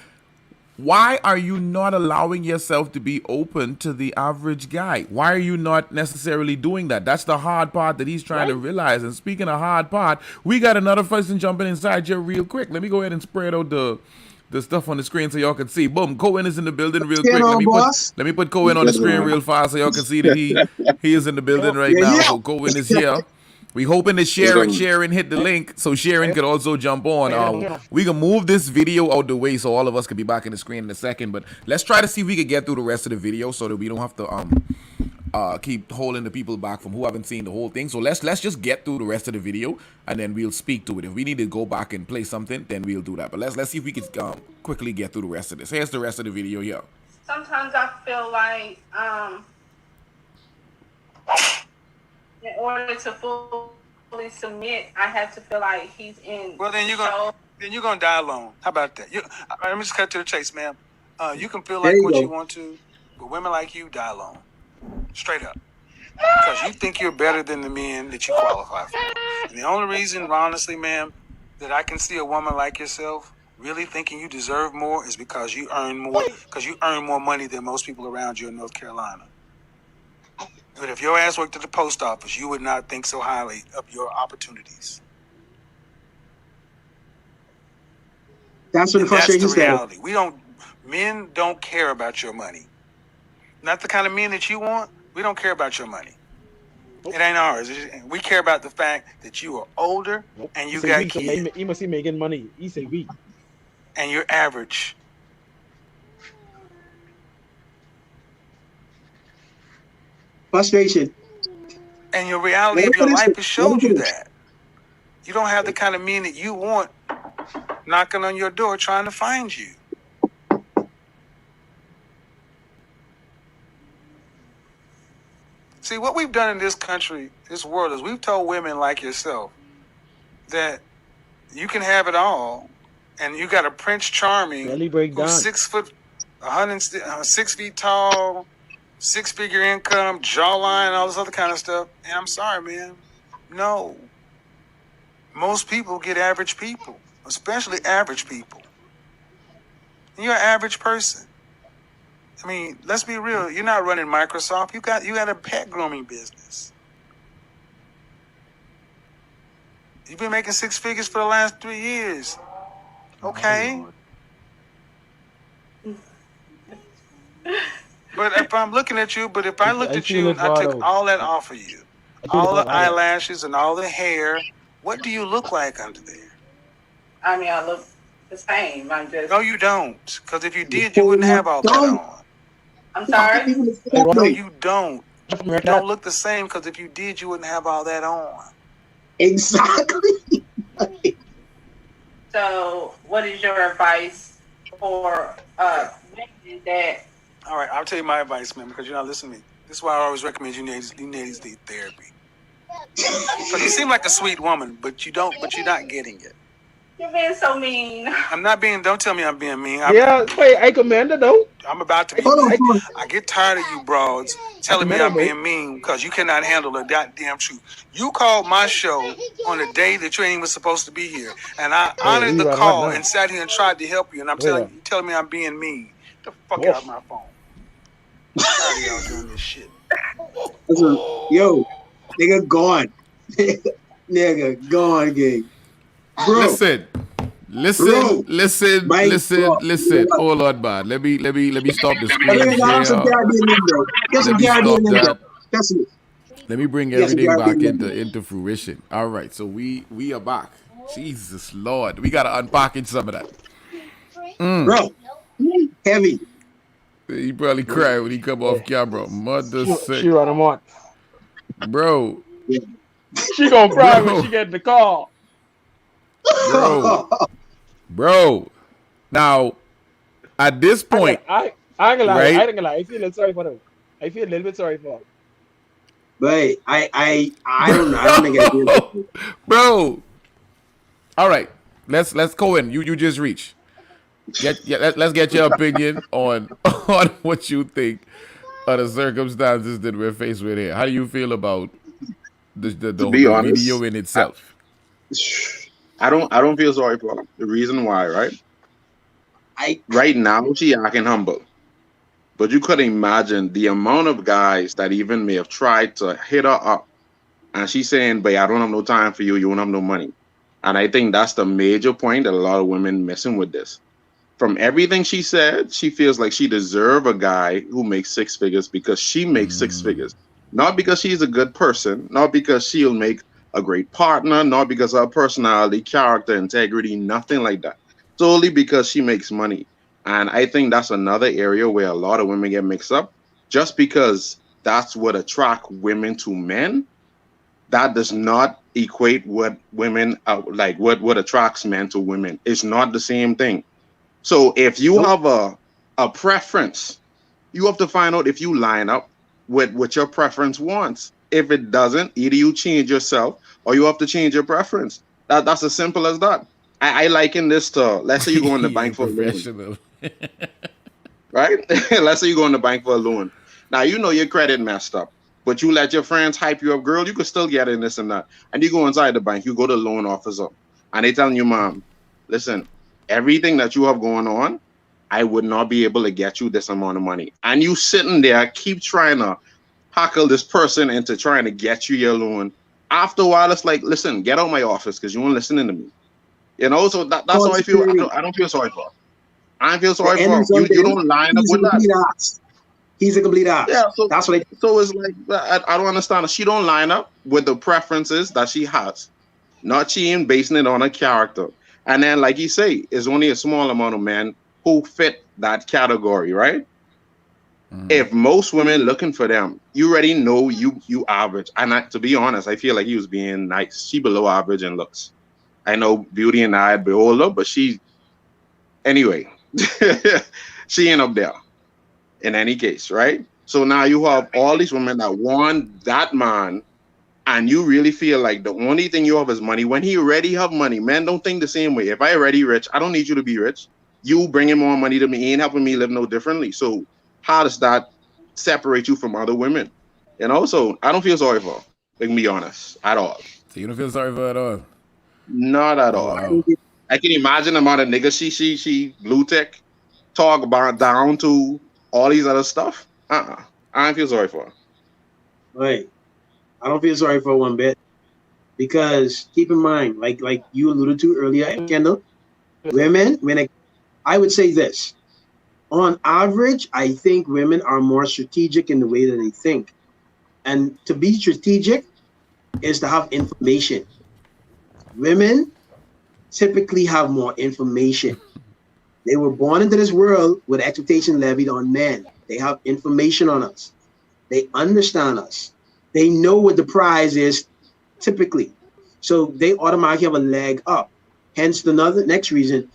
Why are you not allowing yourself to be open to the average guy? Why are you not necessarily doing that? That's the hard part that he's trying to right, realize. And speaking of hard part, we got another person jumping inside here real quick. Let me go ahead and spread out the stuff on the screen so y'all can see. Boom, Cohen is in the building real You quick. know, boss. Let me put Cohen on the screen real fast so y'all can see that he is in the building yo, right Yeah, now. yeah. So Cohen is here. We hoping that Sharon hit the link so Sharon hey, could also jump on. you know, We can move this video out the way so all of us can be back in the screen in a second. But let's try to see if we can get through the rest of the video so that we don't have to keep holding the people back from who haven't seen the whole thing. So let's just get through the rest of the video and then we'll speak to it. If we need to go back and play something, then we'll do that. But let's see if we can quickly get through the rest of this. Here's the rest of the video here. Sometimes I feel like in order to fully submit, I have to feel like he's in. Well, then you're gonna die alone. How about that? Let me just cut to the chase, ma'am. You can feel There like you what you go. want to, but women like you die alone, straight up, because you think you're better than the men that you qualify for. And the only reason, honestly, ma'am, that I can see a woman like yourself really thinking you deserve more is because you earn more. Because you earn more money than most people around you in North Carolina. But if your ass worked at the post office, you would not think so highly of your opportunities. That's what the And that's the frustration is. reality. Men don't care about your money. Not the kind of men that you want. We don't care about your money. It ain't ours. We care about the fact that you are older and you got kids. He must be making money. He say we. And you're average. Frustration. And your reality of your life has showed you that. You don't have the kind of men that you want knocking on your door trying to find you. See, what we've done in this country, this world, is we've told women like yourself that you can have it all, and you got a Prince Charming who's 6 foot, 6 feet tall, 6-figure income, jawline, all this other kind of stuff. And I'm sorry, man. No. Most people get average people, especially average people. And you're an average person. I mean, let's be real. You're not running Microsoft. You got a pet grooming business. You've been making 6 figures for the last 3 years. Okay. But if I'm looking at you, if I looked at you and I took all that off of you, all the eyelashes and all the hair, what do you look like under there? I mean, I look the same. I'm just. No, you don't. Because if you did, you wouldn't have all that on. I'm sorry? No, you don't. You don't look the same because if you did, you wouldn't have all that on. Exactly. So, what is your advice for women that? All right, I'll tell you my advice, man, because you're not listening to me. This is why I always recommend you ladies need therapy. Because you seem like a sweet woman, but you're not getting it. You're being so mean. I'm not being. Don't tell me I'm being mean. I commend it though. I'm about to be mean. I get tired of you broads telling me I'm being mean because you cannot handle the goddamn truth. You called my show on a day that you ain't even supposed to be here, and I honored the call and sat here and tried to help you. And I'm telling me I'm being mean. Get the fuck out of my phone. I'm tired of y'all doing this shit. Yo, nigga gone. Nigga gone, gang. Bro. Listen. Hold on, man. Let me stop the screen share. Let me bring everything back into fruition. All right, so we are back. Jesus Lord, we gotta unpackage some of that. Bro, heavy. He probably cried when he come off camera. Mother sick. She run him on. Bro. She gonna cry when she get the call. Bro. Now, at this point, I ain't gonna lie. I ain't gonna lie. I feel a little sorry for them. I feel a little bit sorry for her. But I don't think I do. Bro. All right. Let's go in. You just reach. Let's get your opinion on on what you think of the circumstances that we're faced with here. How do you feel about To be the honest, video in itself? I don't feel sorry for her. The reason why, right? Right now she acting humble. But you could imagine the amount of guys that even may have tried to hit her up, and she's saying, "But I don't have no time for you. You don't have no money." And I think that's the major point that a lot of women missing with this. From everything she said, she feels like she deserves a guy who makes six figures because she makes six figures. Not because she's a good person, not because she'll make a great partner, not because of her personality, character, integrity, nothing like that. Solely because she makes money. And I think that's another area where a lot of women get mixed up. Just because that's what attract women to men, that does not equate what women like what attracts men to women. It's not the same thing. So if you have a preference, you have to find out if you line up with what your preference wants. If it doesn't, either you change yourself or you have to change your preference. That's as simple as that. I liken this to, let's say you go in the He bank ain't for a loan, professional. right? Let's say you go in the bank for a loan. Now you know your credit messed up, but you let your friends hype you up, girl. You could still get in this and that. And you go inside the bank, you go to the loan officer, and they telling you, "Mom, listen, everything that you have going on, I would not be able to get you this amount of money." And you sitting there, keep trying to hackle this person into trying to get you your loan. After a while, it's like, listen, get out of my office because you weren't listening to me. So that's how I feel. I don't feel sorry for her. I don't feel The sorry end for him. result You is don't line up he's a with that. complete ass. He's a complete Yeah, ass. That's what so it's like I don't understand. She don't line up with the preferences that she has. Not she ain't basing it on her character. And then, like you say, it's only a small amount of men who fit that category, right? If most women looking for them, you already know you average. And to be honest, I feel like he was being nice. She below average in looks. I know beauty and I behold her, but she anyway, she ain't up there in any case, right? So now you have all these women that want that man, and you really feel like the only thing you have is money. When he already have money, men don't think the same way. If I already rich, I don't need you to be rich. You bringing more money to me, he ain't helping me live no differently. So how does that separate you from other women? So I don't feel sorry for her, to be honest, at all. So you don't feel sorry for her at all? Not at Oh all. wow. I can imagine the amount of niggas she blue tech talk about down to all these other stuff. I don't feel sorry for her. Right. I don't feel sorry for one bit because keep in mind, like you alluded to earlier, Kendall, women. I would say this, on average, I think women are more strategic in the way that they think, and to be strategic is to have information. Women typically have more information. They were born into this world with expectation levied on men. They have information on us. They understand us. They know what the prize is typically. So they automatically have a leg up. Hence the next reason,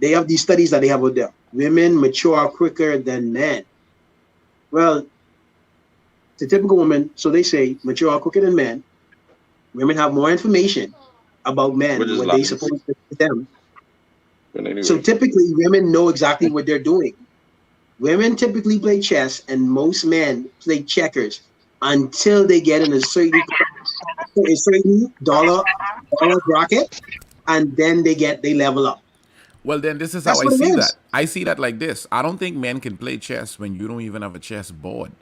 they have these studies that they have out there. Women mature quicker than men. Well, the typical woman, so they say mature quicker than men. Women have more information about men, Which is what they lies. supposed to do them. But anyway. So typically women know exactly what they're doing. Women typically play chess and most men play checkers until they get in a certain dollar bracket, and then they level up. Well, then this is how That's I what it see that. is. I see that like this. I don't think men can play chess when you don't even have a chess board.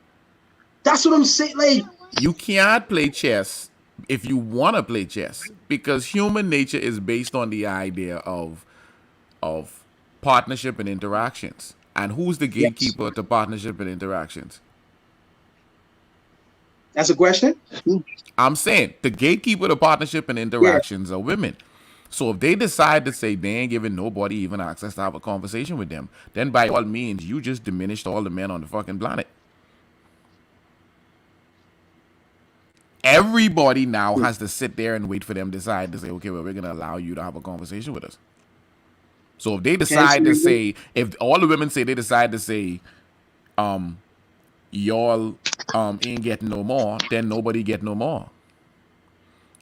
That's what I'm saying. Like, You can't play chess if you want to play chess because human nature is based on the idea of partnership and interactions. And who's the yes, gatekeeper to partnership and interactions? that's a question. I'm saying the gatekeeper to partnership and Yeah, interactions are women. So if they decide to say they ain't giving nobody even access to have a conversation with them, then by all means, you just diminished all the men on the fucking planet. Everybody now has to sit there and wait for them to decide to say, okay, well, we're going to allow you to have a conversation with us. So if they hence decide the to reason. say, if all the women say they decide to say, y'all ain't getting no more, then nobody get no more.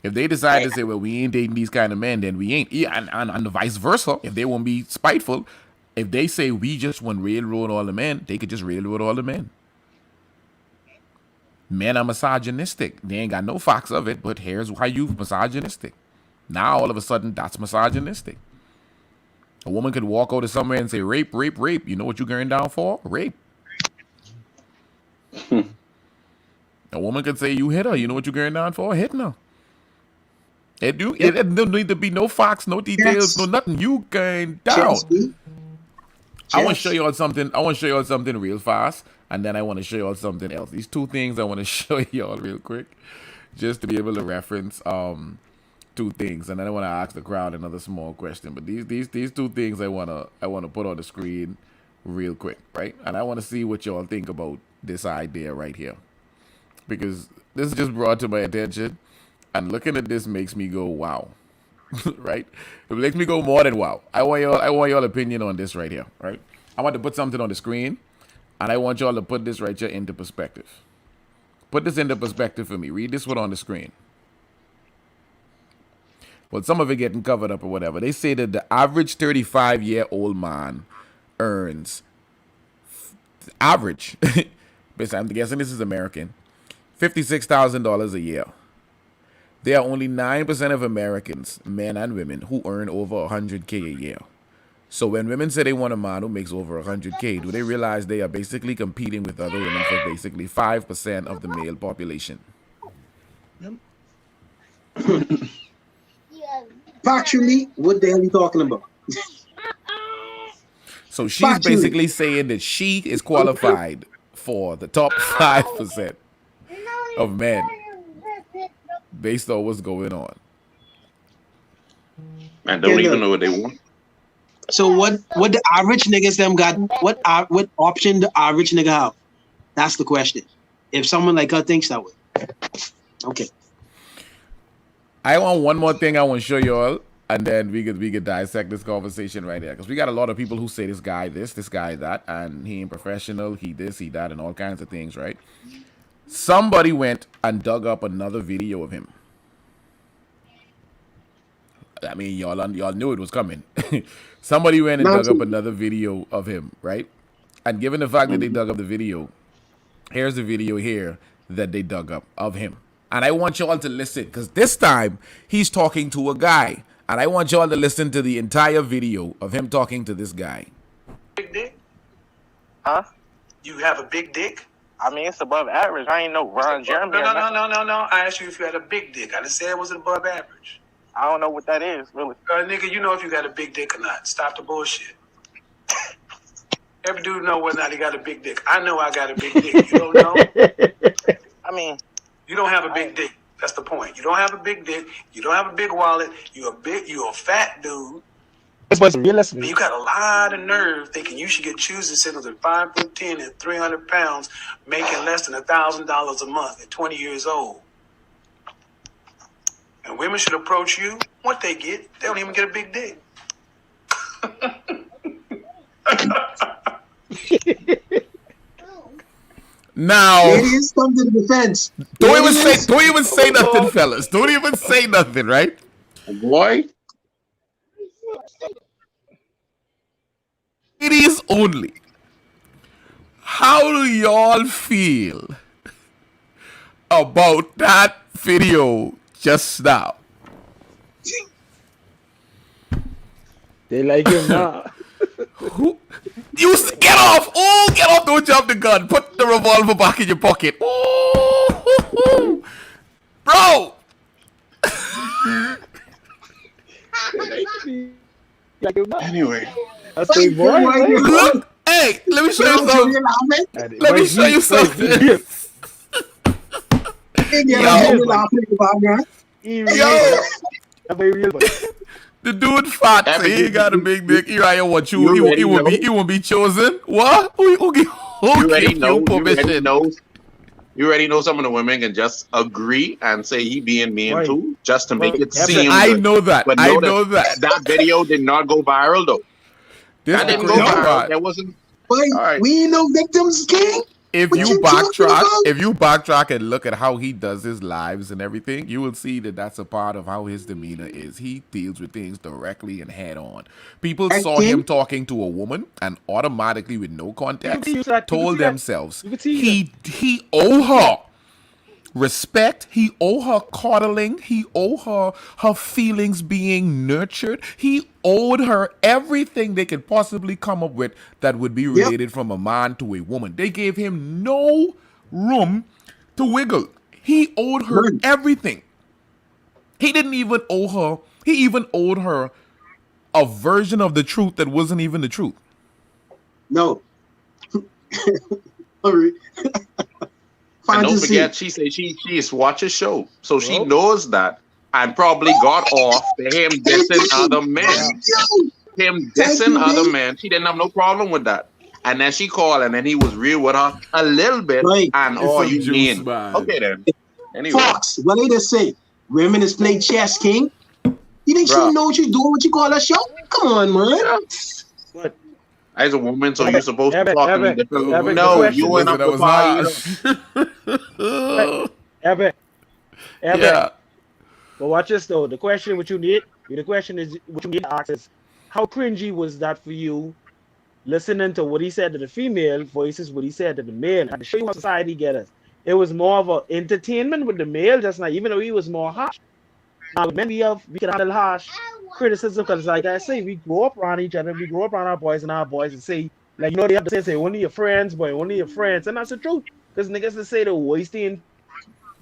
If they decide to say, well, we ain't dating these kind of men, then we ain't. Yeah, and the vice versa. If they won't be spiteful, If they say we just want railroad all the men, they could just railroad all the men. Men are misogynistic. They ain't got no facts of it, but here's why you misogynistic. Now all of a sudden that's misogynistic. A woman could walk out of somewhere and say rape, rape, rape. You know what you're going down for? Rape. A woman could say you hit her. You know what you're going down for? Hitting her. It don't need to be no facts, no details, no nothing. You going down. I want to show you all something. I want to show you all something real fast, and then I want to show you all something else. These two things I want to show you all real quick, just to be able to reference two things, and then I want to ask the crowd another small question. But these two things I wanna put on the screen real quick, right? And I want to see what y'all think about this idea right here, because this is just brought to my attention, and looking at this makes me go wow. Right? It makes me go more than wow. I want y'all opinion on this right here, right? I want to put something on the screen, and I want y'all to put this right here into perspective. Put this into perspective for me. Read this one on the screen. Well, some of it getting covered up or whatever. They say that the average 35-year-old man earns average, basically, I'm guessing this is American, $56,000 a year. There are only 9% of Americans, men and women, who earn over $100K a year. So when women say they want a man who makes over $100K, do they realize they are basically competing with other women for basically 5% of the male population? Factually, what the hell are you talking about? So she's basically saying that she is qualified for the top 5% of men based on what's going on. And don't even know what they want. So what the average niggas them got? What option the average nigga have? That's the question. If someone like her thinks that way. Okay. I want one more thing I want to show you all, and then we could dissect this conversation right there. Because we got a lot of people who say this guy this guy that, and he ain't professional, he this, he that, and all kinds of things, right? Somebody went and dug up another video of him. I mean, y'all knew it was coming. Somebody went and dug up another video of him, right? And given the fact that they dug up the video, here's the video here that they dug up of him. And I want y'all to listen, because this time he's talking to a guy. And I want y'all to listen to the entire video of him talking to this guy. Big dick? Huh? You have a big dick? I mean, it's above average. I ain't no Ron Jeremy. No. I asked you if you had a big dick. I didn't say it was above average. I don't know what that is, really. Nigga, you know if you got a big dick or not. Stop the bullshit. Every dude know whether or not he got a big dick. I know I got a big dick. You don't know? I mean, you don't have a big dick. That's the point. You don't have a big dick. You don't have a big wallet. You're a fat dude. Realistically, You got a lot of nerve thinking you should get choosing signals at 5'10" and 300 pounds, making less than $1,000 a month at 20 years old. And women should approach you. What they get, they don't even get a big dick. Now, Ladies, come to the defense. Don't even say nothing, fellas. Don't even say nothing, right? Boy. Ladies only. How do y'all feel about that video just now? they like him now. Who? You get off! Oh, get off! Don't jump the gun. Put the revolver back in your pocket. Oh, bro. Anyway. Look, hey, let me show you something. Let me show you something. The dude fat, so he got a big dick. He right here want you. He won't be chosen. What? Who give you permission? You already know some of the women can just agree and say he being mean too, just to make it seem. I know that. But I know that. That video did not go viral though. That didn't go viral. There wasn't. Wait, we ain't no victims, King. if What you you talking backtrack, about? if you backtrack and look at how he does his lives and everything, you will see that that's a part of how his demeanor is. He deals with things directly and head on. People saw him Acting. talking to a woman and automatically, with no You context, can see that. You can told see that. themselves You can see that. he owe her respect. He owe her coddling. He owe her feelings being nurtured. He owed her everything they could possibly come up with that would be Yep. related from a man to a woman. They gave him no room to wiggle. He owed her Man. everything. He didn't even owe her. He even owed her a version of the truth that wasn't even the truth. No. Sorry. And don't Fantasy. forget, she said she is watch a show, so she Bro. knows that, and probably got off to him dissing other men. Him dissing other men. She didn't have no problem with that. And then she called, and then he was real with her a little bit, Right. and It's oh, some you juice, mean? man. Okay then. Anyway, Fox, what did they say? Women is play chess, king. You think Bruh. she know what you doing? What you call a show? Come on, man. yeah. But As a woman, so you're supposed to talk in a different Evan, way. the No, question- you ain't up that to was par either. harsh. Evan, Yeah. but watch this though. The question what you need to ask is, how cringy was that for you? Listening to what he said to the female versus what he said to the male, and to show you how society get us. It was more of an entertainment with the male, just not even though he was more harsh. Now, men we can handle harsh criticism because, like I say, we grow up around each other, we grow up around our boys and say, like, you know, they have to say only your friends, boy, only your friends, and that's the truth. Because niggas to say the worst thing.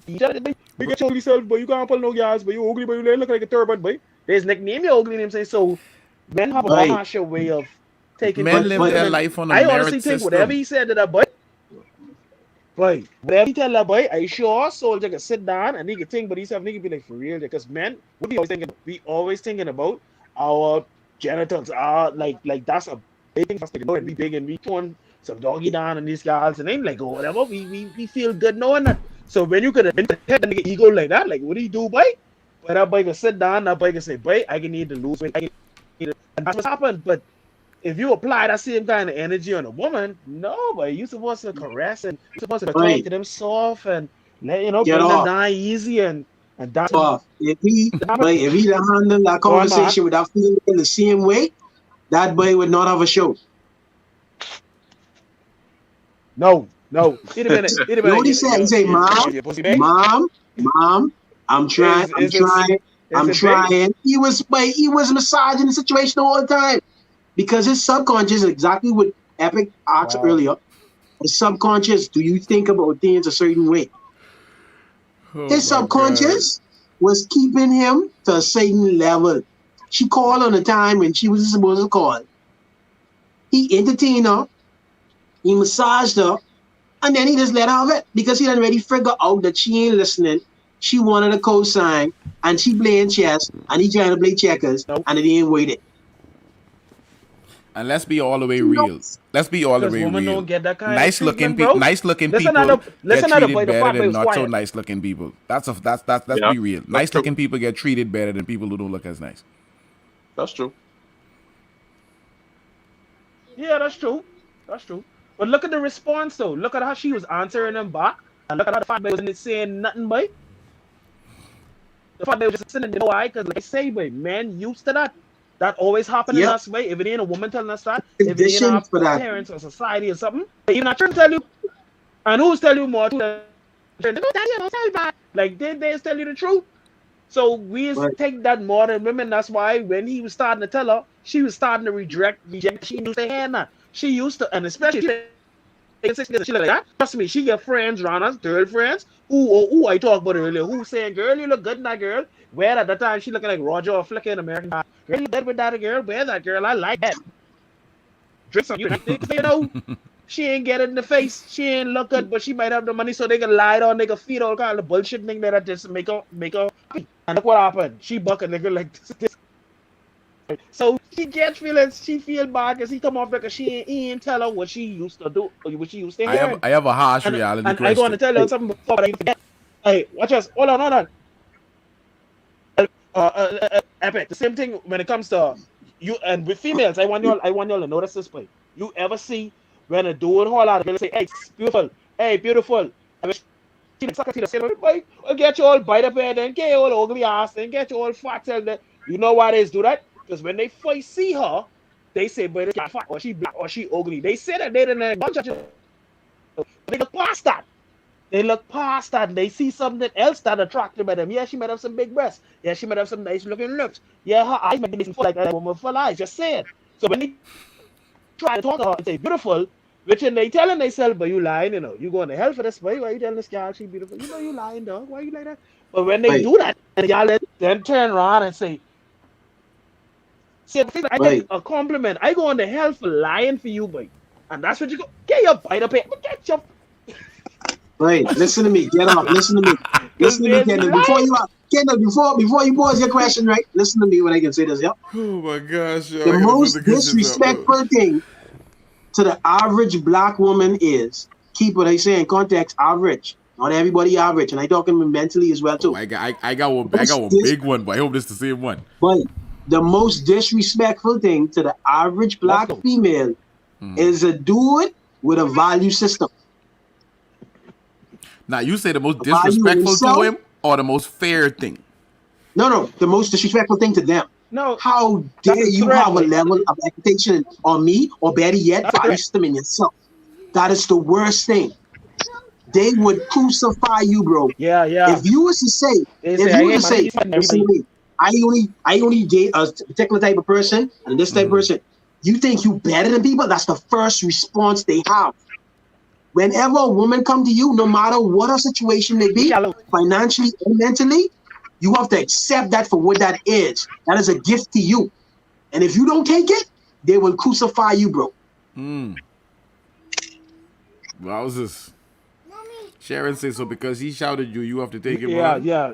You get your ugly self, but you can't pull no guys, but you ugly, but you look like a turban, boy. There's nickname you ugly, name say so. Men have a Right. harsher way of taking Men live their criticism. life on a I merit honestly think whatever system. he said to that boy, whatever he tell that boy, I sure soldier can sit down and he can think, but himself, nigga be like, for real, because men, what we always thinking? We always thinking about our genitals. Like that's a big thing for us to know, and we big and we throwing some doggy down on these guys, and they like, oh, whatever, we feel good knowing that. So when you could have been hit the nigga ego like that, like, what do you do, boy? But that boy can sit down, that boy can say, boy, I can need to lose weight, and that's what happened. But if you apply that same kind of energy on a woman, no, but you're supposed to caress and you're supposed to Right. talk to them soft and let Get bring them off. down easy and that's If he done handle that Go on, conversation without feeling in the same way, that boy would not have a show. no. Wait a minute. You know what he said? He said, Mom, I'm trying. He was massaging the situation all the time because his subconscious, exactly what Epic asked earlier, his subconscious, do you think about things a certain way? His subconscious was keeping him to a certain level. She called on a time when she wasn't supposed to call. He entertained her, he massaged her, and then he just let her have it because he done already figured out that she ain't listening. She wanted a cosign, and she playing chess, and he trying to play checkers, and it ain't waiting. And let's be all the way real. Let's be all the way women real. don't get that kind Nice of looking treatment, bro. nice looking Listen people at the get boy, treated the better fat boy than was not so quiet. nice looking people. Let's Yeah, be real. that's Nice looking true. people get treated better than people who don't look as nice. That's true. Yeah, that's true. But look at the response though. Look at how she was answering him back. And look at how the fat boy wasn't saying nothing, boy. The fat boy was just sitting there, you know why? Because like I say, boy, men used to that. That always happen in us, way. If it ain't a woman telling us that, if it ain't Conditioned our for that. parents or society or something, even our children tell you, and who's tell you more? Like they tell you the truth. So we Right. take that more than women. That's why when he was starting to tell her, she was starting to reject. She used to hear that. She used to, and especially she like that. Trust me, she get friends around us, girlfriends. Who I talked about earlier. Who saying, "Girl, you look good in that girl." Where at the time she looking like Roger or Flicker in American. Girl, you good with that girl? Where that girl? I like that. Drink some. You know, she ain't get it in the face. She ain't look good, but she might have the money, so they can lie down, they can feed all kind of bullshit thing that just make her happy. And look what happened. She buck a nigga like this. So she gets feelings. She feel bad because he come off because he ain't tell her what she used to do, what she used to hear. I have a harsh And reality I going to question. tell you something before, but I forget. Hey, watch us. Hold on. Epic. The same thing when it comes to you and with females. I want y'all to notice this way. You ever see when a dude hold out and say, "Hey, it's beautiful," Hey, beautiful. I wish she the sucker, see the same boy. Well, get you all bite up here, then get you all ugly ass, then get you all fat. Tell them, you know why they do that? Because when they first see her, they say, boy, this cat fat, or she black, or she ugly. They say that they didn't gunshot you. They look past that. They look past that and they see something else that attracted by them. Yeah, she might have some big breasts. Yeah, she might have some nice looking lips. Yeah, her eyes might be full like a woman full eyes. Just say it. So when they try to talk to her and say beautiful, which and they telling themselves, but you lying, you know, you going to hell for this, boy. Why you telling this girl she beautiful? You know you lying, dog. Why you like that? But when they Wait, do that, and y'all then turn around and say, see, I get wait, a compliment. I go on to hell for lying for you, boy. And that's what you go. Get your bite up here. Get your wait. Listen to me. Get off. Listen to me. because Listen to me, there's Kendall. lying. Kendall, before you pose your question, right? Listen to me when I can say this. Yep. Oh my gosh, yo, The I gotta put most the questions up. disrespectful thing to the average black woman is keep what I say in context. Average. Not everybody average, and I talking mentally as well Oh, too. I got one big one, but I hope this is the same one. But the most disrespectful thing to the average black female is a dude with a value system. Now you say the most A value in disrespectful to himself? him or the most fair thing? No, the most disrespectful thing to them. No, How that's dare a you threat, have a boy. level of expectation on me, or better yet, That's a value threat. system in yourself? That is the worst thing. They would crucify you, bro. Yeah, yeah. If you was to say, They say I hate man. He's fighting listen to everybody. me, I only date a particular type of person and this type of person. You think you better than people? That's the first response they have. Whenever a woman come to you, no matter what her situation may be, Shallow. financially or mentally, you have to accept that for what that is. That is a gift to you. And if you don't take it, they will crucify you, bro. Wowzers. Sharon says so because he shouted you, you have to take him Yeah, on. yeah.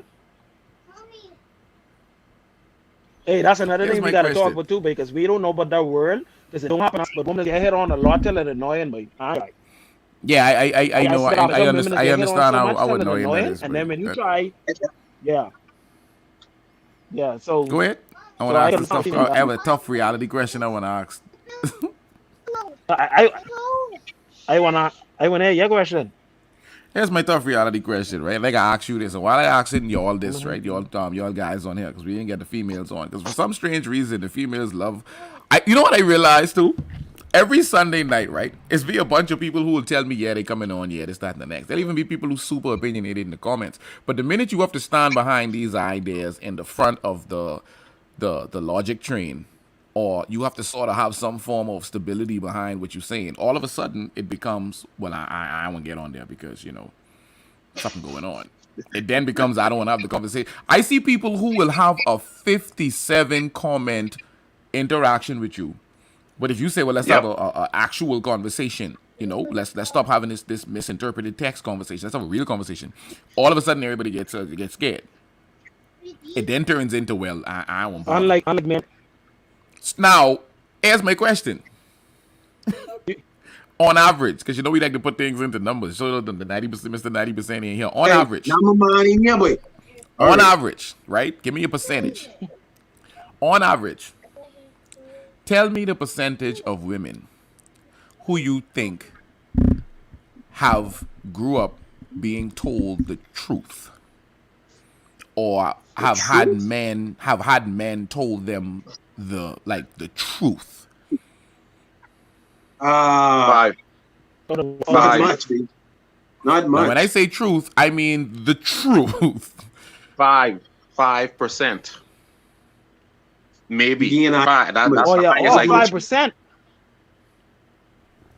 Hey, that's another Here's thing we my gotta talk question. about too, because we don't know about that world. Because it don't happen, but women get hit on a lot till it annoying, but alright. Yeah, I know. said that some women I get hit on understand so much how till it annoying that annoying, is. and But then when you that- try, yeah, yeah. So go ahead. I want to ask this tough. I have a tough reality question I want to ask. I wanna hear your question. Here's my tough reality question, right? Like I asked you this, and while I asking y'all this, right? Y'all guys on here, because we didn't get the females on, because for some strange reason, the females love. You know what I realized too? Every Sunday night, right? It's be a bunch of people who will tell me, yeah, they coming on, yeah, this, that, and the next. There'll even be people who super opinionated in the comments. But the minute you have to stand behind these ideas in the front of the logic train, or you have to sort of have some form of stability behind what you're saying, all of a sudden it becomes, well, I won't get on there because, you know, something going on. It then becomes, I don't want to have the conversation. I see people who will have a 57 comment interaction with you. But if you say, well, let's have a actual conversation, you know, let's stop having this misinterpreted text conversation. Let's have a real conversation. All of a sudden, everybody gets scared. It then turns into, well, I won't bother. Unlike men. Now, here's my question. On average, because you know we like to put things into numbers. So the 90%, Mr. 90% in here. On average. On average, right? Give me a percentage. On average, tell me the percentage of women who you think have grew up being told the truth, or have had men told them the truth. 5. Not much, dude. Not much. Now, when I say truth, I mean the truth. 5%. Maybe. Yeah, 5. That's Oh the yeah, highest I go. 5%.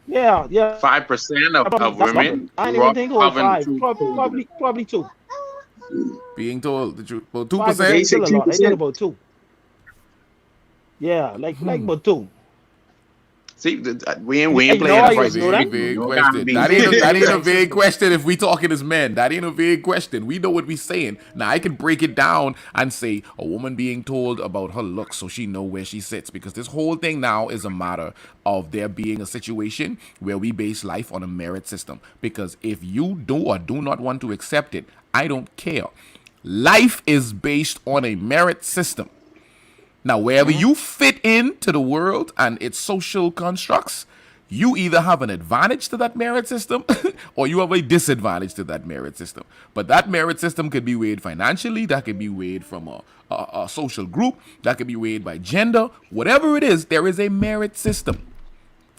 Yeah, yeah. 5% of women I didn't grew even up think it was having 5. Probably 2. Being told the truth. Well, 5% 2%. still a lot. I think about 2. Yeah, like about 2. See, we ain't playing know I a used to know that. Vague question. That ain't a vague question if we talking as men. That ain't a vague question. We know what we saying. Now I can break it down and say a woman being told about her looks so she know where she sits, because this whole thing now is a matter of there being a situation where we base life on a merit system. Because if you do or do not want to accept it, I don't care. Life is based on a merit system. Now, wherever you fit into the world and its social constructs, You either have an advantage to that merit system or you have a disadvantage to that merit system. But that merit system could be weighed financially, that could be weighed from a social group, that could be weighed by gender. Whatever it is, there is a merit system.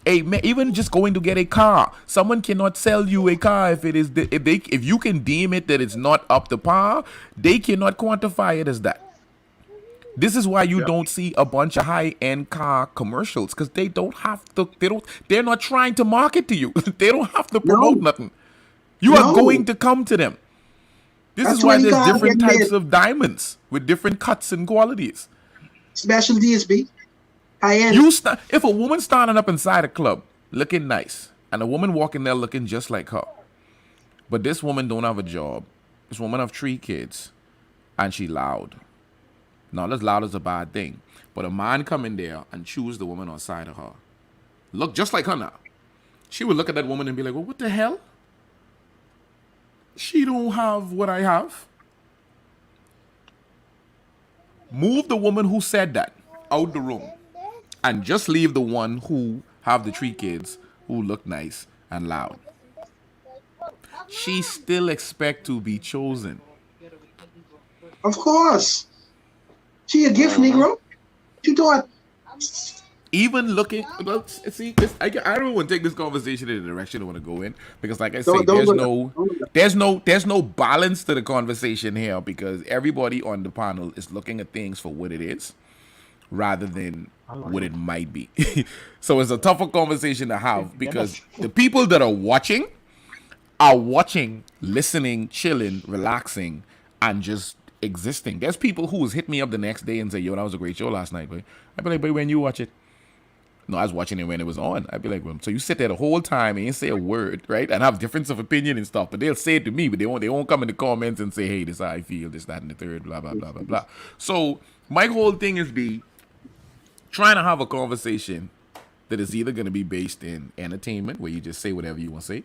Even just going to get a car, someone cannot sell you a car if you can deem it that it's not up to par. They cannot quantify it as that. This is why you don't see a bunch of high-end car commercials, because they don't have to. They're not trying to market to you. They don't have to promote nothing. You are going to come to them. This is why there's different types of diamonds with different cuts and qualities. Special DSB. High-end. If a woman standing up inside a club looking nice and a woman walking there looking just like her, but this woman don't have a job, this woman have 3 kids, and she loud. Not as loud as a bad thing, but a man come in there and choose the woman on side of her, look just like her now, she would look at that woman and be like, well, what the hell? She don't have what I have. Move the woman who said that out the room and just leave the one who have the 3 kids who look nice and loud. She still expect to be chosen. Of course. She a gift, Negro. You thought. Even looking, see, I don't want to take this conversation in the direction I want to go in, because, like I say, there's no balance to the conversation here, because everybody on the panel is looking at things for what it is, rather than what it might be. So it's a tougher conversation to have, because the people that are watching, listening, chilling, relaxing, and just existing. There's people who hit me up the next day and say, yo, that was a great show last night, boy. I'd be like, but when you watch it? No, I was watching it when it was on. I'd be like, well, so you sit there the whole time and you say a word, right? And have difference of opinion and stuff, but they'll say it to me, but they won't come in the comments and say, hey, this is how I feel, this, that, and the third, blah, blah, blah, blah, blah. So my whole thing is trying to have a conversation that is either going to be based in entertainment, where you just say whatever you want to say,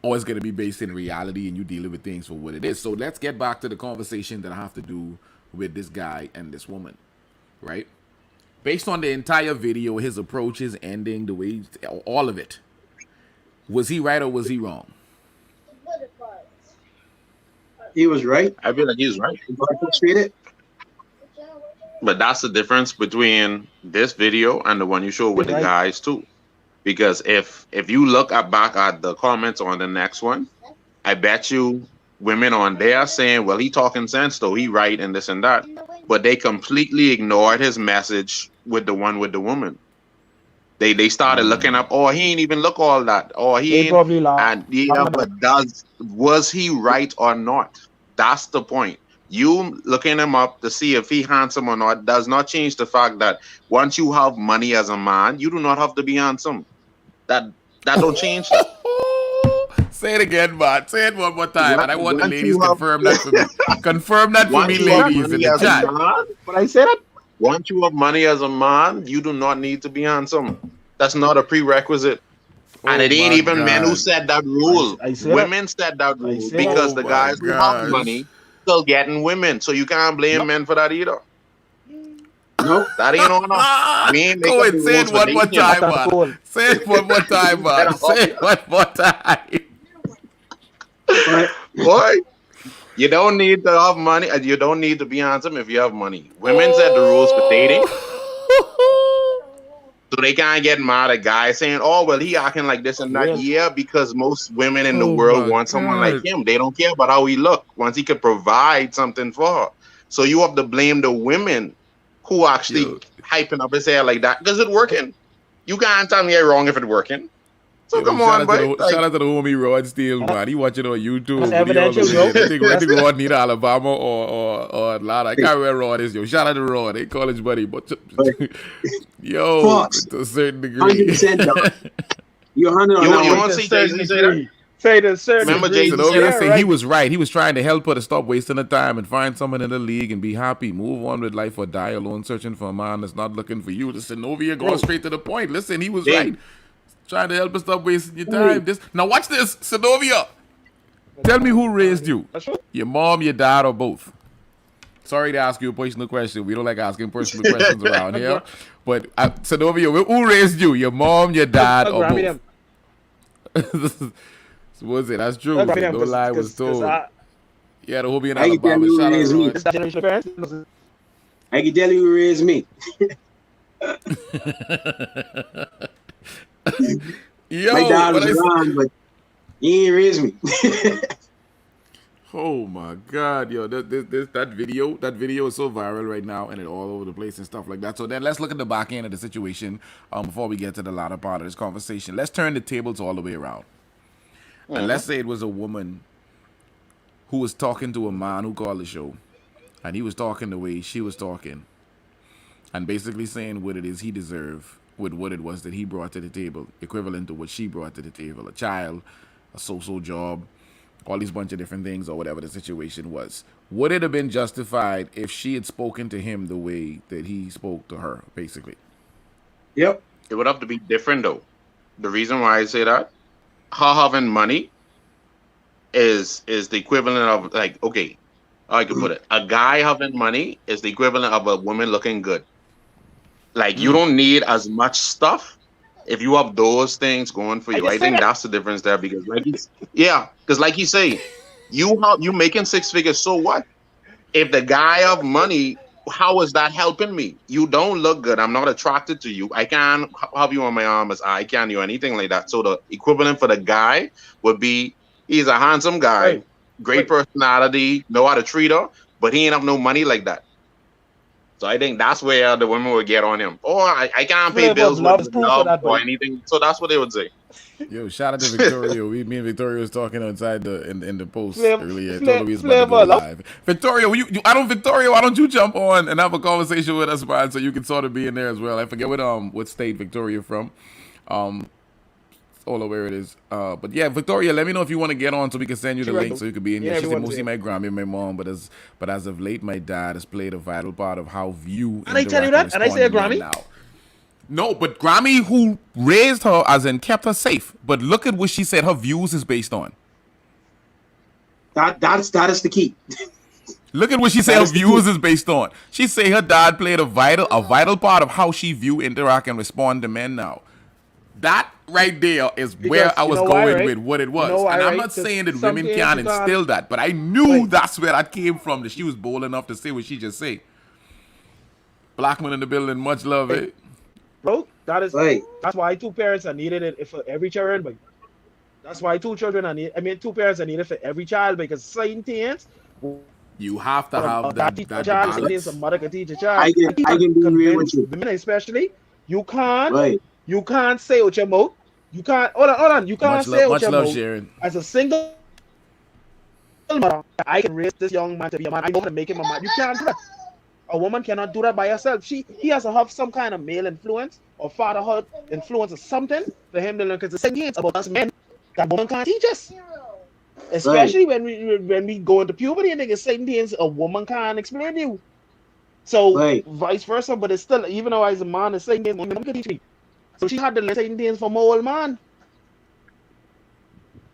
or it's going to be based in reality and you dealing with things for what it is. So let's get back to the conversation that I have to do with this guy and this woman, right? Based on the entire video, his approach, his ending, the way, all of it, was he right or was he wrong? He was right. I feel like he was right. But that's the difference between this video and the one you showed with the guys too. Because if you look back at the comments on the next one, I bet you women on there saying, well, he talking sense though, he right and this and that. But they completely ignored his message with the one with the woman. They started looking up, oh, he ain't even look all that. Oh, he ain't. And yeah, but was he right or not? That's the point. You looking him up to see if he handsome or not does not change the fact that once you have money as a man, you do not have to be handsome. That don't change that. Say it again, man. Say it one more time. And I want the ladies to confirm that for me. Confirm that for me, ladies, in the chat. But I said it. Once you have money as a man, you do not need to be handsome. That's not a prerequisite. And it ain't even men who said that rule. Women said that rule because the guys who have money still getting women. So you can't blame men for that either. No, that ain't on us. We ain't go ahead, say it one more time, man. Say it one more time, man. Say it one more time. Boy, you don't need to have money and you don't need to be handsome if you have money. Women set the rules for dating. So they can't get mad at guys saying, oh, well, he acting like this and that. Yeah, because most women in the world want someone like him. They don't care about how he look once he could provide something for her. So you have to blame the women who actually hyping up his hair like that because it's working. You can't tell me you're wrong if it's working. So come on, boy. Shout out to the homie Rod Steele, man. He watching on YouTube. I think Rod need Alabama or Atlanta. I can't remember where Rod is, yo. Shout out to Rod. They college buddy. But yo, Fox, to a certain degree. 100%. You want to see Jason say that? Say the certain Remember degree. Jason say he was right. He was trying to help her to stop wasting her time and find someone in the league and be happy. Move on with life or die alone searching for a man that's not looking for you. Listen, Novia going straight to the point. Listen, he was right. Trying to help us stop wasting your time. Now watch this, Sinovia. Tell me who raised you. Your mom, your dad, or both? sorry to ask you a personal question. We don't like asking personal questions around here. But Sadovio, who raised you? Your mom, your dad, or both? So what's it? That's true. No lie was told. Yeah, the homie in Alabama. Shout out, Ron. I can tell you who raised me. Yo, my dad was around, but he ain't raised me. Oh my God, yo, that video is so viral right now, and it all over the place and stuff like that. So then let's look at the back end of the situation before we get to the latter part of this conversation. Let's turn the tables all the way around. And let's say it was a woman who was talking to a man who called the show, and he was talking the way she was talking, and basically saying what it is he deserved with what it was that he brought to the table, equivalent to what she brought to the table, a child, a social job, all these bunch of different things, or whatever the situation was. Would it have been justified if she had spoken to him the way that he spoke to her, basically? Yep. It would have to be different, though. The reason why I say that, her having money is the equivalent of, like, okay, I can put it. A guy having money is the equivalent of a woman looking good. Like, you don't need as much stuff if you have those things going for you. I think that's the difference there, because like you say, you making six figures, so what? If the guy have money, how is that helping me? You don't look good. I'm not attracted to you. I can't have you on my arm as I can't do anything like that. So the equivalent for the guy would be, he's a handsome guy, great personality, know how to treat her, but he ain't have no money like that. So I think that's where the women would get on him. Oh, I can't pay bills with love or anything. So that's what they would say. Yo, shout out to Victoria. Me and Victoria was talking outside in the post earlier. Told her we was about to go live. Victoria, Victoria, why don't you jump on and have a conversation with us, man, so you can sort of be in there as well. I forget what state Victoria from. All where it is. But yeah, Victoria, let me know if you want to get on so we can send you the link so you can be in here. She said mostly my grandma and my mom, but as of late, my dad has played a vital part of how view. And I tell you that? And I say a Grammy? Now. No, but Grammy, who raised her, as in kept her safe. But look at what she said her views is based on. That is the key. Look at what she said her views is based on. She say her dad played a vital part of how she view, interact, and respond to men now. That right there is where I was going with what it was. And I'm not saying that women can't instill that, but I knew that's where that came from, that she was bold enough to say what she just said. Blackman in the building, much love, eh? Bro, that's why two parents are needed for every child. But that's why two parents are needed for every child, because certain things you have to have that balance. A mother can teach a child. I can be real with you. Women especially, you can't say with your mouth. You can't hold on. You can't say with your mouth. Sharon. As a single mother, I can raise this young man to be a man. I want to make him a man. You can't do that. A woman cannot do that by herself. He has to have some kind of male influence or fatherhood influence or something for him to learn. Because the same thing about us men that woman can't teach us. Especially when we go into puberty and niggas saying things a woman can't explain to you. So vice versa, but it's still, even though I was a man, the same thing woman can teach me. So she had to learn certain things from my old man.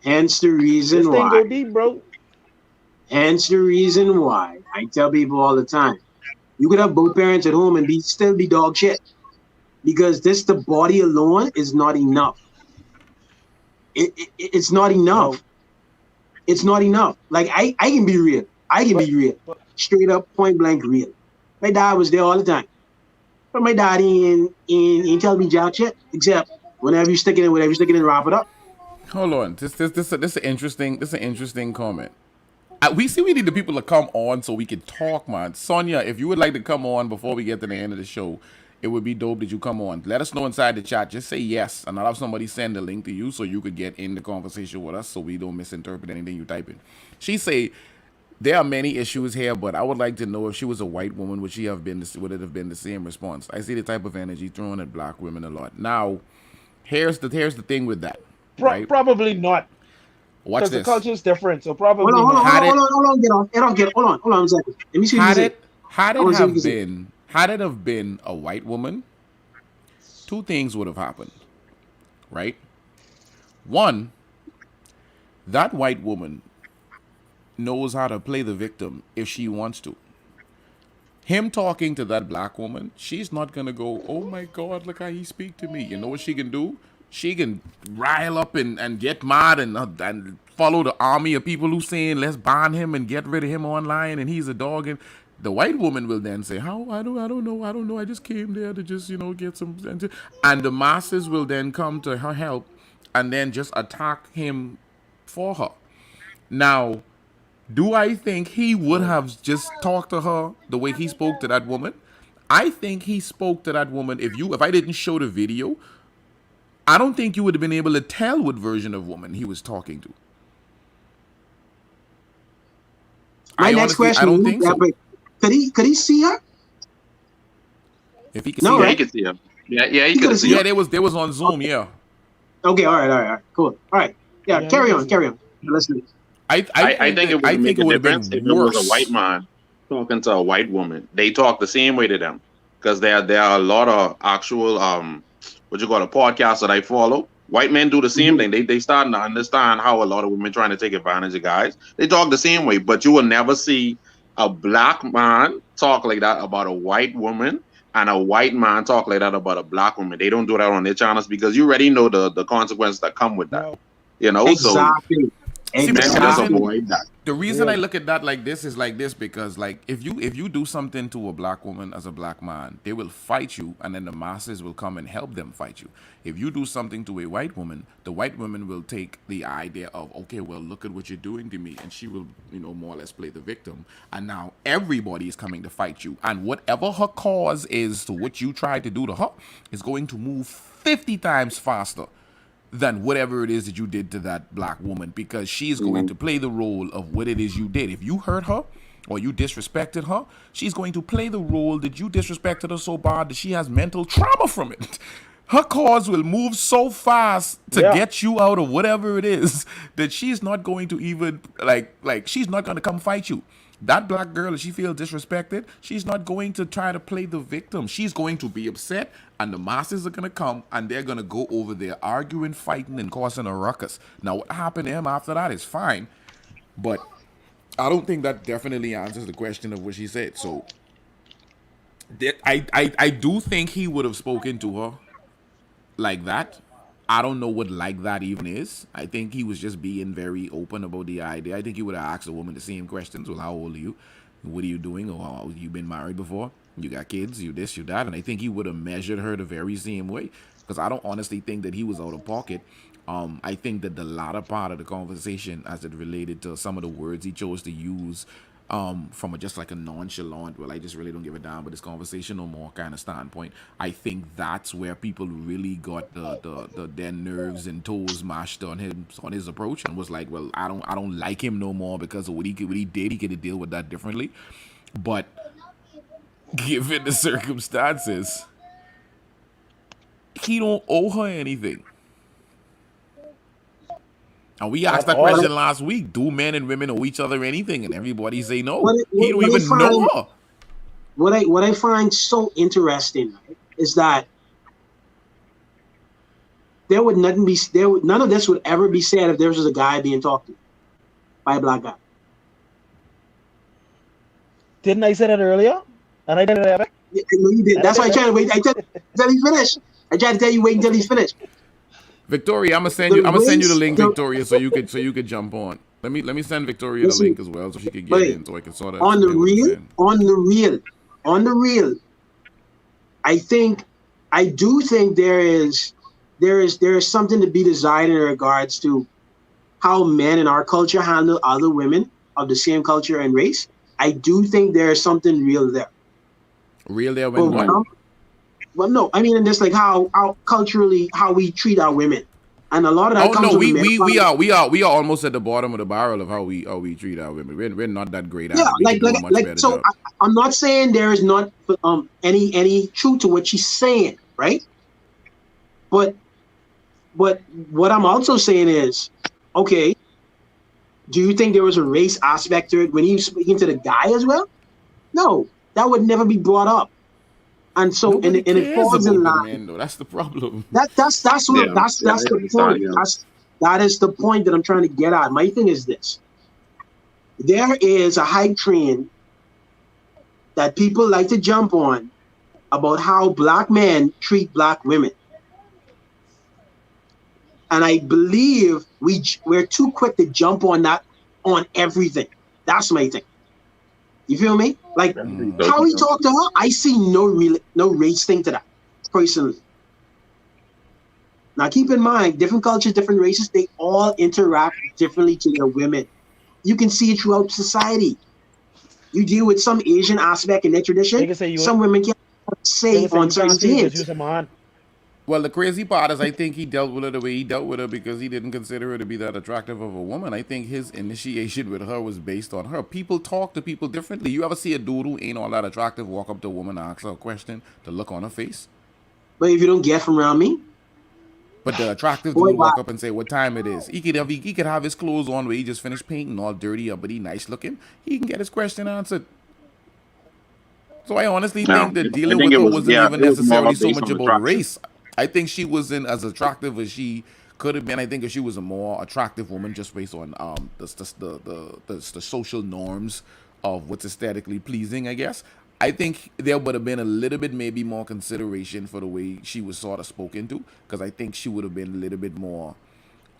Hence the reason this why. Thing go deep, bro. Hence the reason why I tell people all the time, you could have both parents at home and still be dog shit, because the body alone is not enough. It's not enough. No. It's not enough. Like I can be real. Be real. Straight up, point blank real. My dad was there all the time. But my daddy ain't tell me jack shit, except whenever you stick it in, wrap it up. Hold on, this is an interesting comment. We need the people to come on so we can talk, man. Sonia, if you would like to come on before we get to the end of the show, it would be dope that you come on. Let us know inside the chat. Just say yes, and I'll have somebody send a link to you so you could get in the conversation with us, so we don't misinterpret anything you type in. She say, there are many issues here, but I would like to know if she was a white woman, would it have been the same response? I see the type of energy thrown at black women a lot. Now, here's the thing with that. Right? Probably not. Watch this. Because the culture is different, so probably not. Hold on a second. Let me see what you say. Had it have been a white woman, two things would have happened. Right? One, that white woman knows how to play the victim if she wants to. him talking to that black woman, she's not gonna go, oh my God, look how he speak to me. You know what she can do? She can rile up and get mad and follow the army of people who saying let's ban him and get rid of him online and he's a dog. And the white woman will then say, how? I don't know. I just came there to just get some. And the masses will then come to her help and then just attack him for her. Now, do I think he would have just talked to her the way he spoke to that woman? I think he spoke to that woman. If I didn't show the video, I don't think you would have been able to tell what version of woman he was talking to. My next question. I don't think so. Could he see her? If he could see her, he could see her. Yeah, he could see her. Yeah, they was on Zoom. Yeah. Okay. All right. Cool. All right. Yeah. Carry on. Listen. I think it would make a difference if it was a white man talking to a white woman. They talk the same way to them because there are a lot of actual podcasts that I follow. White men do the same thing. They starting to understand how a lot of women trying to take advantage of guys. They talk the same way, but you will never see a black man talk like that about a white woman and a white man talk like that about a black woman. They don't do that on their channels because you already know the consequences that come with that. Exactly. The reason I look at that like this is like this because like if you do something to a black woman as a black man, they will fight you and then the masses will come and help them fight you. If you do something to a white woman, the white woman will take the idea of, okay, well, look at what you're doing to me, and she will, more or less play the victim. And now everybody is coming to fight you. And whatever her cause is to what you tried to do to her is going to move 50 times faster than whatever it is that you did to that black woman, because she's going to play the role of what it is you did. If you hurt her or you disrespected her, she's going to play the role that you disrespected her so bad that she has mental trauma from it. Her cause will move so fast to get you out of whatever it is that she's not going to even like she's not going to come fight you. That black girl, if she feels disrespected, she's not going to try to play the victim. She's going to be upset, and the masses are going to come, and they're going to go over there arguing, fighting, and causing a ruckus. Now, what happened to him after that is fine, but I don't think that definitely answers the question of what she said. So, I do think he would have spoken to her like that. I don't know what like that even is. I think he was just being very open about the idea. I think he would have asked a woman the same questions. Well, how old are you? What are you doing? Or how you been married before? You got kids? You this, you that? And I think he would have measured her the very same way. Because I don't honestly think that he was out of pocket. I think that the latter part of the conversation, as it related to some of the words he chose to use, from just like a nonchalant, well, I just really don't give a damn about this conversation no more kind of standpoint. I think that's where people really got their nerves and toes mashed on his approach, and was like, well, I don't like him no more because of what he did. He could have dealt with that differently. But given the circumstances, he don't owe her anything. And we asked that question last week. Do men and women owe each other anything? And everybody say no. He don't even know her. What I find so interesting, right, is that none of this would ever be said if there was a guy being talked to by a black guy. Didn't I say that earlier? And I didn't have it? No, you did. That's why I tried to wait. I tried until he finished. I tried to tell you wait until he's finished. Victoria, I'm gonna send you the link, Victoria, so you could jump on. Let me send Victoria the link as well, so she could get in, so I can sort of on the real. I do think there is something to be desired in regards to how men in our culture handle other women of the same culture and race. I do think there is something real there. Real there when what? Well, no, I mean, just like how culturally how we treat our women, and a lot of that. We are almost at the bottom of the barrel of how we treat our women. We're not that great at it. So I'm not saying there is not any truth to what she's saying, right? But what I'm also saying is, okay, do you think there was a race aspect to it when he was speaking to the guy as well? No, that would never be brought up. And so, and it falls in line. That's the problem. That's the point. That is the point that I'm trying to get at. My thing is this: there is a hype train that people like to jump on about how black men treat black women. And I believe we're too quick to jump on that on everything. That's my thing. You feel me? Like how he talked to her, I see no race thing to that, personally. Now keep in mind, different cultures, different races, they all interact differently to their women. You can see it throughout society. You deal with some Asian aspect in their tradition, some women can't say on certain things. Well, the crazy part is I think he dealt with her the way he dealt with her because he didn't consider her to be that attractive of a woman. I think his initiation with her was based on her. People talk to people differently. You ever see a dude who ain't all that attractive walk up to a woman and ask her a question, the look on her face? But if you don't get from around me? But the attractive dude walk up and say what time it is. He could have his clothes on where he just finished painting all dirty up, but he nice looking. He can get his question answered. So I honestly think that dealing with her wasn't even necessarily so much about race. I think she wasn't as attractive as she could have been. I think if she was a more attractive woman, just based on the social norms of what's aesthetically pleasing, I guess. I think there would have been a little bit maybe more consideration for the way she was sort of spoken to, because I think she would have been a little bit more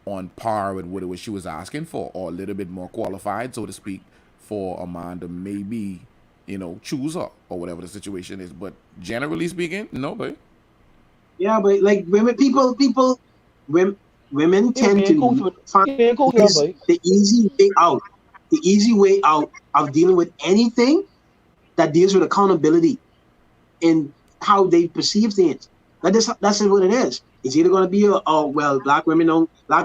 on par with what it was she was asking for, or a little bit more qualified, so to speak, for a man to maybe, choose her or whatever the situation is. But generally speaking, no, babe. Yeah, but like women tend to find the easy way out. The easy way out of dealing with anything that deals with accountability and how they perceive things. That's what it is. It's either going to be black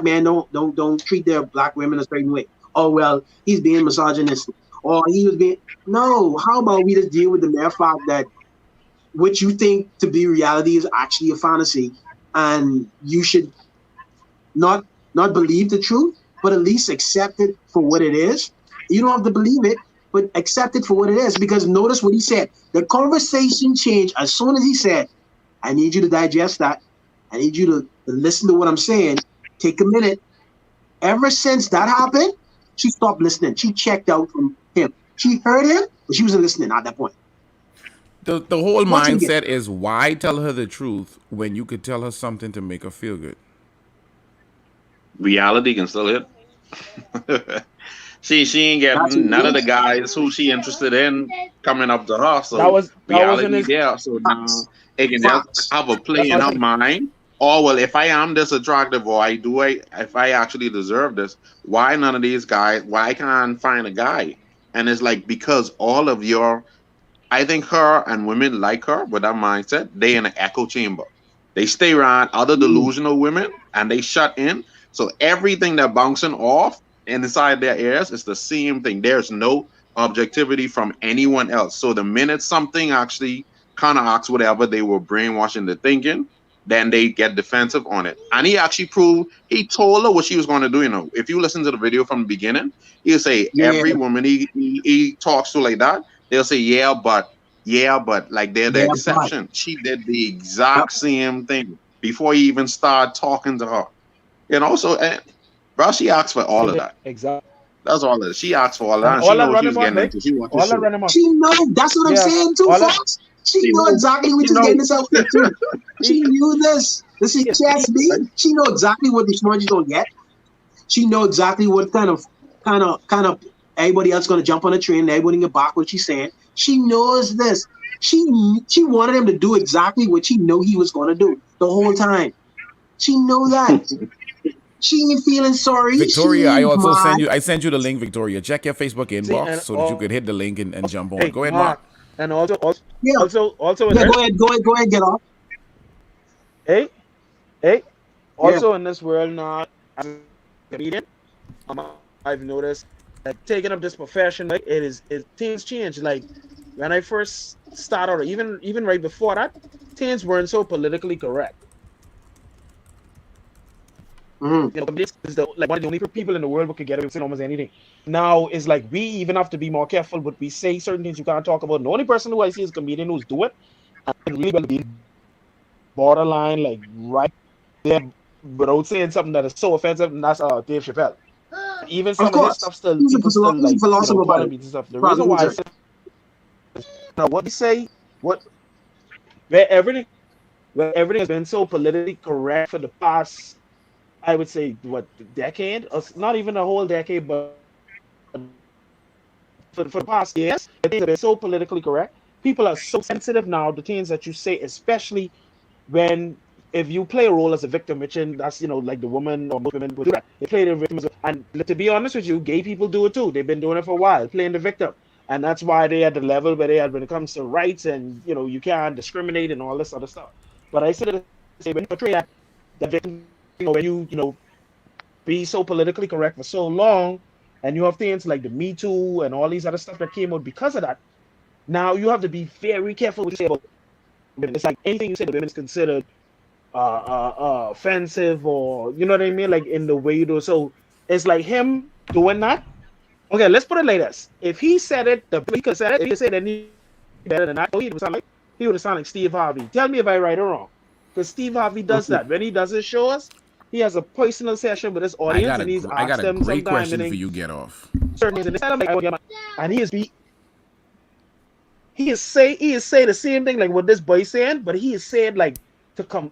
men don't treat their black women a certain way. Oh well, he's being misogynistic, or he was being no. How about we just deal with the mere fact that what you think to be reality is actually a fantasy, and you should not believe the truth, but at least accept it for what it is. You don't have to believe it, but accept it for what it is. Because notice what he said. The conversation changed as soon as he said, I need you to digest that. I need you to listen to what I'm saying. Take a minute. Ever since that happened, she stopped listening. She checked out from him. She heard him, but she wasn't listening at that point. The whole mindset is, why tell her the truth when you could tell her something to make her feel good? Reality can still hit. She ain't getting none of the guys who she interested in coming up to her. So reality there. So now it can just have a play in her mind. Oh well, if I am this attractive, or if I actually deserve this, why none of these guys? Why I can't find a guy? And it's like, because all of your, I think her and women like her with that mindset, they in an echo chamber. They stay around other delusional women and they shut in. So everything they're bouncing off inside their ears is the same thing. There's no objectivity from anyone else. So the minute something actually counteracts whatever they were brainwashing the thinking, then they get defensive on it. And he actually proved, he told her what she was going to do. If you listen to the video from the beginning, he'll say every woman he talks to like that, they'll say, yeah, but like they're the exception. But. She did the exact same thing before he even started talking to her. So, bro, she asked for all of that. Exactly. That's all of it. She asked for all that. She knows what she was getting into. She knows. That's what I'm saying too, folks. She knows exactly what she's getting herself into. She knew this. This is CSB. She know exactly what the smudge is gonna get. She know exactly what kind of everybody else gonna jump on the train. Everybody can back what she's saying. She knows this. She wanted him to do exactly what she knew he was gonna do the whole time. She know that. She ain't feeling sorry. Victoria, I sent you the link, Victoria. Check your Facebook inbox so that you could hit the link and jump on. Go ahead, Mark. And also, go ahead, get off. Hey, also in this world now, as a comedian, I've noticed that taking up this profession, like things change. Like when I first started, or even right before that, things weren't so politically correct. This is one of the only people in the world who could get away with saying almost anything. Now it's like we even have to be more careful what we say. Certain things you can't talk about. The only person who I see is a comedian who's do it and really will be borderline, like right there, without saying something that is so offensive. And that's Dave Chappelle. Even some of his stuff still, people still like calling me and stuff. The reason why I say what we say, what where everything has been so politically correct for the past, I would say, what, decade, or not even a whole decade, but for the past years, things have been so politically correct. People are so sensitive now, the things that you say, especially when if you play a role as a victim, which in that's like the woman or most women will do that. They play the victim, and to be honest with you, gay people do it too. They've been doing it for a while, playing the victim, and that's why they at the level where they are when it comes to rights and you can't discriminate and all this other stuff. But I said when you portray that victim, when you be so politically correct for so long, and you have things like the Me Too and all these other stuff that came out because of that. Now you have to be very careful what you say about women. It's like anything you say to women is considered offensive, or you know what I mean, like in the way you do. So it's like him doing that. Okay, let's put it like this: if he said it, he could say it. If he said any better than that, he would sound like Steve Harvey. Tell me if I right or wrong, because Steve Harvey does that when he does his shows. He has a personal session with his audience, and I got a great question for you. Get off. And he is say the same thing like what this boy saying, but he is saying like to come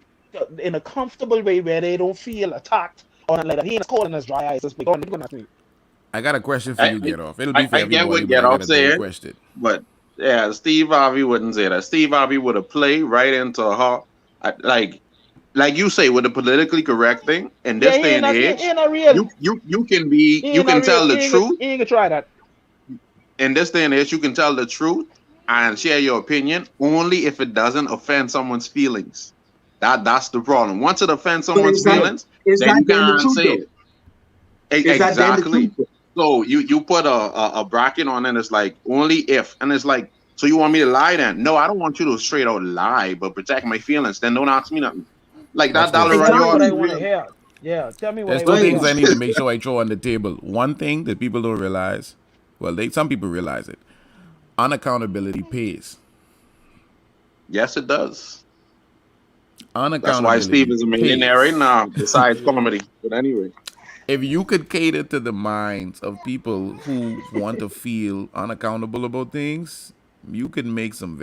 in a comfortable way where they don't feel attacked or like that. He ain't calling us dry eyes. I got a question for you. Get off. It'll be for I everybody. get what Get Off saying, question. But yeah, Steve Harvey wouldn't say that. Steve Harvey would have played right into her, like you say, with the politically correct thing in this day and age. You can tell the truth. He ain't gonna try that. In this day and age, you can tell the truth and share your opinion only if it doesn't offend someone's feelings. That's the problem. Once it offends someone's feelings, then you can't say it. Exactly. So you put a bracket on it, and it's like only if, and it's like, so you want me to lie then? No, I don't want you to straight out lie, but protect my feelings. Then don't ask me nothing. Like that dollar exactly what I want to hear. Yeah, tell me what There's two things I need to make sure I throw on the table. One thing that people don't realize, well, some people realize it. Unaccountability pays. Yes, it does. That's why Steve is a millionaire right now, besides comedy. But anyway. If you could cater to the minds of people who want to feel unaccountable about things, you could make some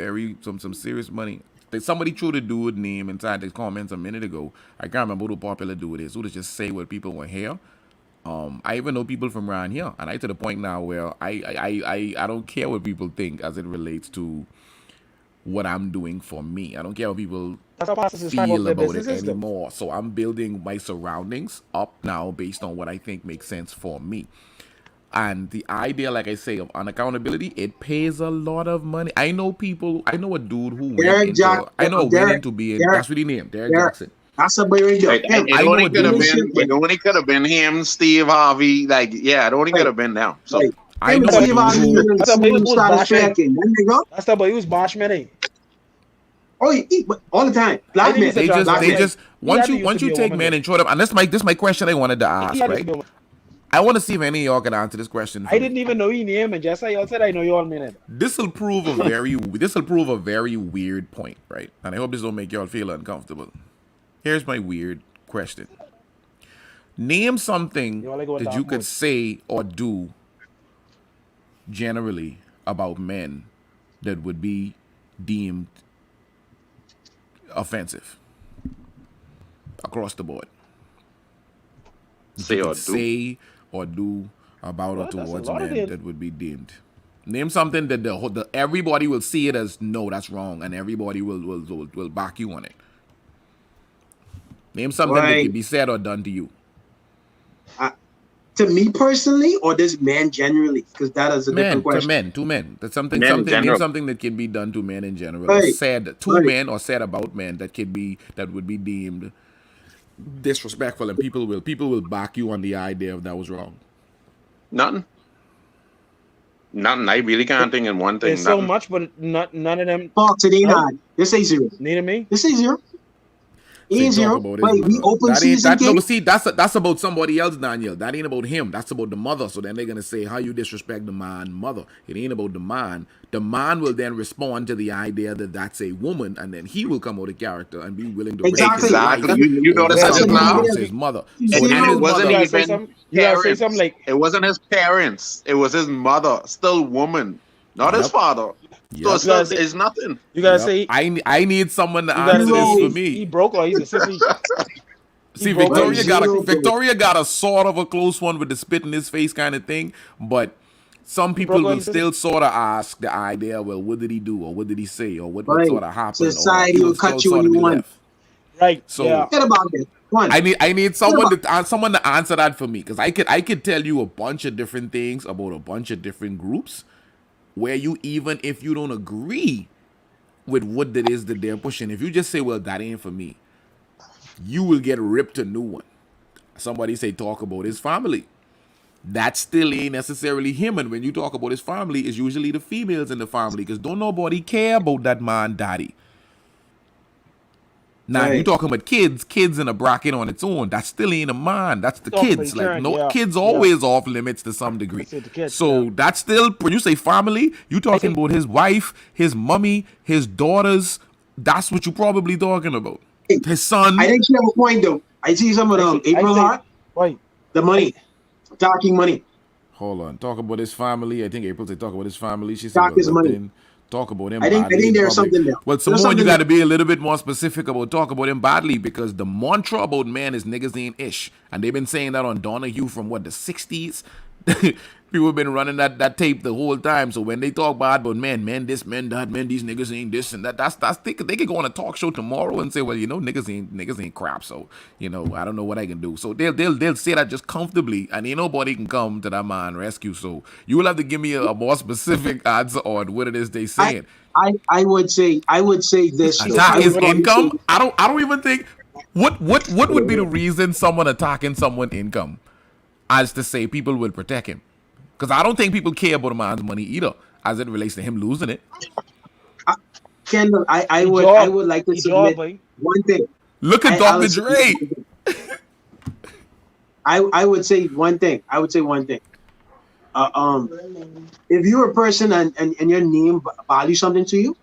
serious money. Somebody threw the dude name inside the comments a minute ago. I can't remember who the popular dude is. Who to just say what people want to hear. I even know people from around here, and I to the point now where I don't care what people think as it relates to what I'm doing for me. I don't care what people feel about it anymore. So I'm building my surroundings up now based on what I think makes sense for me. And the idea, like I say, of unaccountability, it pays a lot of money. I know a dude who went into being, that's what he named, Derek Jackson. That's a very good. It only could have been him, Steve Harvey. Like, yeah, it only could have been them. So I know Steve Harvey. That's the boy who's Bashman. Oh, all the time. Black men. They just once you take men and throw them. And this is my question I wanted to ask, right? I want to see if any of y'all can answer this question. I didn't even know your name, and just like y'all said, I know you all minute. This will prove a very weird point, right? And I hope this don't make y'all feel uncomfortable. Here's my weird question. Name something that you could say or do generally about men that would be deemed offensive across the board. Say or do about or towards men that would be deemed. Name something that the everybody will see it as no, that's wrong, and everybody will back you on it. Name something that can be said or done to you. To me personally, or this man generally, because that is a different question. To men. That's something name something that can be done to men in general. Right. Said to men or said about men that would be deemed disrespectful, and people will back you on the idea of that was wrong. Nothing. I really can't think in one thing. There's so much, but none of them. Fox, it ain't hard. This ain't zero. Need me? This ain't zero. Easier. Wait, we open season. No, see, that's about somebody else, Daniel. That ain't about him. That's about the mother. So then they're gonna say how you disrespect the man, mother. It ain't about the man. The man will then respond to the idea that that's a woman, and then he will come out of character and be willing to exactly. You notice his mother. So it wasn't even parents. It wasn't his parents. It was his mother, still woman, not his father. So it's nothing. You gotta say I need someone to you gotta answer say this for he me. broke or he's a sissy. See, broke or Victoria got a sort of a close one with the spit in his face kind of thing, but some people will still sort of ask the idea, well, what did he do, or what did he say, or what sort of happened, Society or will cut you when you want. Right. So Forget about it. I need someone to answer that for me, because I could tell you a bunch of different things about a bunch of different groups where you, even if you don't agree with what it is that they're pushing, if you just say, well, that ain't for me, you will get ripped a new one. Somebody say talk about his family. That still ain't necessarily him. And when you talk about his family, it's usually the females in the family, because don't nobody care about that man daddy. Now, if you talking about kids in a bracket on its own, that still ain't a man. That's the kids. Like, kids always off limits to some degree. So that's still, when you say family, you talking about his wife, his mommy, his daughters. That's what you probably talking about. His son. I think you have a point, though. I see some of them. April Hart. Wait. The money. Talking money. Hold on. Talk about his family. I think April said talk about his family. She said talk his money. Talk about him. I think there's something there. Well, Simone, you got to be a little bit more specific about talk about him badly, because the mantra about man is niggas ain't ish, and they've been saying that on Donahue from the 60s. People have been running that tape the whole time. So when they talk bad about men this, men that, men these niggas ain't this and that, that's they could go on a talk show tomorrow and say, well, niggas ain't crap. So I don't know what I can do. So they'll say that just comfortably, and ain't nobody can come to that man rescue. So you will have to give me a more specific answer on what it is they saying. I would say this. Attack his income. I don't even think what would be the reason someone attacking someone's income, as to say people will protect him. Because I don't think people care about a man's money either, as it relates to him losing it. Kendall, I would like to submit one thing. Look at Dr. Dre. I would say one thing. If you're a person and your name values something to you,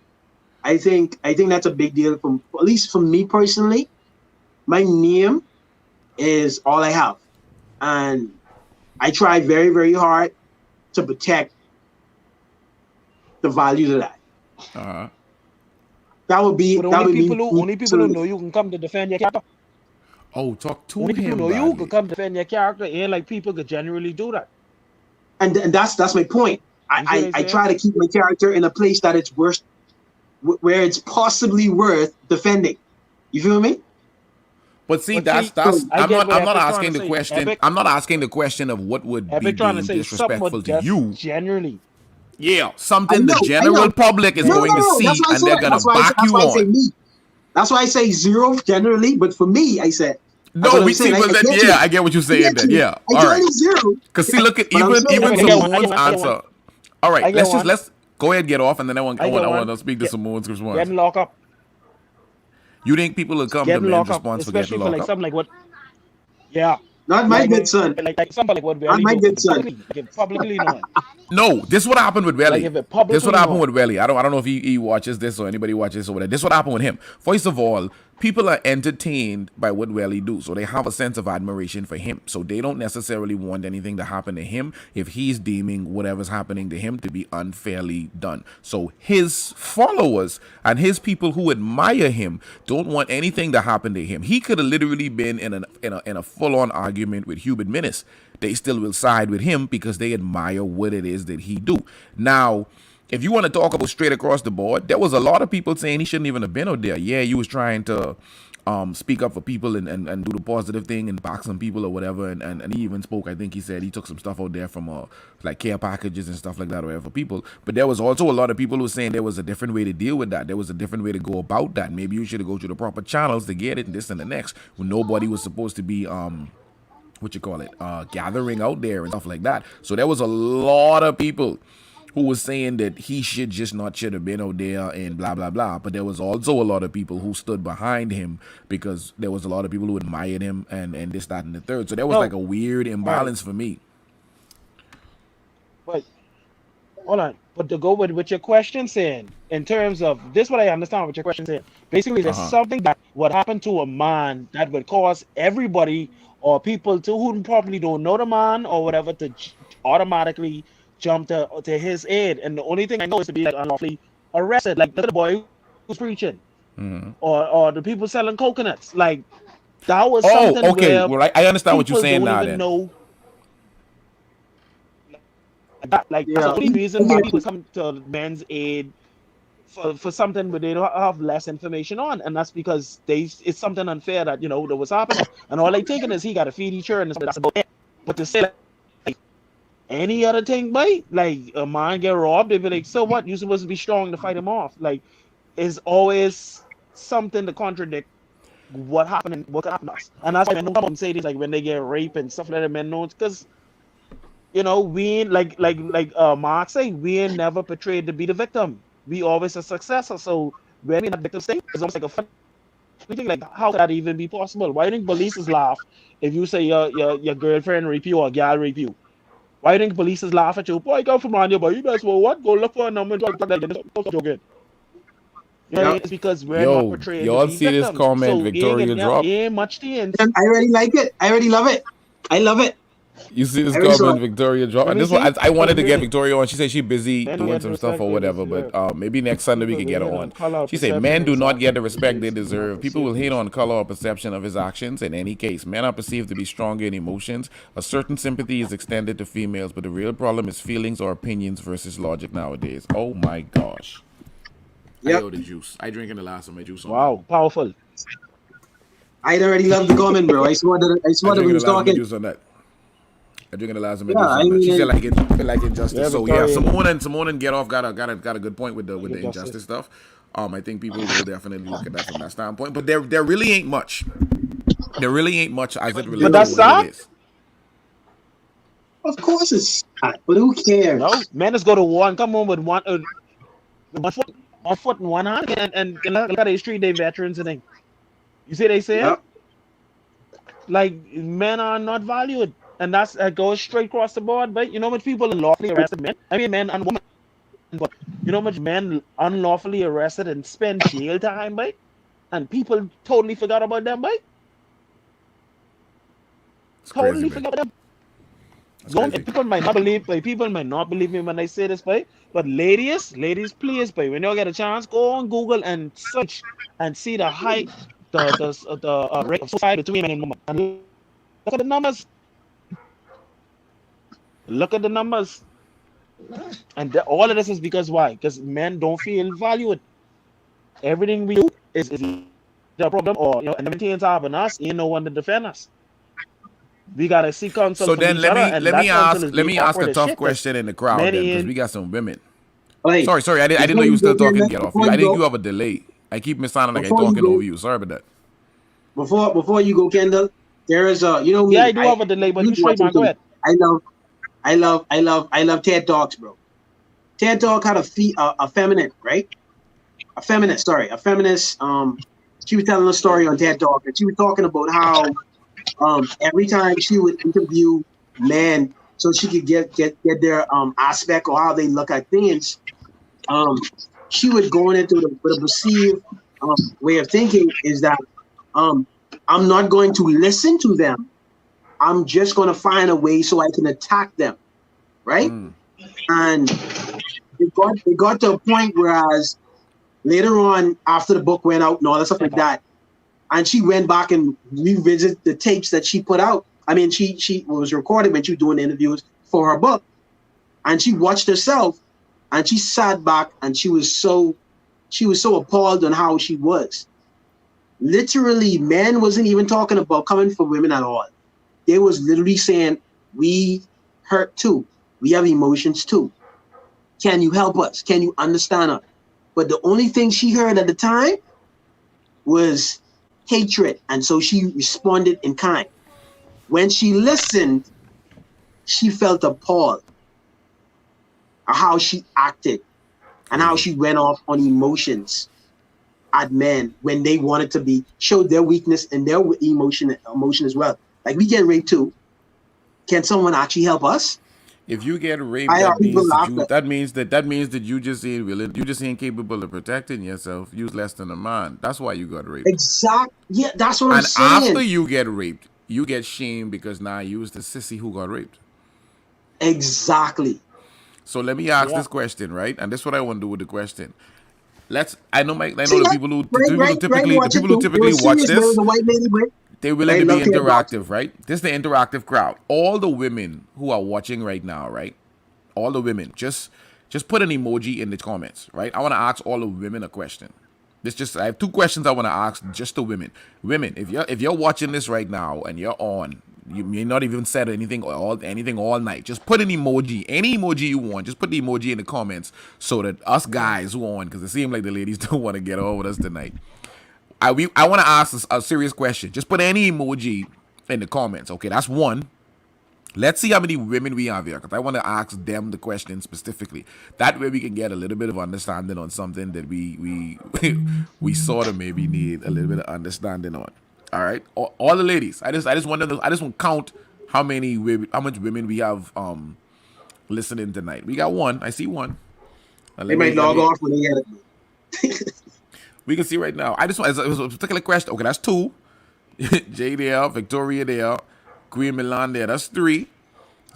I think that's a big deal. At least for me personally, my name is all I have, and I try very, very hard to protect the values of that. That would be. Only people who know you can come to defend your character. Oh, talk to only him. People know you can come defend your character, and like people could generally do that. And that's my point. I try to keep my character in a place that it's worth, where it's possibly worth defending. You feel me? But see, that's I'm not asking the question. I'm not asking the question of what would be deemed disrespectful to you. Generally. Yeah, something the general public is going to see, and they're going to back you on. That's why I say zero generally, but for me, I said. No, we see. I get what you're saying. Then, yeah, all right. Because see, look at even Simone's answer. All right, let's go ahead and get off, and then I want to speak to Simone's response. Getting locked up. You think people will come to men's response for getting locked up? Something like what? Yeah. Not my good son. Like something like what? Not my good son. Publicly known. No, this is what happened with Welly. This is what happened with Welly. I don't know if he watches this or anybody watches this or whatever. This is what happened with him. First of all, people are entertained by what Welly do, so they have a sense of admiration for him. So they don't necessarily want anything to happen to him if he's deeming whatever's happening to him to be unfairly done. So his followers and his people who admire him don't want anything to happen to him. He could have literally been in a full-on argument with Hubert Minnis. They still will side with him because they admire what it is that he do. Now, if you want to talk about straight across the board, there was a lot of people saying he shouldn't even have been out there. Yeah, he was trying to speak up for people and do the positive thing and back some people or whatever. And he even spoke, I think he said he took some stuff out there from like care packages and stuff like that or whatever for people. But there was also a lot of people who were saying there was a different way to deal with that. There was a different way to go about that. Maybe you should go through the proper channels to get it and this and the next, when nobody was supposed to be gathering out there and stuff like that. So there was a lot of people who was saying that he should have been out there and blah, blah, blah. But there was also a lot of people who stood behind him because there was a lot of people who admired him and this, that, and the third. So there was like a weird imbalance for me. But, hold on. But to go with your question saying, in terms of, this what I understand what your question saying. Basically, there's something that would happen to a man that would cause everybody or people who probably don't know the man or whatever to automatically jump to his aid, and the only thing I know is to be like unlawfully arrested. Like look at the boy who's preaching, or the people selling coconuts. Like that was Oh, something okay. where Well, I understand what you're people saying don't now. even Then know that. Like that's Yeah, the only I reason why get people you. come to men's aid for something where they don't have less information on, and that's because it's something unfair that that was happening, and all they thinking is he got to feed each other, and that's about it. But to say like any other thing, mate, like a man get robbed, they be like, so what? You supposed to be strong to fight him off. Like, is always something to contradict what happened to us, and that's why men don't come and say this like when they get raped and stuff like that. Men know because we ain't like Mark say, we ain't never portrayed to be the victim. We always a successor. So when we in that victim state, it's almost like a funny thing. Like, how could that even be possible? Why do you think police is laugh if you say your girlfriend rape you or gal rape you? Why do you think police is laugh at you? Boy, come from around here, but you best well what? Go look for a number and talk like that. Stop joking. You know what I Yeah, mean? It's because we're not yo, portrayed to y'all be see this victims. comment So Victoria dropped? ain't much change. and I already like it. I already love it. I love it. You see this I already saw comment it. Victoria dropped? Let And me this one, see. I wanted to get Men Victoria on. She said she's busy don't doing get the some stuff respect or they whatever, but deserve. maybe next Sunday we People could will get her hate on. on color She said perception men of do his not get the actions. respect they Ladies do deserve. not People will perceive hate these. on color or perception of his actions. In any case, men are perceived to be stronger in emotions. A certain sympathy is extended to females, but the real problem is feelings or opinions versus logic nowadays. Oh my gosh. I Yep. owe the juice. I drinking the last of my juice on that. Wow, powerful. I already love the comment, bro. I I saw that when drinking he the was last of my talking. juice on that. I drinking the last of my Yeah, juice I on that. She said mean, like like Yeah, injustice. So yeah, Victoria, Simone and Get Off got a good point with I the get justice. injustice stuff. I think people will definitely look at that from that standpoint. But there really ain't much. There really ain't much as it But relates to that's what it sad. is. of course it's sad, but who No, cares? men just go to war and come home with one foot and one hand, and look at these 3 day veterans and thing. You see, they say it Yep. like men are not valued, and that goes straight across the board. But you know how much people unlawfully arrested men? I mean, men and women, but you know how much men unlawfully arrested and spend jail time, but and people totally forgot about them, but It's crazy, totally man. forgot about them. That's Don't crazy. people might not believe me when I say this, but ladies, please, when you get a chance, go on Google and search and see the height, the rate of suicide between men and women, and look at the numbers. Look at the numbers, and all of this is because why? Because men don't feel valued. Everything we do is the problem, or and everything that's happening us, ain't no one to defend us. We gotta seek counsel So from then each other, and that counsel is let being me ask a awkward as tough shit. Because question in the crowd then, many because we ain't. got some women. Like, Sorry, I didn't know before you were you still go, talking. Kendall, Get off. before I you think you go, have a delay. I keep me sounding like I before you talking over go, you. Sorry about that. before you go, Kendall, there is a, you know Yeah, I me, do have a delay, but you you straight, watching man. Go too. ahead. I love TED Talks, bro. TED Talk had a feminine, right? A feminist, sorry, a feminist. She was telling a story on TED Talk, and she was talking about how every time she would interview men, so she could get their aspect or how they look at things. Um, she would go into with a perceived way of thinking is that um, I'm not going to listen to them. I'm just going to find a way so I can attack them, right? And it got to a point whereas later on after the book went out and all that stuff like that, and she went back and revisited the tapes that she put out. I mean, she was recorded when she was doing interviews for her book, and she watched herself, and she sat back and she was so appalled on how she was. Literally, men wasn't even talking about coming for women at all. They was literally saying, "We hurt too. We have emotions too. Can you help us? Can you understand us?" But the only thing she heard at the time was hatred, and so she responded in kind. When she listened, she felt appalled at how she acted and how Crazy. she went off on emotions at men when they wanted to be showed their weakness and their emotion as well. Like, we get raped too. Can someone actually help us? If you get raped, I heard that people means that laugh you at. just ain't willing. You just ain't capable of protecting yourself. You less than a man. That's why you got raped. Exact. Yeah, that's what I'm And after saying. you get raped, you get shamed because now you was the sissy who got raped. Exactly. So let me ask Yeah. this question, right? And this is what I want to do with the question. I know the people who Right, watch it too. It typically was watch serious, but it this. was a white lady, but They're willing I to be love their box. interactive, right? This is the interactive crowd. All the women who are watching right now, right? All the women, just put an emoji in the comments, right? I want to ask all the women a question. I have two questions I want to ask just the women. Women, if you're watching this right now and you're on, you may not even said anything all night. Just put an emoji, any emoji you want. Just put the emoji in the comments so that us guys who are on, because it seems like the ladies don't want to get on with us tonight. I want to ask a serious question. Just put any emoji in the comments. Okay, that's one. Let's see how many women we have here, because I want to ask them the question specifically. That way we can get a little bit of understanding on something that we we sort of maybe need a little bit of understanding on. All right, all the ladies. I just want to count how much women we have listening tonight. We got one. I see one. They might log off when they get it. We can see right now. It was a particular question. Okay, that's two. Jay there, Victoria there, Queen Milan there. That's three.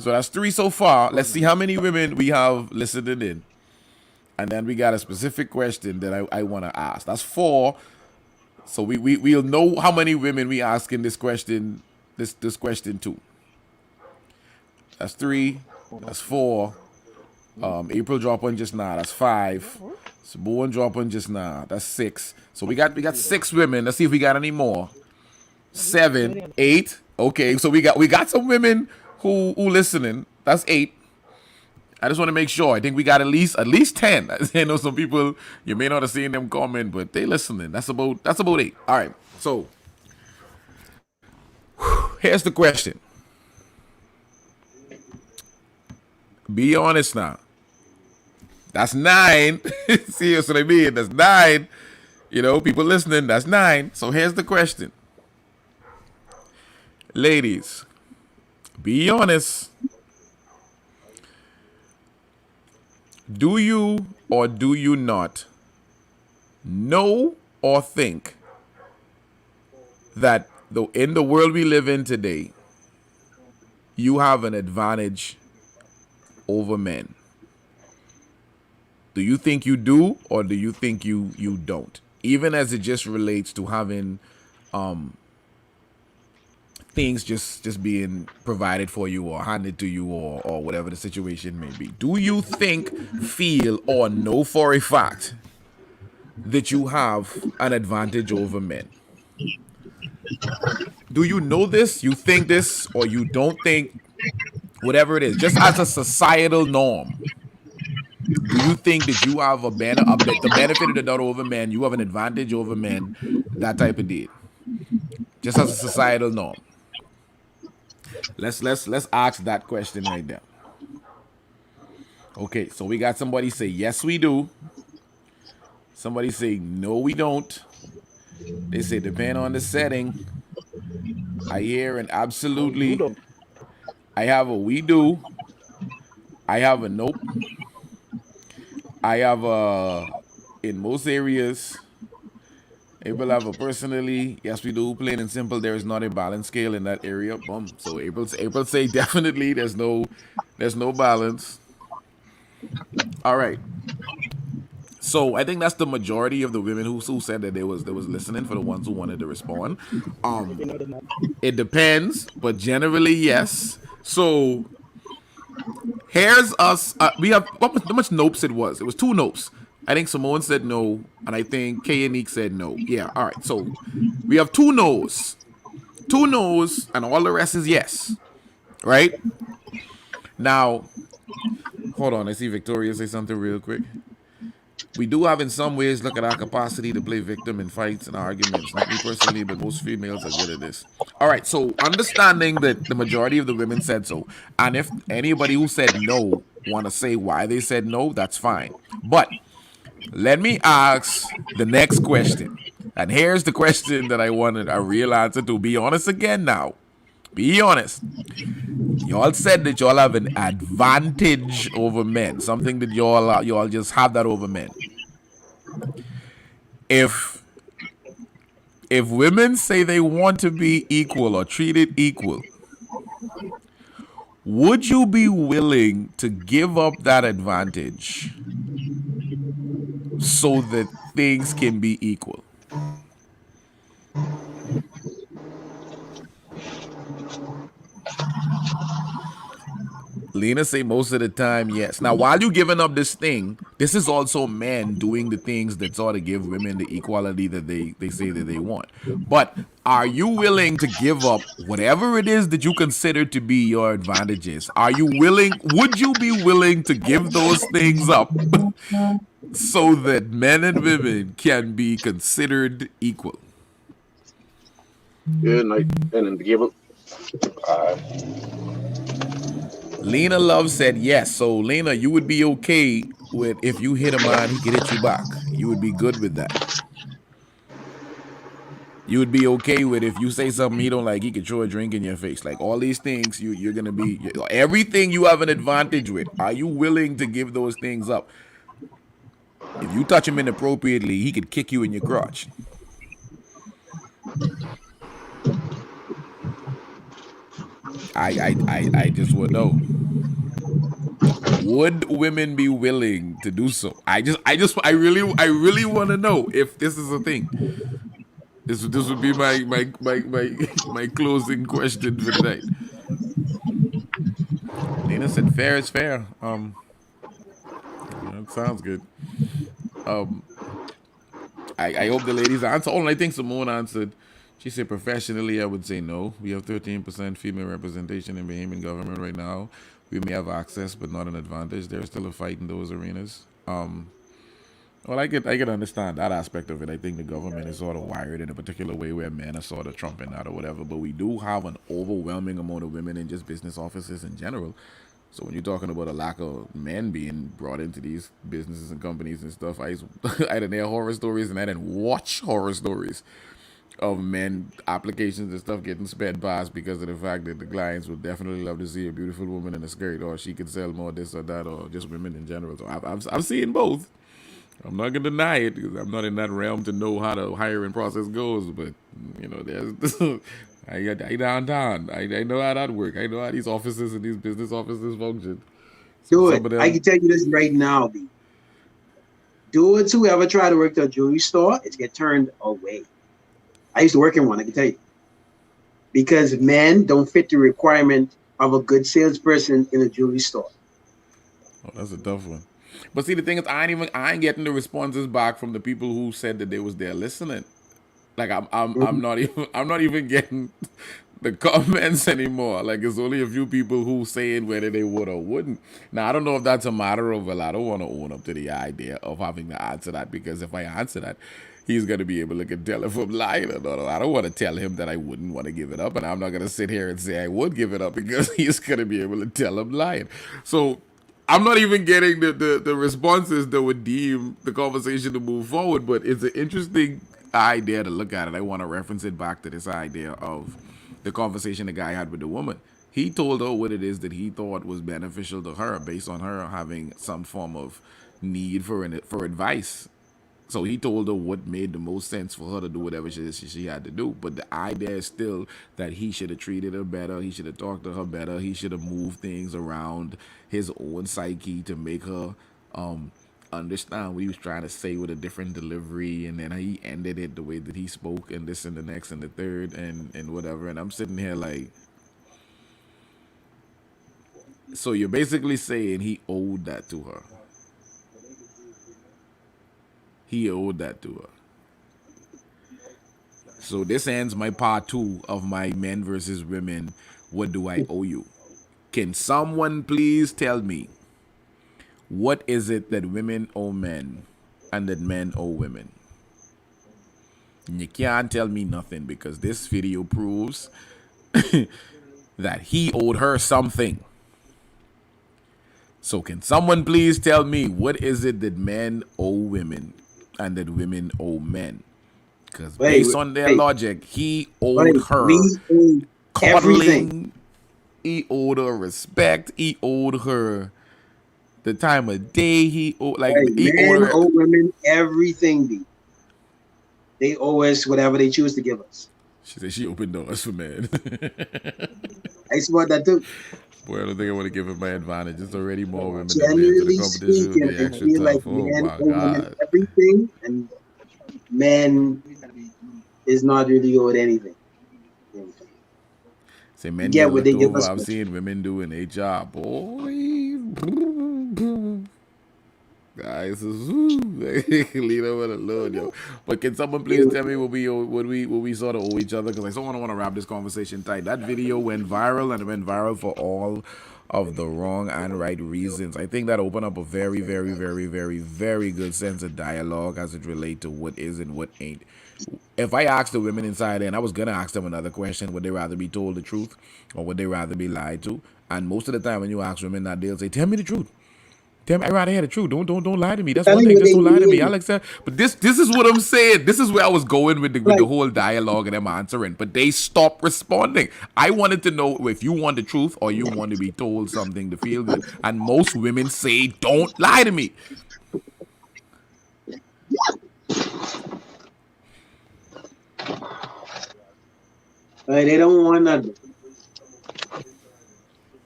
So that's three so far. Let's see how many women we have listening in. And then we got a specific question that I want to ask. That's four. So we'll know how many women we asking this question, this question to. That's three. That's four. April drop one just now. That's five. Sabuan drop one just now. That's six. So we got 6 women. Let's see if we got any more. 7, 8. Okay, so we got some women who listening. That's 8. I just want to make sure. I think we got at least 10. I know some people you may not have seen them comment, but they listening. That's about 8. All right. So here's the question. Be honest now. That's 9. See what I mean? That's 9. You know, people listening, that's 9. So here's the question. Ladies, be honest. Do you or do you not know or think that in the world we live in today, you have an advantage over men? Do you think you do, or do you think you don't? Even as it just relates to having things just being provided for you or handed to you or whatever the situation may be. Do you think, feel, or know for a fact that you have an advantage over men? Do you know this, you think this, or you don't think, whatever it is, just as a societal norm? Do you think that you have the benefit of the doubt over men, you have an advantage over men, that type of deal? Just as a societal norm. Let's ask that question right now. Okay, so we got somebody say yes we do. Somebody say no we don't. They say depend on the setting. I hear an absolutely. I have a we do. I have a nope. I have a in most areas. April have a personally, yes we do, plain and simple, there is not a balance scale in that area. Boom. So April say definitely there's no balance. All right. So I think that's the majority of the women who said that they was listening, for the ones who wanted to respond. It depends, but generally yes. So here's us. We have how much nopes it was. It was 2 nopes. I think Simone said no, and I think K and Nick said no. Yeah, all right. So we have 2 no's. 2 no's, and all the rest is yes. Right? Now, hold on. I see Victoria say something real quick. We do have, in some ways, look at our capacity to play victim in fights and arguments. Not me personally, but most females are good at this. All right, so understanding that the majority of the women said so, and if anybody who said no want to say why they said no, that's fine. But let me ask the next question. And here's the question that I wanted a real answer to. Be honest again now. Be honest. Y'all said that y'all have an advantage over men. Something that y'all just have that over men. If women say they want to be equal or treated equal, would you be willing to give up that advantage so that things can be equal? Lena say most of the time, yes. Now, while you giving up this thing, this is also men doing the things that sort of give women the equality that they say that they want. But are you willing to give up whatever it is that you consider to be your advantages? Are you willing, would you be willing to give those things up so that men and women can be considered equal? Good night. And give up. Lena Love said yes. So Lena, you would be okay with if you hit a man, he could hit you back. You would be good with that. You would be okay with if you say something he don't like, he could throw a drink in your face. Like all these things, you're gonna be everything you have an advantage with. Are you willing to give those things up? If you touch him inappropriately, he could kick you in your crotch. I just would know. Would women be willing to do so? I really want to know if this is a thing. This would be my closing question for tonight. Lena said, "Fair is fair." That sounds good. I hope the ladies answer. Oh, I think Simone answered. She said, professionally, I would say no. We have 13% female representation in Bahamian government right now. We may have access, but not an advantage. There's still a fight in those arenas. Well, I could understand that aspect of it. I think the government is sort of wired in a particular way where men are sort of trumping that or whatever. But we do have an overwhelming amount of women in just business offices in general. So when you're talking about a lack of men being brought into these businesses and companies and stuff, I didn't hear horror stories and I didn't watch horror stories of men applications and stuff getting sped past because of the fact that the clients would definitely love to see a beautiful woman in a skirt, or she could sell more this or that, or just women in general. So I've seen both. I'm not gonna deny it because I'm not in that realm to know how the hiring process goes. But you know, there's I downtown. I know how that works. I know how these offices and these business offices function. So I can tell you this right now, B. Dudes who ever try to work at a jewelry store, it's get turned away. I used to work in one, I can tell you. Because men don't fit the requirement of a good salesperson in a jewelry store. Oh, that's a tough one. But see, the thing is, I ain't getting the responses back from the people who said that they was there listening. Like I'm not even getting the comments anymore. Like it's only a few people who saying whether they would or wouldn't. Now I don't know if that's a matter of, well, I don't want to own up to the idea of having to answer that, because if I answer that, he's gonna be able to tell if I'm lying or not. I don't want to tell him that I wouldn't want to give it up, and I'm not gonna sit here and say I would give it up because he's gonna be able to tell I'm lying. So I'm not even getting the responses that would deem the conversation to move forward, but it's an interesting idea to look at it. I want to reference it back to this idea of the conversation the guy had with the woman. He told her what it is that he thought was beneficial to her based on her having some form of need for advice. So he told her what made the most sense for her to do whatever she had to do. But the idea is still that he should have treated her better. He should have talked to her better. He should have moved things around his own psyche to make her understand what he was trying to say with a different delivery. And then he ended it the way that he spoke, and this and the next and the third and whatever. And I'm sitting here like, so you're basically saying he owed that to her. He owed that to her. So this ends my part 2 of my men versus women. What do I owe you? Can someone please tell me, what is it that women owe men and that men owe women? And you can't tell me nothing because this video proves that he owed her something. So can someone please tell me, what is it that men owe women and that women owe men? Because based on their logic, he owed her cuddling, he owed her respect, he owed her the time of day, he owed men owe women everything, B. They owe us whatever they choose to give us. She said she opened doors for men. I support that too. Boy, I don't think I want to give it my advantage. There's already more women than men, so the Generally competition will speaking, be I extra feel like tough. Oh men my owe women god. everything, and men is not really owed anything. You Say men get get what looked they give over. us. I've seen women doing a job. Boy. Guys, leave them alone, yo. But can someone please tell me what we sort of owe each other? Because I sort of want to wrap this conversation tight. That video went viral, and it went viral for all of the wrong and right reasons. I think that opened up a very, very, very, very, very good sense of dialogue as it relates to what is and what ain't. If I asked the women inside, and I was gonna ask them another question, would they rather be told the truth or would they rather be lied to? And most of the time, when you ask women that, they'll say, "Tell me the truth. Damn, I rather hear the truth. Don't lie to me. That's Tell one me thing. what Just they don't lie to me. mean. I'll accept." But this is what I'm saying. This is where I was going with the Like, whole dialogue and them answering. But they stopped responding. I wanted to know if you want the truth or you want to be told something to feel good. And most women say, "Don't lie to me." they don't want nothing.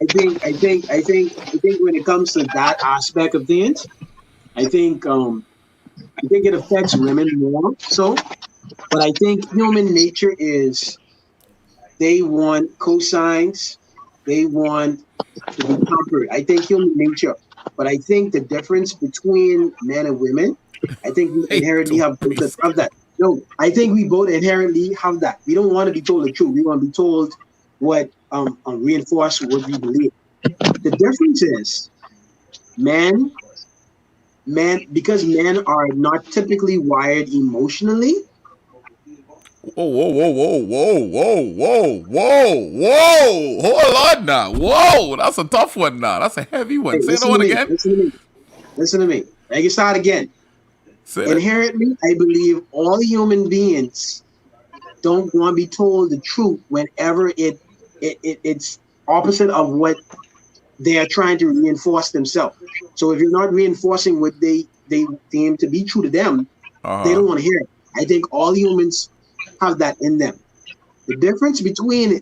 I think when it comes to that aspect of things, I think it affects women more so. But I think human nature is they want cosigns, they want to be pampered. I think human nature. But I think the difference between men and women, I think we Hey, inherently don't have both be of scared. that. No, I think we both inherently have that. We don't want to be told the truth. We want to be told what reinforce what we believe. The difference is men, because men are not typically wired emotionally. Whoa, whoa, whoa, whoa, whoa, whoa, whoa, whoa, whoa. Hold on now. Whoa, that's a tough one now. That's a heavy Hey, one. Say that listen to one me. again. Listen to me. Listen to me. I can start again. Say that. Inherently, I believe all human beings don't want to be told the truth whenever it's opposite of what they are trying to reinforce themselves. So if you're not reinforcing what they deem to be true to them, they Uh-huh. don't want to hear it. I think all humans have that in them. The difference between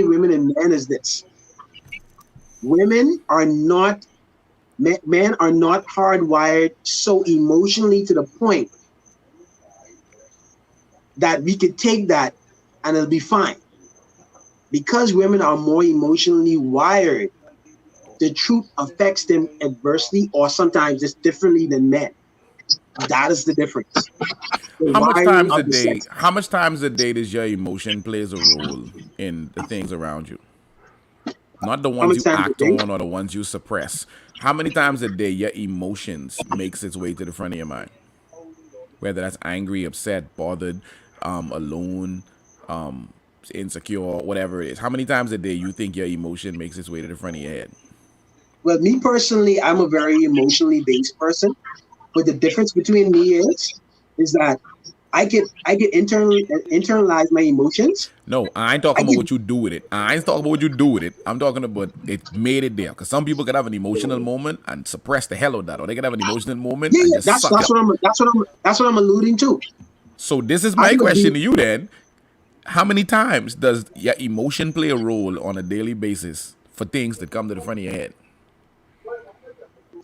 women and men is this: women are not men are not hardwired so emotionally to the point that we could take that and it'll be fine. Because women are more emotionally wired, the truth affects them adversely or sometimes just differently than men. That is the difference. The wiring of the sex. How much times a day does your emotion plays a role in the things around you? Not the How ones many you times a act day? on or the ones you suppress. How many times a day your emotions makes its way to the front of your mind? Whether that's angry, upset, bothered, alone, um, insecure, whatever it is. How many times a day you think your emotion makes its way to the front of your head? Well, me personally, I'm a very emotionally based person. But the difference between me is that I get internalize my emotions. No, I ain't I talking about get what you do with it. I ain't talking about what you do with it. I'm talking about it made it there. Because some people could have an emotional moment and suppress the hell out of that, or they could have an emotional moment yeah, and yeah. just suck up. That's what I'm alluding to. So this is I my would question be to you then. How many times does your emotion play a role on a daily basis for things that come to the front of your head?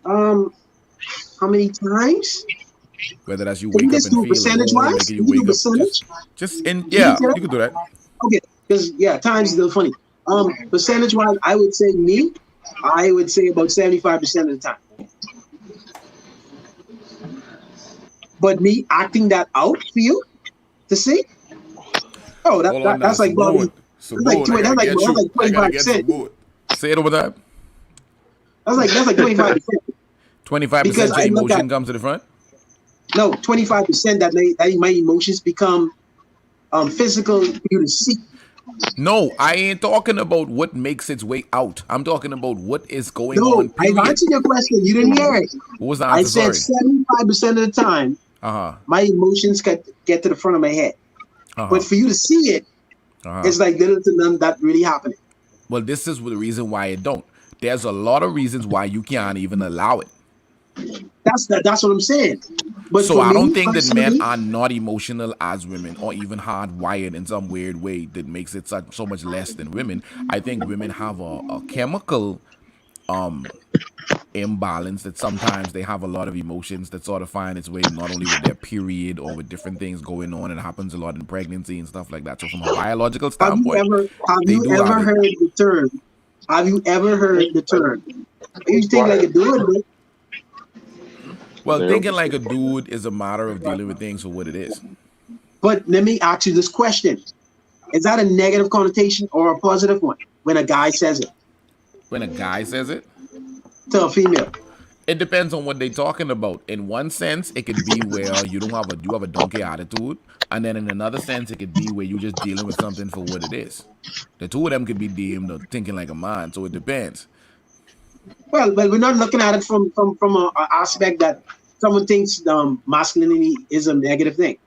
um how many times? Whether that's you Can we wake up just and do feel percentage alone, wise? making you Can we do wake up percentage? just in We can yeah, say that? you can do that. Okay. Because yeah, times is still funny. Percentage wise, I would say about 75% of the time. But me acting that out for you to see? Oh, Hold on now, that's like probably Sabone, I gotta that's get you. like I gotta get 25%. Sabone. Say it over time. That's like 25%. Because 25% your I look at emotion comes to the front. no 25% that my emotions become physical for you to see. No, I ain't talking about what makes its way out. I'm talking about what is going No, on. I've Period. answered your question. You didn't hear it. What was the I answer? said Sorry. 75% of the time Uh huh. my emotions get to the front of my head. Uh But huh. for you to see it, Uh huh. it's like little to none that really happening. Well, this is the reason why it don't. There's a lot of reasons why you can't even allow it. That's what I'm saying. But so for I me, don't think that men personally, are not emotional as women, or even hardwired in some weird way that makes it so much less than women. I think women have a chemical imbalance that sometimes they have a lot of emotions that sort of find its way not only with their period or with different things going on. It happens a lot in pregnancy and stuff like that. So from a biological have you standpoint, ever have they you do have ever it. heard the term? Have you ever heard the term? You think like a dude, Well, thinking like a dude is a matter of dealing with things for what it is. but let me ask you this question: is that a negative connotation or a positive one when a guy says it When a guy says it, to a female? it depends on what they're talking about. In one sense, it could be where you have a donkey attitude, and then in another sense, it could be where you're just dealing with something for what it is. The two of them could be deemed thinking like a man, so it depends. Well, we're not looking at it from a aspect that someone thinks masculinity is a negative thing.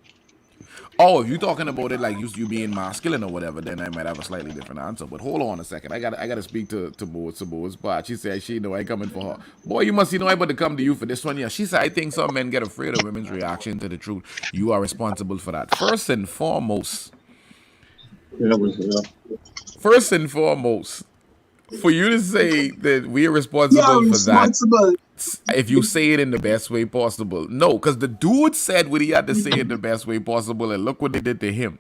Oh, if you're talking about it like you being masculine or whatever, then I might have a slightly different answer. But hold on a second, I gotta speak to Bo's part. She said she know I coming for her. Boy, you must know I about to come to you for this one. Yeah, she said I think some men get afraid of women's reaction to the truth. You are responsible for that. First and foremost, for you to say that we are responsible You're for that, responsible. if you say it in the best way possible. No, because the dude said what he had to say in the best way possible, and look what they did to him.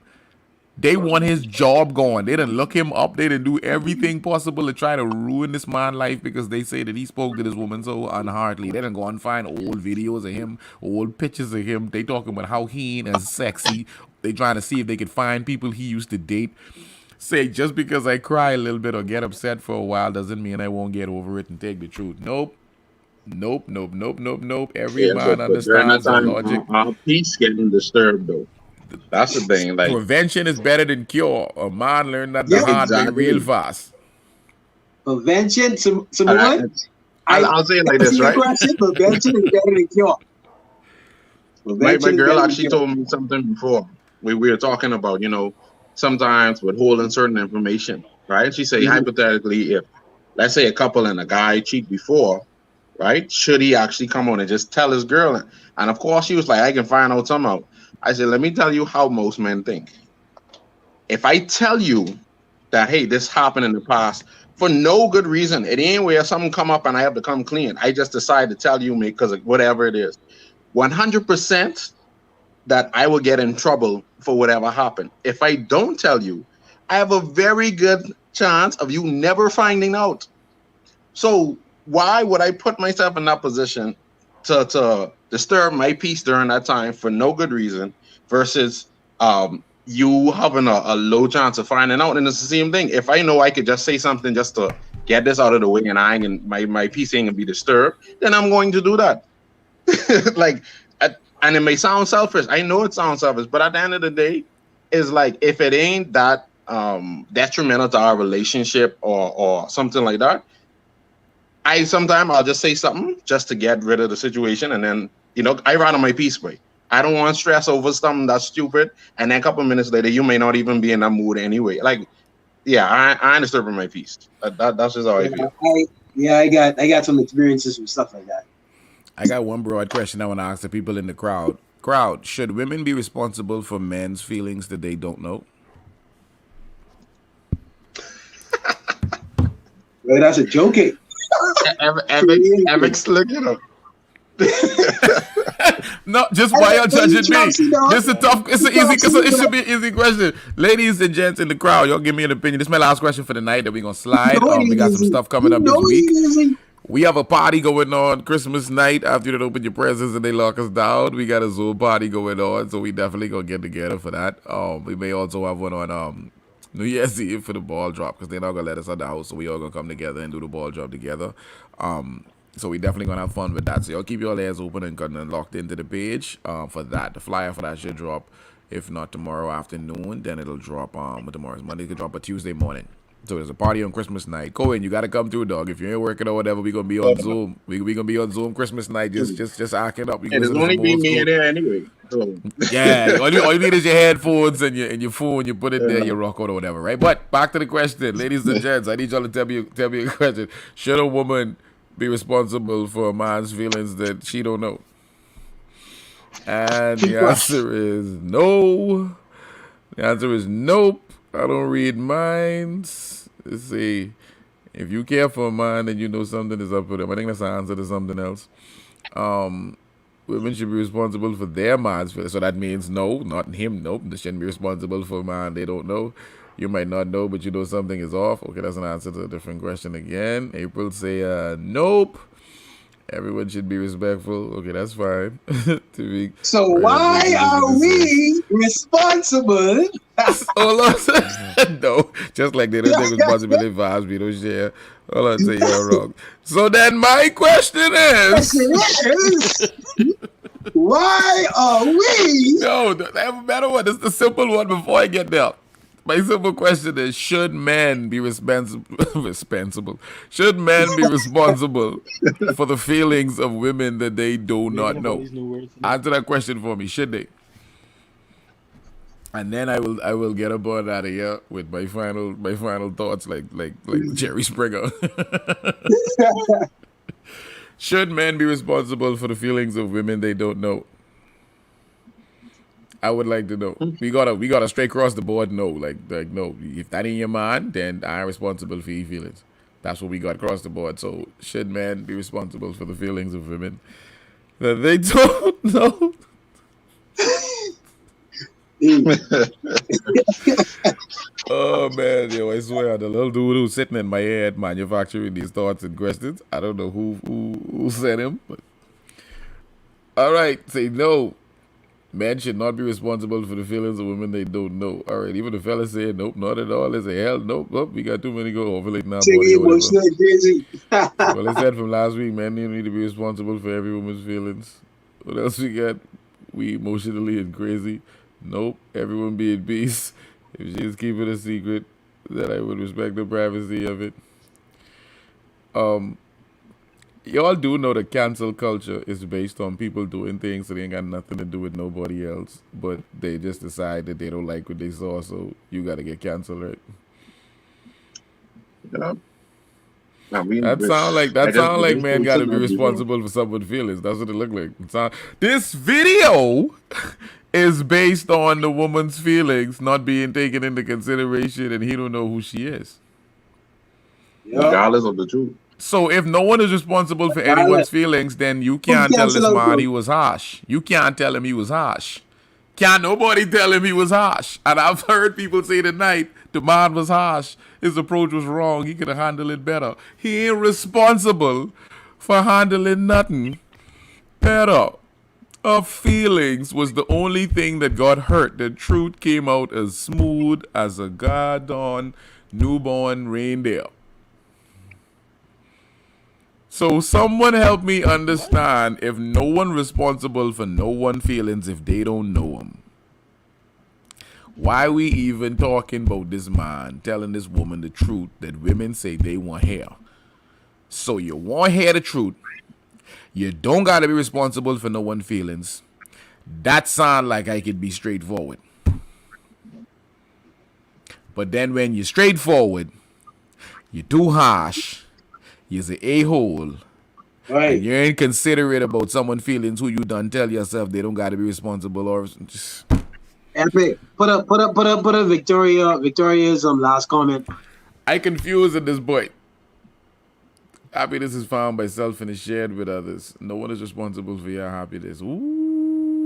They want his job gone. They didn't look him up. They didn't do everything possible to try to ruin this man's life because they say that he spoke to this woman so unheartedly. They didn't go and find old videos of him, old pictures of him. They talking about how he ain't as sexy. They trying to see if they could find people he used to date. Say just because I cry a little bit or get upset for a while doesn't mean I won't get over it and take the truth. Nope. Nope. Every Yeah, man but during that understands the time, logic. our peace getting disturbed though. That's the thing. Like Prevention is better than cure. A man learned that the Yeah, hard way real exactly. fast. prevention. And I, Simone, I'll say it like answer this, your right? question. Prevention is better than cure. My Prevention is girl better than actually cure. told me something before. We were talking about, sometimes withholding certain information, right? She said Mhm. hypothetically, if let's say a couple and a guy cheat before, right? Should he actually come on and just tell his girl? And of course, she was like, I can find out somehow. I said, let me tell you how most men think. If I tell you that, hey, this happened in the past for no good reason, it ain't where something come up and I have to come clean. I just decide to tell you, me, because of whatever it is. 100% that I will get in trouble for whatever happened. If I don't tell you, I have a very good chance of you never finding out. So why would I put myself in that position to disturb my peace during that time for no good reason versus you having a low chance of finding out? And it's the same thing. If I know I could just say something just to get this out of the way and my peace ain't gonna be disturbed, then I'm going to do that. Like, and it may sound selfish. I know it sounds selfish, but at the end of the day, it's like if it ain't that detrimental to our relationship or something like that, I'll just say something just to get rid of the situation, and then I rather my peace way. I don't want to stress over something that's stupid, and then a couple of minutes later, you may not even be in that mood anyway. Like, yeah, I ain't disturbing my peace. That's just how I feel. I got some experiences with stuff like that. I got one broad question I want to ask the people in the crowd. Should women be responsible for men's feelings that they don't know? Well, that's a joking. Evix, look it up. No, just why y'all judging me? This is tough. It should be an easy question. Ladies and gents in the crowd, y'all give me an opinion. This is my last question for the night that we're gonna slide. We got some stuff coming up this week. We have a party going on Christmas night after you open your presents and they lock us down. We got a Zoom party going on, so we definitely gonna get together for that. We may also have one on New Year's Eve for the ball drop because they're not gonna let us out the house, so we all gonna come together and do the ball drop together. So we definitely gonna have fun with that. So y'all keep your ears open and locked into the page for that. The flyer for that should drop, if not tomorrow afternoon, then it'll drop tomorrow's Monday. It could drop a Tuesday morning. So there's a party on Christmas night. Cohen, you gotta come through, dog. If you ain't working or whatever, we gonna be on Zoom. We gonna be on Zoom Christmas night. Just acting up. It'll only be me there anyway. So. Yeah, all you need is your headphones and your phone. You put it there, you rock out or whatever, right? But back to the question, ladies and gents. I need y'all to tell me a question. Should a woman be responsible for a man's feelings that she don't know? And the answer is no. The answer is nope. I don't read minds. Let's see. If you care for a man and you know something is up with him, I think that's the answer to something else. Women should be responsible for their man's feelings. So that means no, not him. Nope. They shouldn't be responsible for a man they don't know. You might not know, but you know something is off. Okay, that's an answer to a different question again. April say nope. Everyone should be respectful. Okay, that's fine. So why are we responsible? Hold on. No, just like they don't take responsibility for us, we don't share. Hold on, say you're wrong. So then my question is... why are we... No, no matter what, this is the simple one before I get there. My simple question is, should men be responsible? Should men be responsible for the feelings of women that they do not know? Answer that question for me. Should they? And then I will get aboard out of here with my final thoughts, like Jerry Springer. Should men be responsible for the feelings of women they don't know? I would like to know. We gotta straight across the board no. Like no. If that ain't your mind, then I'm responsible for your feelings. That's what we got across the board. So should men be responsible for the feelings of women that they don't know? Oh man, yo, I swear the little dude who's sitting in my head manufacturing these thoughts and questions. I don't know who said him, but all right, say no. Men should not be responsible for the feelings of women they don't know. All right, even the fella said nope, not at all. They say hell nope, we got too many go ovulate now. Well, I said from last week, men you need to be responsible for every woman's feelings. What else we got? We emotionally and crazy. Nope, everyone be at peace. If she's keeping a secret, then I would respect the privacy of it. Y'all do know that cancel culture is based on people doing things that ain't got nothing to do with nobody else, but they just decide that they don't like what they saw, so you gotta get canceled, right? Yeah. I mean, that sound like man gotta be responsible for someone's feelings. That's what it look like. This video is based on the woman's feelings not being taken into consideration, and he don't know who she is. Regardless of the truth. So if no one is responsible for anyone's feelings, then you can't tell this man he was harsh. You can't tell him he was harsh. Can't nobody tell him he was harsh. And I've heard people say tonight the man was harsh. His approach was wrong. He could have handled it better. He ain't responsible for handling nothing better. Her feelings was the only thing that got hurt. The truth came out as smooth as a goddamn newborn reindeer. So someone help me understand if no one responsible for no one feelings if they don't know him. Why we even talking about this man telling this woman the truth that women say they want to hear? So you want to hear the truth. You don't got to be responsible for no one feelings. That sound like I could be straightforward. But then when you're straightforward, you're too harsh. You're an a-hole. Right. And you're inconsiderate about someone's feelings who you done tell yourself they don't got to be responsible or just... Epic. Put up Victoria's last comment. I confused at this point. Happiness is found by self and is shared with others. No one is responsible for your happiness. Ooh.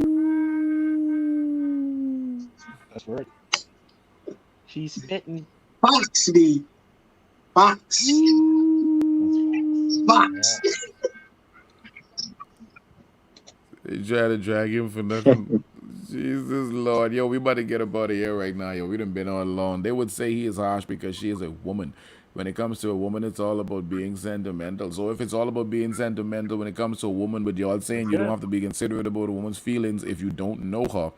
That's right. She's spitting. Foxy. Fox. Fox. They try to drag him for nothing. Jesus Lord. Yo, we about to get up out of here right now. Yo, we done been on long. They would say he is harsh because she is a woman. When it comes to a woman, it's all about being sentimental. So if it's all about being sentimental when it comes to a woman, but y'all saying you don't have to be considerate about a woman's feelings if you don't know her,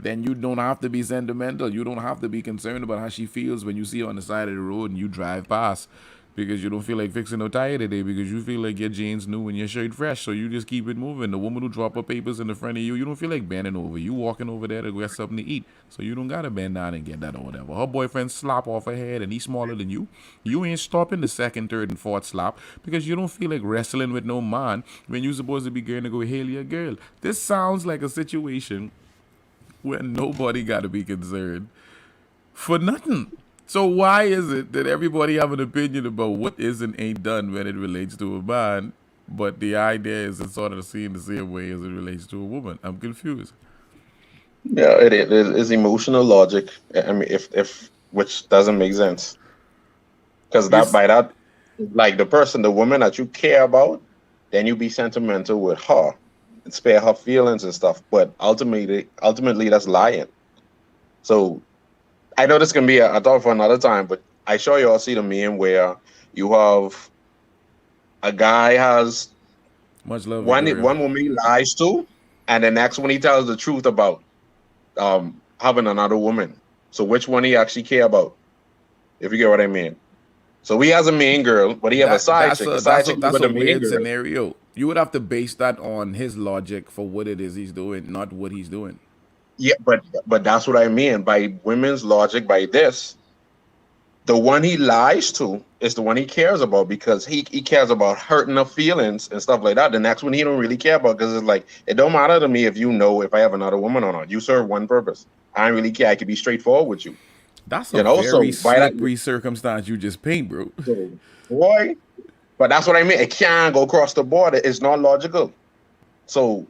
then you don't have to be sentimental. You don't have to be concerned about how she feels when you see her on the side of the road and you drive past. because you don't feel like fixing no tire today because you feel like your jeans new and your shirt fresh, so you just keep it moving. The woman who drop her papers in the front of you, you don't feel like bending over. You walking over there to get something to eat, so you don't gotta bend down and get that or whatever. Her boyfriend slap off her head and he's smaller than you. You ain't stopping the second, third, and fourth slap because you don't feel like wrestling with no man when you supposed to be going to go hail your girl. This sounds like a situation where nobody gotta be concerned for nothing. So why is it that everybody have an opinion about what is and ain't done when it relates to a man, but the idea is it's sort of seen the same way as it relates to a woman? I'm confused. Yeah, it is emotional logic. I mean, if which doesn't make sense because that Yes. by that, like the woman that you care about, then you be sentimental with her and spare her feelings and stuff. But ultimately, that's lying. So I know this can be a thought for another time, but I sure you all see the meme where you have a guy has Much love, one Victoria. woman he lies to, and the next one he tells the truth about having another woman. So which one he actually care about? If you get what I mean. So he has a main girl, but he have a That side that's chick. a The that's side a chick is that's with a the main weird girl. scenario. You would have to base that on his logic for what it is he's doing, not what he's doing. Yeah, but that's what I mean by women's logic. By this, the one he lies to is the one he cares about because he cares about hurting her feelings and stuff like that. The next one he don't really care about because it's like it don't matter to me if you know if I have another woman or not. You serve one purpose. I don't really care. I can be straightforward with you. That's a You know. very So by that, slippery circumstance you just paint, bro. so, boy. But that's what I mean. It can't go across the border. It's not logical. So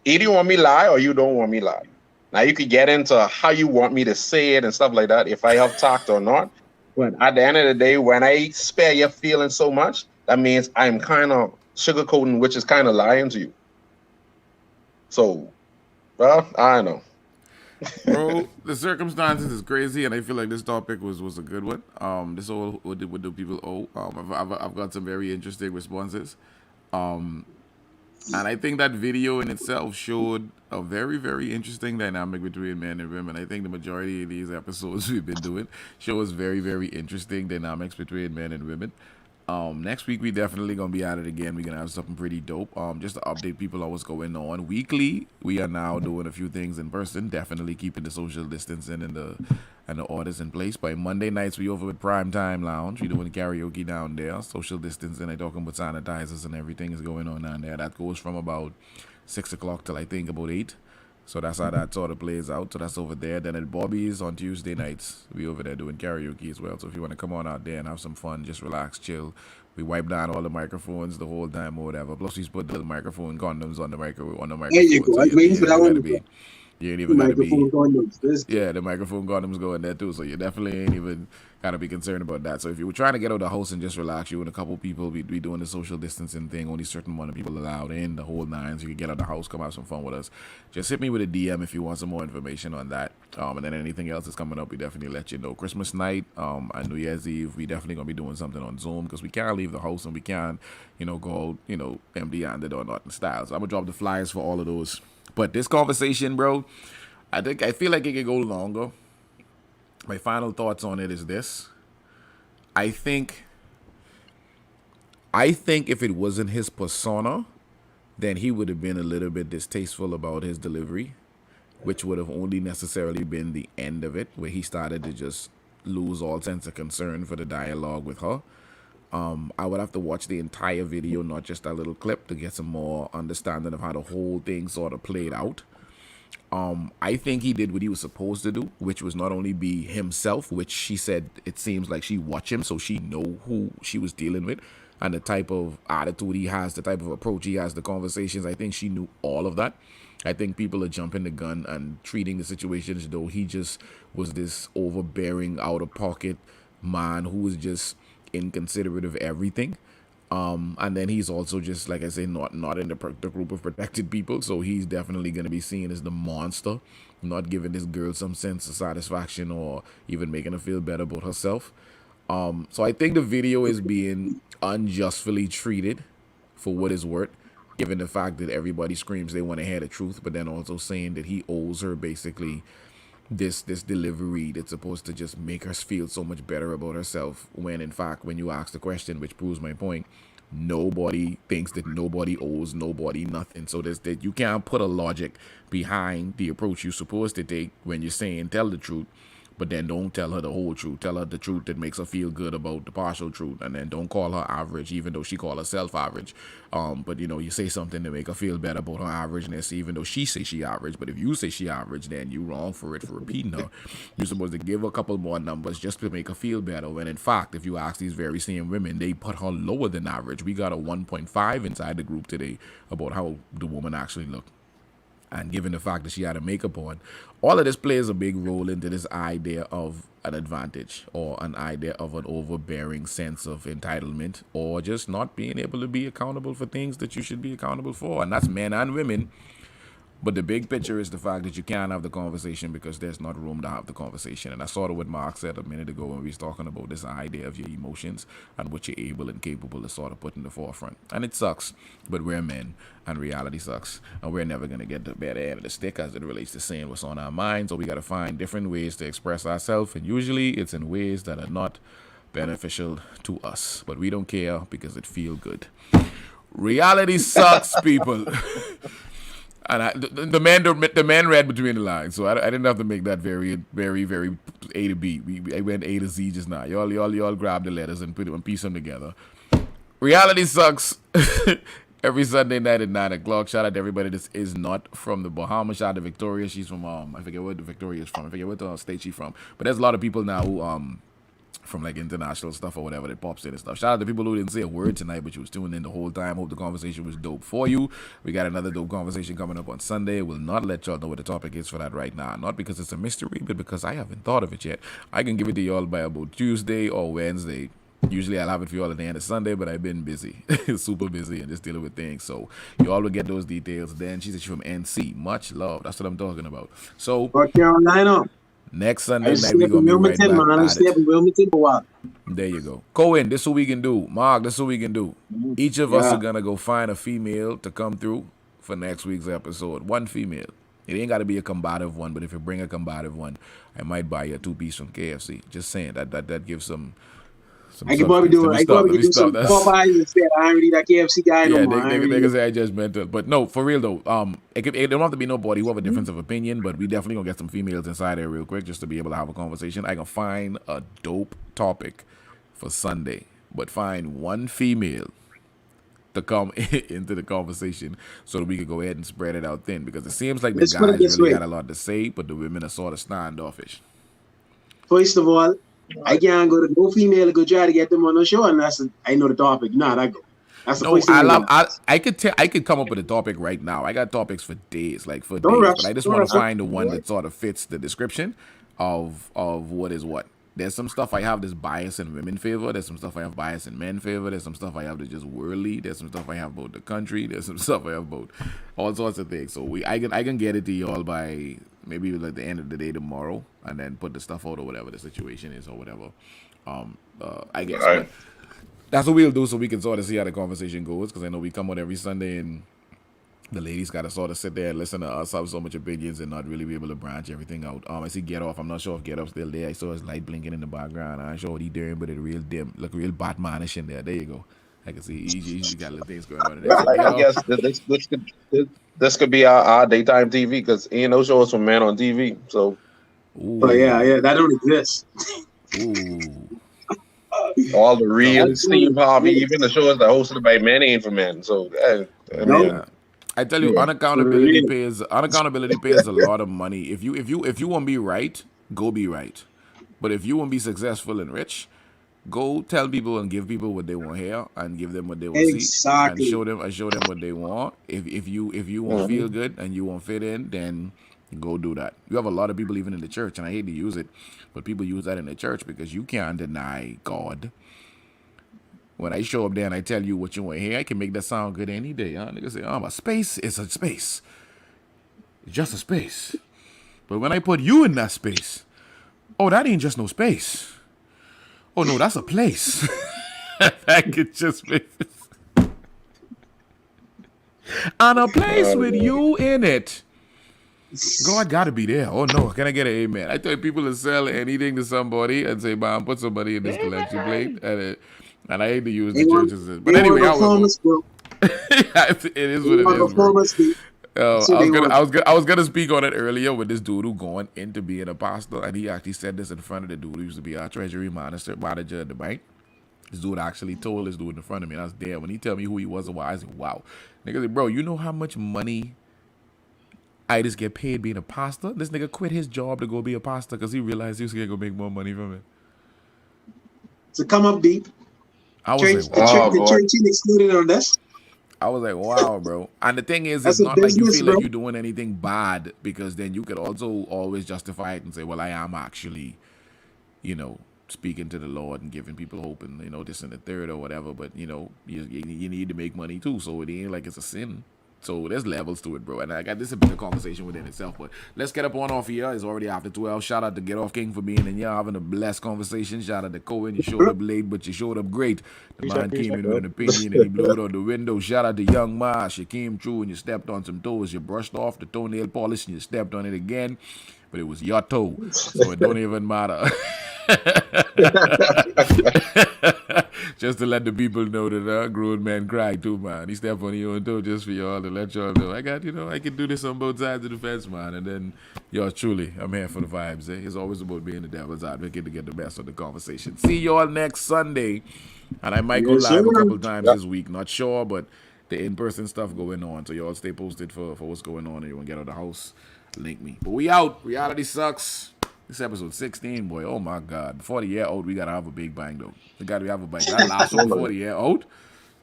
either you want me lie or you don't want me lie. Now you could get into how you want me to say it and stuff like that, if I have talked or not. But at the end of the day, when I spare your feelings so much, that means I'm kind of sugarcoating, which is kind of lying to you. So, well, I don't know. Bro, the circumstances is crazy, and I feel like this topic was a good one. This all what do people owe? I've got some very interesting responses. And I think that video in itself showed a very, very interesting dynamic between men and women. I think the majority of these episodes we've been doing shows very, very interesting dynamics between men and women. Next week we definitely gonna be at it again. We're gonna have something pretty dope. Just to update people on what's going on. Weekly, we are now doing a few things in person. Definitely keeping the social distancing and the orders in place. By Monday nights, we over with Prime Time Lounge. We doing karaoke down there. Social distancing. I talking about sanitizers and everything is going on down there. That goes from about 6 o'clock till I think about 8. So that's how that sort of plays out. So that's over there. Then at Bobby's on Tuesday nights, we over there doing karaoke as well. So if you want to come on out there and have some fun, just relax, chill. We wipe down all the microphones the whole time or whatever. Plus we put the microphone condoms on the microphone. There you go. So I was waiting for that one. you ain't The even gotta be microphone condoms. yeah, the microphone condoms go in there too, so you definitely ain't even gotta be concerned about that. So if you were trying to get out of the house and just relax, you and a couple people be doing the social distancing thing, only certain amount of people allowed in, the whole nine, so you can get out of the house, come have some fun with us. Just hit me with a DM if you want some more information on that. And then anything else that's coming up, we definitely let you know. Christmas night, and New Year's Eve, we definitely gonna be doing something on Zoom because we can't leave the house and we can't, go, empty-handed or not in style. So I'm gonna drop the flyers for all of those. But this conversation, bro, I feel like it could go longer. My final thoughts on it is this. I think if it wasn't his persona, then he would have been a little bit distasteful about his delivery, which would have only necessarily been the end of it, where he started to just lose all sense of concern for the dialogue with her. I would have to watch the entire video, not just that little clip, to get some more understanding of how the whole thing sort of played out. I think he did what he was supposed to do, which was not only be himself, which she said it seems like she watched him, so she know who she was dealing with, and the type of attitude he has, the type of approach he has, the conversations. I think she knew all of that. I think people are jumping the gun and treating the situation as though he just was this overbearing, out of pocket man who was just inconsiderate of everything. And then he's also just, like I say, not in the group of protected people. So he's definitely going to be seen as the monster, not giving this girl some sense of satisfaction or even making her feel better about herself. So I think the video is being unjustly treated for what it's worth, given the fact that everybody screams they want to hear the truth, but then also saying that he owes her basically this delivery that's supposed to just make her feel so much better about herself, when in fact, when you ask the question, which proves my point, nobody thinks that nobody owes nobody nothing. So there's that, you can't put a logic behind the approach you're supposed to take when you're saying tell the truth, but then don't tell her the whole truth. Tell her the truth that makes her feel good about the partial truth, and then don't call her average, even though she call herself average. But you know, you say something to make her feel better about her averageness, even though she say she average. But if you say she average, then you wrong for it, for repeating her. You're supposed to give her a couple more numbers just to make her feel better. When in fact, if you ask these very same women, they put her lower than average. We got a 1.5 inside the group today about how the woman actually looked. And given the fact that she had a makeup on, all of this plays a big role into this idea of an advantage, or an idea of an overbearing sense of entitlement, or just not being able to be accountable for things that you should be accountable for. And that's men and women. But the big picture is the fact that you can't have the conversation because there's not room to have the conversation. And I sort of what Mark said a minute ago when we was talking about this idea of your emotions and what you're able and capable to sort of put in the forefront. And it sucks, but we're men, and reality sucks. And we're never going to get the better end of the stick as it relates to saying what's on our minds. So we got to find different ways to express ourselves. And usually it's in ways that are not beneficial to us. But we don't care because it feels good. Reality sucks, people. And the man read between the lines, so I didn't have to make that very, very, very A to B. I went A to Z just now. Y'all grab the letters and put them and piece them together. Reality sucks. Every Sunday night at 9 o'clock. Shout out to everybody that is not from the Bahamas. Shout out to Victoria. She's from I forget where Victoria is from. I forget what state she's from. But there's a lot of people now who from like international stuff or whatever that pops in and stuff. Shout out to people who didn't say a word tonight, but you was tuning in the whole time. Hope the conversation was dope for you. We got another dope conversation coming up on Sunday. We'll not let y'all know what the topic is for that right now. Not because it's a mystery, but because I haven't thought of it yet. I can give it to y'all by about Tuesday or Wednesday. Usually I'll have it for y'all at the end of Sunday, but I've been busy. Super busy and just dealing with things. So y'all will get those details then. She said she's from NC. Much love. That's what I'm talking about. So North Carolina. Next Sunday night, we're going to be right back at it. There you go. Cohen, this is what we can do. Mark, this is what we can do. Each of us are going to go find a female to come through for next week's episode. One female. It ain't got to be a combative one, but if you bring a combative one, I might buy you a 2-piece from KFC. Just saying. That gives some... I could probably do it. I could probably do some Popeyes instead. I ain't really that KFC guy no more. They can say I just mental. But no, for real though, it don't have to be nobody who have a difference of opinion, but we definitely gonna get some females inside there real quick just to be able to have a conversation. I can find a dope topic for Sunday, but find one female to come into the conversation so that we can go ahead and spread it out thin, because it seems like the guys really got a lot to say, but the women are sort of standoffish. First of all, I can't go to no female to go try to get them on the show, and I know the topic. Nah, I go. That's the first thing. I could come up with a topic right now. I got topics for days, like for days. But I just want to find the one that sort of fits the description of what is what. There's some stuff I have that's bias in women favor. There's some stuff I have bias in men favor. There's some stuff I have that's just worldly. There's some stuff I have about the country. There's some stuff I have about all sorts of things. So I can get it to y'all by maybe like the end of the day tomorrow, and then put the stuff out or whatever the situation is or whatever. I guess. Right. That's what we'll do, so we can sort of see how the conversation goes, because I know we come out every Sunday and the ladies got to sort of sit there and listen to us have so much opinions and not really be able to branch everything out. I see Get Off. I'm not sure if Get Off's still there. I saw his light blinking in the background. I'm not sure what he's doing, but it real dim. Look real Batmanish in there. There you go. I can see he got little things going on in there. So I guess this could be our daytime TV, because ain't no shows from men on TV. So, but yeah, that don't exist. Ooh. All the real Steve Harvey, even the shows that hosted by men ain't for men. So, I tell you, unaccountability pays a lot of money. If you want to be right, go be right. But if you want to be successful and rich, go tell people and give people what they want to hear, and give them what they want to see, and show them what they want. If you want to feel good and you want to fit in, then go do that. You have a lot of people even in the church, and I hate to use it, but people use that in the church because you can't deny God. When I show up there and I tell you what you want to hear, I can make that sound good any day. Huh? Niggas say, a space is a space. It's just a space. But when I put you in that space, that ain't just no space. Oh, no, that's a place. I could just make and a place with you in it. God got to be there. Oh no, can I get an amen? I tell people to sell anything to somebody and say, "Man, put somebody in this collection plate," and I hate to use the churches, but They want anyway, I was. performance, bro. It is They what it want is, bro. performance. That's what they want. I was gonna speak on it earlier with this dude who going into being a pastor, and he actually said this in front of the dude who used to be our treasury manager at the bank. This dude actually told this dude in front of me, and I was there when he tell me who he was and why. I said, "Wow, nigga, said, bro, you know how much money I just get paid being a pastor? This nigga quit his job to go be a pastor because he realized he was gonna go make more money from it." So come up deep. I was Church, like, wow, the church ain't excluded on this. I was like, wow, bro. And the thing is, That's it's a not like you business, feel bro. like you're doing anything bad, because then you could also always justify it and say, well, I am actually, speaking to the Lord and giving people hope and, this and the third or whatever. But, you need to make money too. So it ain't like it's a sin. So there's levels to it, bro. And I got this a bigger conversation within itself. But let's get up on off here. It's already after 12. Shout out to Get Off King for being in here, having a blessed conversation. Shout out to Cohen. You showed up late, but you showed up great. The man came in with an opinion and he blew it on the window. Shout out to Young Marsh. You came through and you stepped on some toes. You brushed off the toenail polish and you stepped on it again. But it was your toe. So it don't even matter. Just to let the people know that grown man cry too, man. He stepped on your own toe just for y'all to let y'all know. I can do this on both sides of the fence, man. And then, yours truly, I'm here for the vibes. It's always about being the devil's advocate to get the best of the conversation. See y'all next Sunday. And I might go live a couple times this week. Not sure, but the in-person stuff going on. So y'all stay posted for what's going on. And you want to get out of the house, link me. But we out. Reality sucks. This episode 16, boy. Oh my God. 40-year old, we gotta have a big bang though. We gotta have a bang. That last one, 40-year old.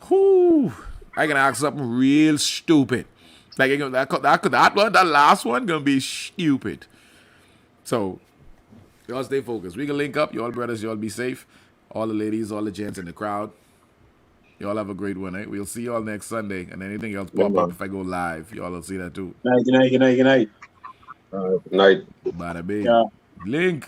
Whoo! I can ask something real stupid. Like that last one gonna be stupid. So y'all stay focused. We can link up. Y'all brothers, y'all be safe. All the ladies, all the gents in the crowd. Y'all have a great one, eh? We'll see y'all next Sunday. And anything else pop up if I go live, y'all will see that too. Good night. Night. Bada bing. Yeah. Link.